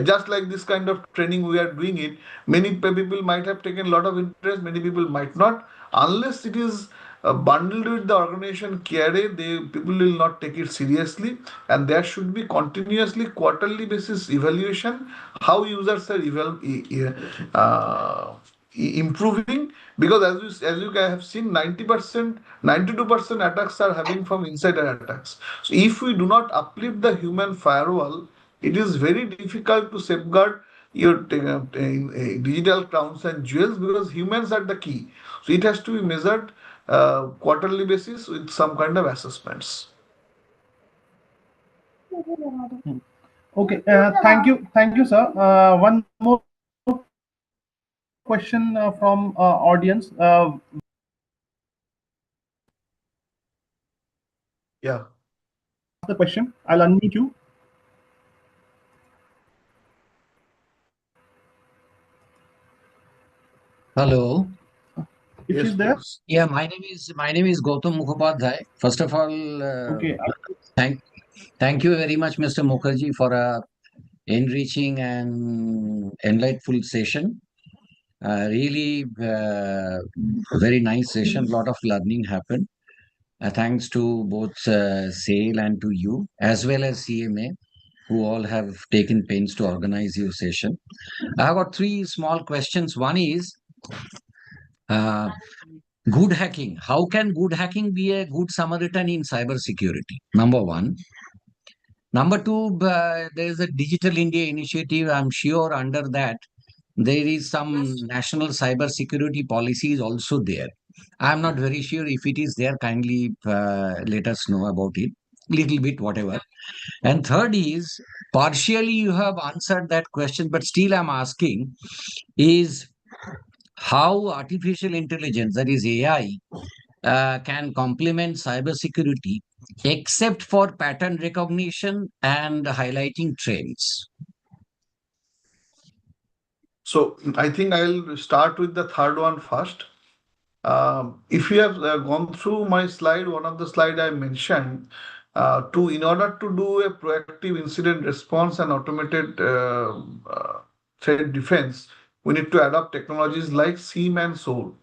just like this kind of training we are doing it, many people might have taken a lot of interest, many people might not. Unless it is bundled with the organization KRA, they people will not take it seriously, and there should be continuously quarterly basis evaluation how users are uh, improving, because as you guys have seen, 90%, 92% attacks are having from insider attacks. So if we do not uplift the human firewall, it is very difficult to safeguard your digital crowns and jewels, because humans are the key. So it has to be measured quarterly basis with some kind of assessments. Okay, thank you, sir. One more question from audience. Yeah. Ask the question. I'll unmute you. Hello. If Yes, she's there. please. Yeah, my name is Gautam Mukherjee. First of all, Okay. thank thank you very much, Mr. Mukherjee, for a enriching and enlightful session. Really, very nice session. Lot of learning happened. Thanks to both SAIL and to you, as well as CMA, who all have taken pains to organize your session. I have got three small questions. One is, uh, good hacking. How can good hacking be a good Samaritan in cybersecurity? Number one. Number two, there is a Digital India initiative. I'm sure under that there is some national cybersecurity policies also there. I'm not very sure if it is there. Kindly let us know about it. Little bit, whatever. And third is, partially you have answered that question, but still I'm asking is how artificial intelligence, that is AI, can complement cybersecurity except for pattern recognition and highlighting trends. So I think I'll start with the third one first. If you have gone through my slide, one of the slide I mentioned, in order to do a proactive incident response and automated threat defense, we need to adopt technologies like SIEM and SOAR,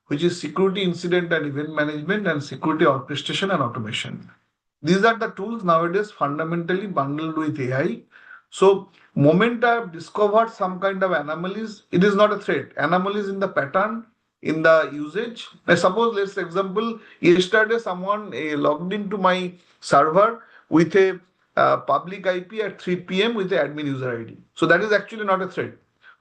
which is security incident and event management and security orchestration and automation. These are the tools nowadays fundamentally bundled with AI. So, moment I have discovered some kind of anomalies, it is not a threat. Anomalies in the pattern, in the usage. Suppose, let's example, yesterday someone logged into my server with a public IP at 3 p.m. with the admin user ID. So that is actually not a threat.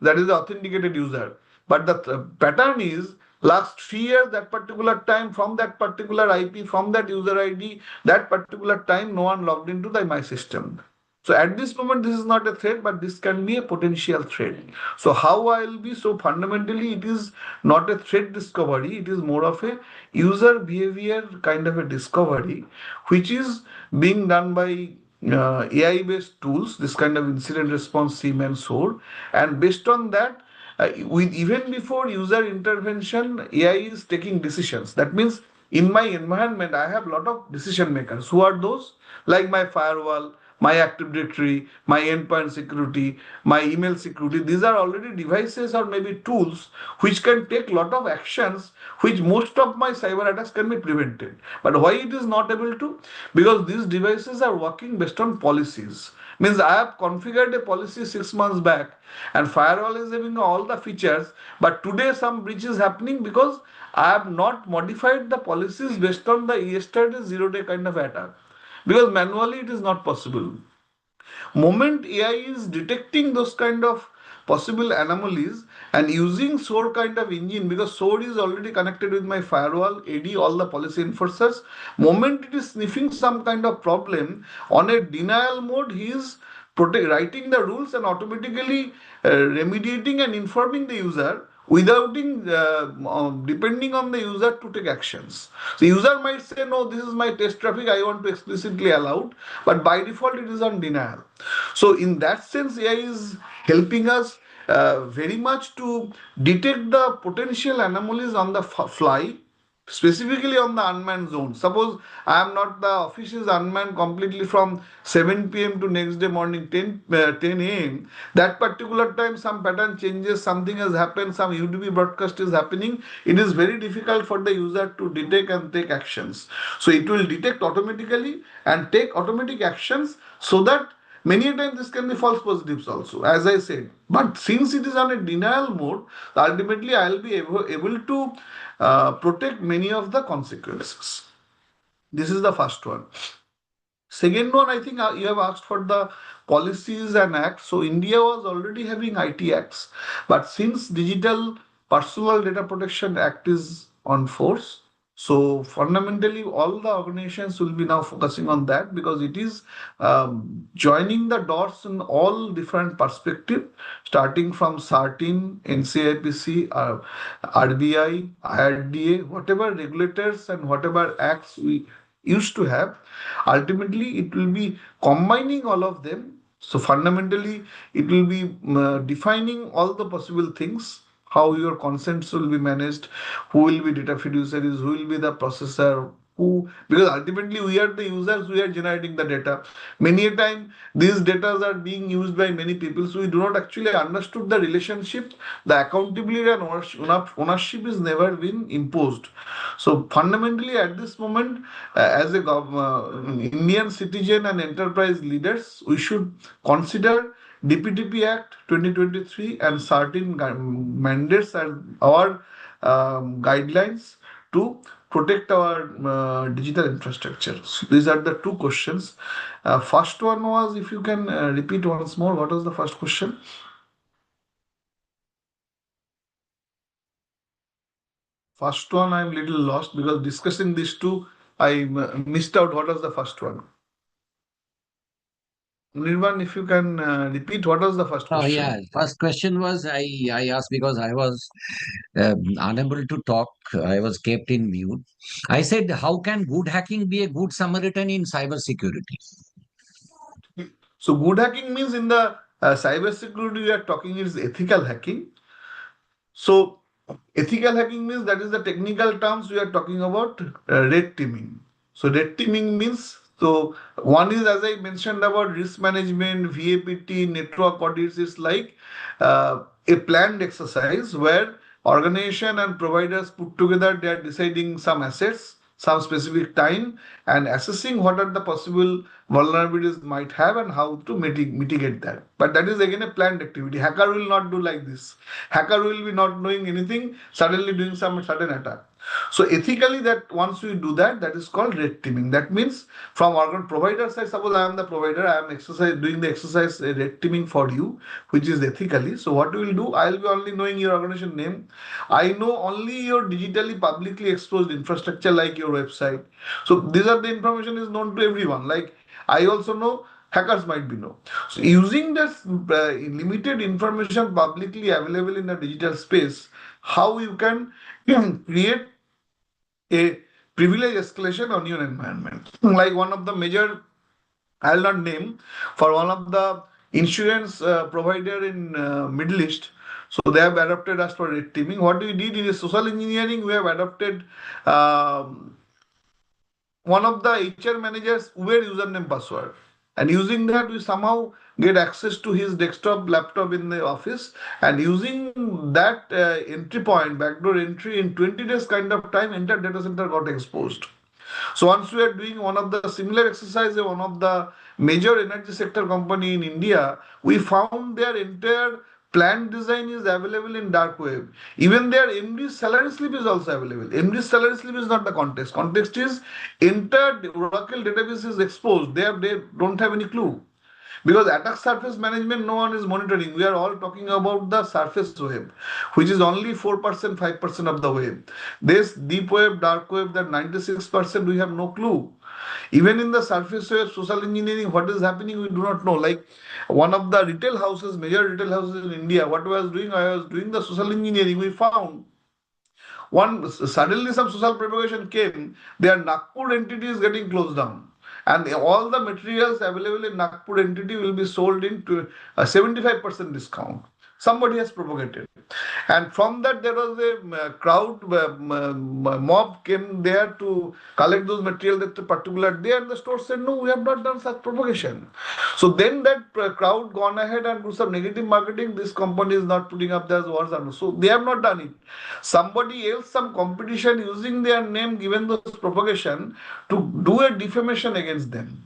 That is the authenticated user. But the pattern is last 3 years, that particular time, from that particular IP, from that user ID, that particular time, no one logged into my system. So at this moment, this is not a threat, but this can be a potential threat. So how I will be? So fundamentally, it is not a threat discovery. It is more of a user behavior kind of a discovery, which is being done by AI-based tools, this kind of incident response, SIEM and SOAR. And based on that, with even before user intervention, AI is taking decisions. That means in my environment, I have a lot of decision makers. Who are those? Like my firewall, my Active Directory, my endpoint security, my email security. These are already devices or maybe tools which can take a lot of actions, which most of my cyber attacks can be prevented. But why it is not able to? Because these devices are working based on policies. Means I have configured a policy 6 months back, and firewall is having all the features, but today some breach is happening because I have not modified the policies based on the yesterday 0 day kind of attack. Because manually it is not possible. Moment AI is detecting those kind of possible anomalies and using SOAR kind of engine, because SOAR is already connected with my firewall, AD, all the policy enforcers. Moment it is sniffing some kind of problem on a denial mode, he is writing the rules and automatically remediating and informing the user without depending on the user to take actions. So user might say, no, this is my test traffic, I want to explicitly allow, but by default it is on denial. So in that sense, AI is helping us very much to detect the potential anomalies on the fly, specifically on the unmanned zone. Suppose I am not, the office is unmanned completely from 7 p.m. to next day morning 10 a.m. That particular time some pattern changes, something has happened, some UDP broadcast is happening. It is very difficult for the user to detect and take actions. So it will detect automatically and take automatic actions, so that many times this can be false positives also, as I said. But since it is on a denial mode, ultimately I will be able to protect many of the consequences. This is the first one. Second one, I think you have asked for the policies and acts. So India was already having IT acts, but since Digital Personal Data Protection Act is on force, so fundamentally all the organizations will be now focusing on that, because it is joining the dots in all different perspective, starting from CERTIN, NCIPC, RBI, IRDA, whatever regulators and whatever acts we used to have. Ultimately, it will be combining all of them. So fundamentally, it will be defining all the possible things, how your consents will be managed, who will be data fiduciaries, who will be the processor, who, because ultimately we are the users, we are generating the data. Many a time these data are being used by many people, so we do not actually understood the relationship, the accountability and ownership is never been imposed. So fundamentally at this moment, as a Indian citizen and enterprise leaders, we should consider DPTP Act 2023 and certain mandates and our guidelines to protect our digital infrastructure. So these are the two questions. First one was, if you can repeat once more, what was the first question? First one, I'm little lost because discussing these two, I missed out. What was the first one? Nirvan, if you can repeat, what was the first Oh, yeah. question? First question was I asked because I was unable to talk. I was kept in mute. I said, how can good hacking be a good Samaritan in cybersecurity? So, good hacking means in the cyber security we are talking is ethical hacking. So, ethical hacking means, that is the technical terms we are talking about, red teaming. So, red teaming means, so one is, as I mentioned, about risk management, VAPT, network audits is like a planned exercise where organization and providers put together, they are deciding some assets, some specific time, and assessing what are the possible vulnerabilities might have and how to mitigate that. But that is again a planned activity. Hacker will not do like this. Hacker will be not knowing anything, suddenly doing some sudden attack. So ethically, that once we do that, that is called red teaming. That means from organ provider side, suppose I am the provider, I am doing the exercise red teaming for you, which is ethically. So what we will do, I will be only knowing your organization name. I know only your digitally publicly exposed infrastructure like your website. So these are the information is known to everyone. Like I also know, hackers might be know. So using this limited information publicly available in the digital space, how you can create a privilege escalation on your environment. Like one of the major, I'll not name, for one of the insurance provider in Middle East. So they have adopted us for red teaming. What we did is social engineering. We have adopted one of the HR managers wear username password, and using that we somehow get access to his desktop laptop in the office, and using that entry point, backdoor entry, in 20 days kind of time, entire data center got exposed. So once we are doing one of the similar exercise, one of the major energy sector company in India, we found their entire plant design is available in dark web. Even their MD salary slip is also available. MD salary slip is not the context. Context is entire Oracle database is exposed. They don't have any clue. Because attack surface management, no one is monitoring. We are all talking about the surface web, which is only 4%, 5% of the web. This deep web, dark web, that 96%, we have no clue. Even in the surface web, social engineering, what is happening, we do not know. Like one of the retail houses, major retail houses in India, what I was doing the social engineering, we found one suddenly some social propagation came, their Nagpur entity is getting closed down. And all the materials available in Nagpur entity will be sold into a 75% discount. Somebody has propagated. And from that, there was a crowd, mob came there to collect those materials at a particular day, and the store said, no, we have not done such propagation. So then that crowd gone ahead and do some negative marketing. This company is not putting up their words. So they have not done it. Somebody else, some competition using their name, given those propagation to do a defamation against them.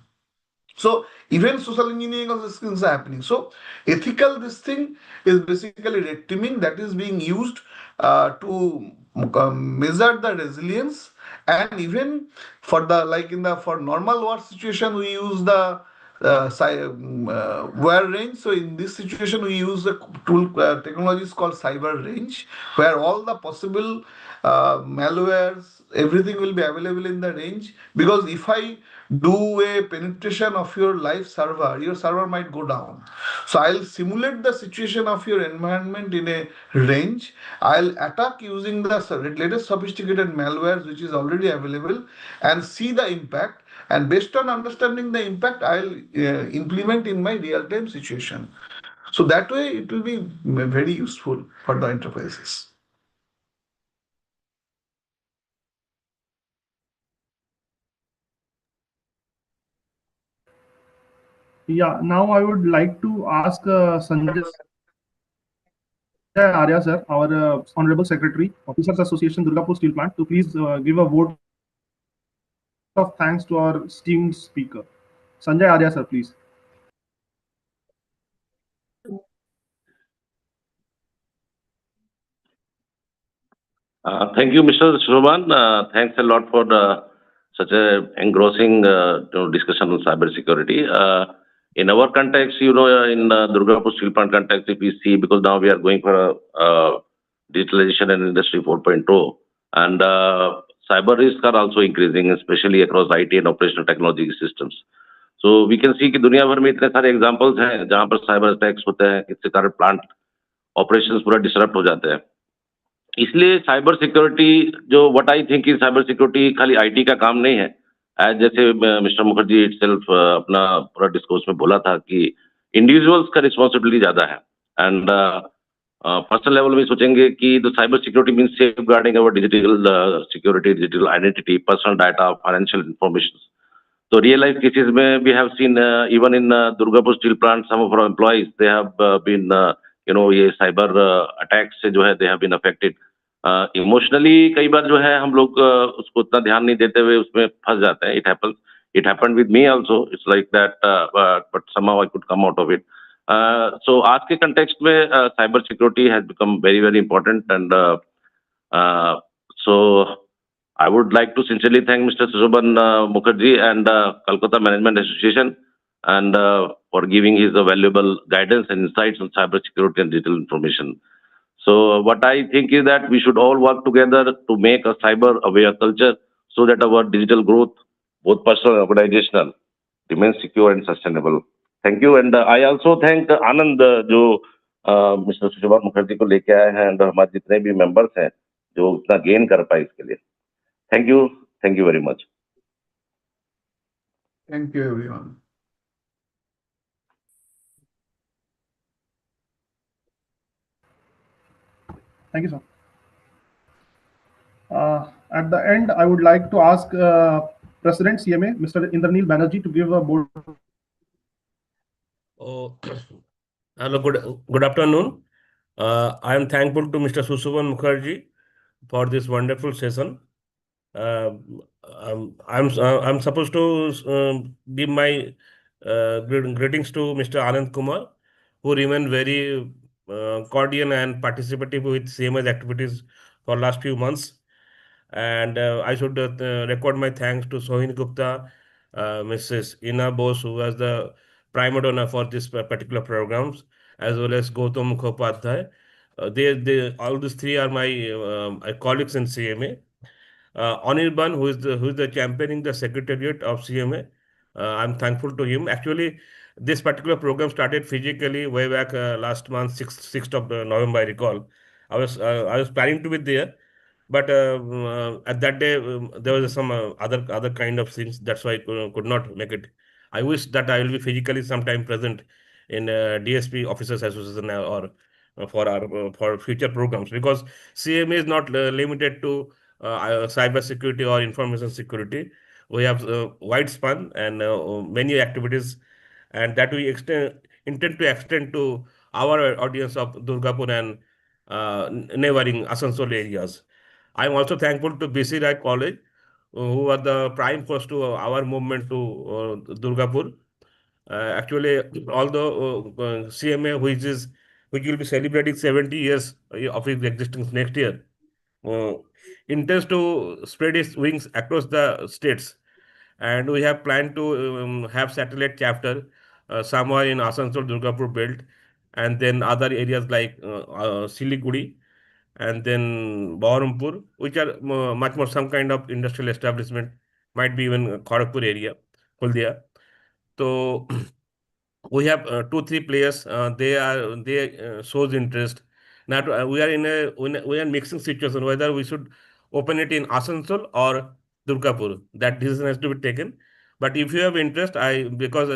So even social engineering of these things are happening. So ethical this thing is basically red teaming that is being used to measure the resilience, and even for the like in the for normal war situation we use the wire range. So in this situation we use the tool technologies called cyber range, where all the possible malwares, everything will be available in the range. Because if I do a penetration of your live server, your server might go down. So I'll simulate the situation of your environment in a range. I'll attack using the latest sophisticated malwares which is already available and see the impact. And based on understanding the impact, I'll implement in my real-time situation. So that way it will be very useful for the enterprises. Yeah, now I would like to ask Sanjay Arya sir, our Honorable Secretary, Officers Association, Durgapur Steel Plant, to please give a vote of thanks to our esteemed speaker. Sanjay Arya sir, please. Thank you, Mr. Sushobhan. Thanks a lot for such a engrossing discussion on cybersecurity. In our context, in Durgapur Steel Plant context, if we see, because now we are going for digitalization and Industry 4.0, and cyber risks are also increasing, especially across IT and operational technology systems. So we can see कि दुनिया भर में इतने सारे examples हैं जहां पर cyber attacks होते हैं, इससे कारण प्लांट ऑपरेशंस पूरा डिसरप्ट हो जाते हैं. इसलिए साइबर सिक्योरिटी जो what I think cyber security खाली आईटी का काम नहीं है. एज जैसे मिस्टर मुखर्जी इटसेल्फ अपना पूरा डिस्कोर्स में बोला था कि इंडिविजुअल्स का रिस्पॉन्सिबिलिटी ज्यादा है. एंड पर्सनल लेवल में सोचेंगे कि the cyber security means safeguarding our digital security, digital identity, personal data, financial information. तो रियल लाइफ केसेस में we have seen even in Durgapur steel plant some of our employees they have been ये cyber attacks से जो है they have been affected emotionally. कई बार जो है हम लोग उसको उतना ध्यान नहीं देते हुए उसमें फंस जाते हैं. It happened with me also. It's like that but somehow I could come out of it. So आज के कंटेक्स्ट में cyber security has become very very important. And so I would like to sincerely thank Mr. Sushobhan Mukherjee and Calcutta Management Association and for giving his valuable guidance and insights on cyber security and digital information. So what I think is that we should all work together to make a cyber aware culture so that our digital growth, both personal and organizational, remains secure and sustainable. Thank you. And I also thank Anand जो Mr. Sushobhan Mukherjee को लेके आए हैं and हमारे जितने भी members हैं जो इतना गेन कर पाए इसके लिए. Thank you. Thank you very much. Thank you, everyone. Thank you, sir. At the end, I would like to ask President CMA, Mr. Indranil Banerjee, to give a board. Oh, hello, good afternoon. I am thankful to Mr. Sushobhan Mukherjee for this wonderful session. Uh, I'm supposed to give my greetings to Mr. Anand Kumar, who remained very cordial and participative with CMS activities for last few months. And I should record my thanks to Sohini Gupta, Mrs. Ina Bose, who was the prima donna for this particular programs, as well as Gautam Mukhopadhyay. All these three are my colleagues in CMA. Anirban, who is the championing the secretariat of CMA. I'm thankful to him. Actually, this particular program started physically way back last month, 6th of November, I recall. I was planning to be there, but at that day there was some other kind of things. That's why I could not make it. I wish that I will be physically sometime present in DSP Officers Association for future programs, because CMA is not limited to cyber security or information security. We have wide span and many activities, and that we intend to extend to our audience of Durgapur and neighboring Asansol areas. I am also thankful to BC Rai College, who are the prime force to our movement to Durgapur. Actually, although CMA, which will be celebrating 70 years of its existence next year, uh, intends to spread its wings across the states, and we have planned to have satellite chapter somewhere in Asansol Durgapur belt, and then other areas like Siliguri, and then Baharampur, which are much more some kind of industrial establishment, might be even Kharagpur area, Huldia. So we have two three players. They shows interest. Now we are mixing situation whether we should open it in Asansol or Durgapur. That decision has to be taken. But if you have interest, I request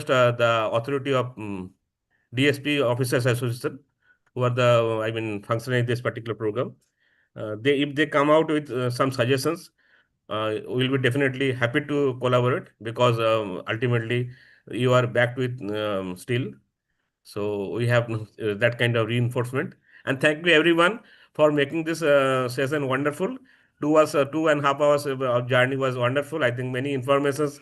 the authority of DSP Officers Association, who are the functioning this particular program. They if they come out with some suggestions, we'll be definitely happy to collaborate, because ultimately you are backed with steel. So we have that kind of reinforcement. And thank you everyone for making this session wonderful. 2.5 hours of journey was wonderful. I think many informations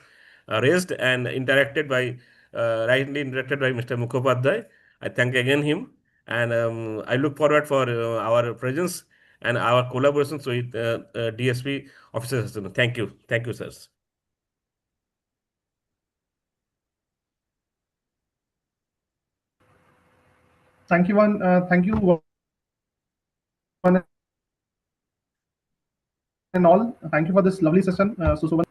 raised and rightly interacted by Mr. Mukhopadhyay. I thank again him, and I look forward for our presence and our collaborations with DSP officers. Thank you, sirs. Thank you one and all. Thank you for this lovely session, Sushobhan Mukherjee.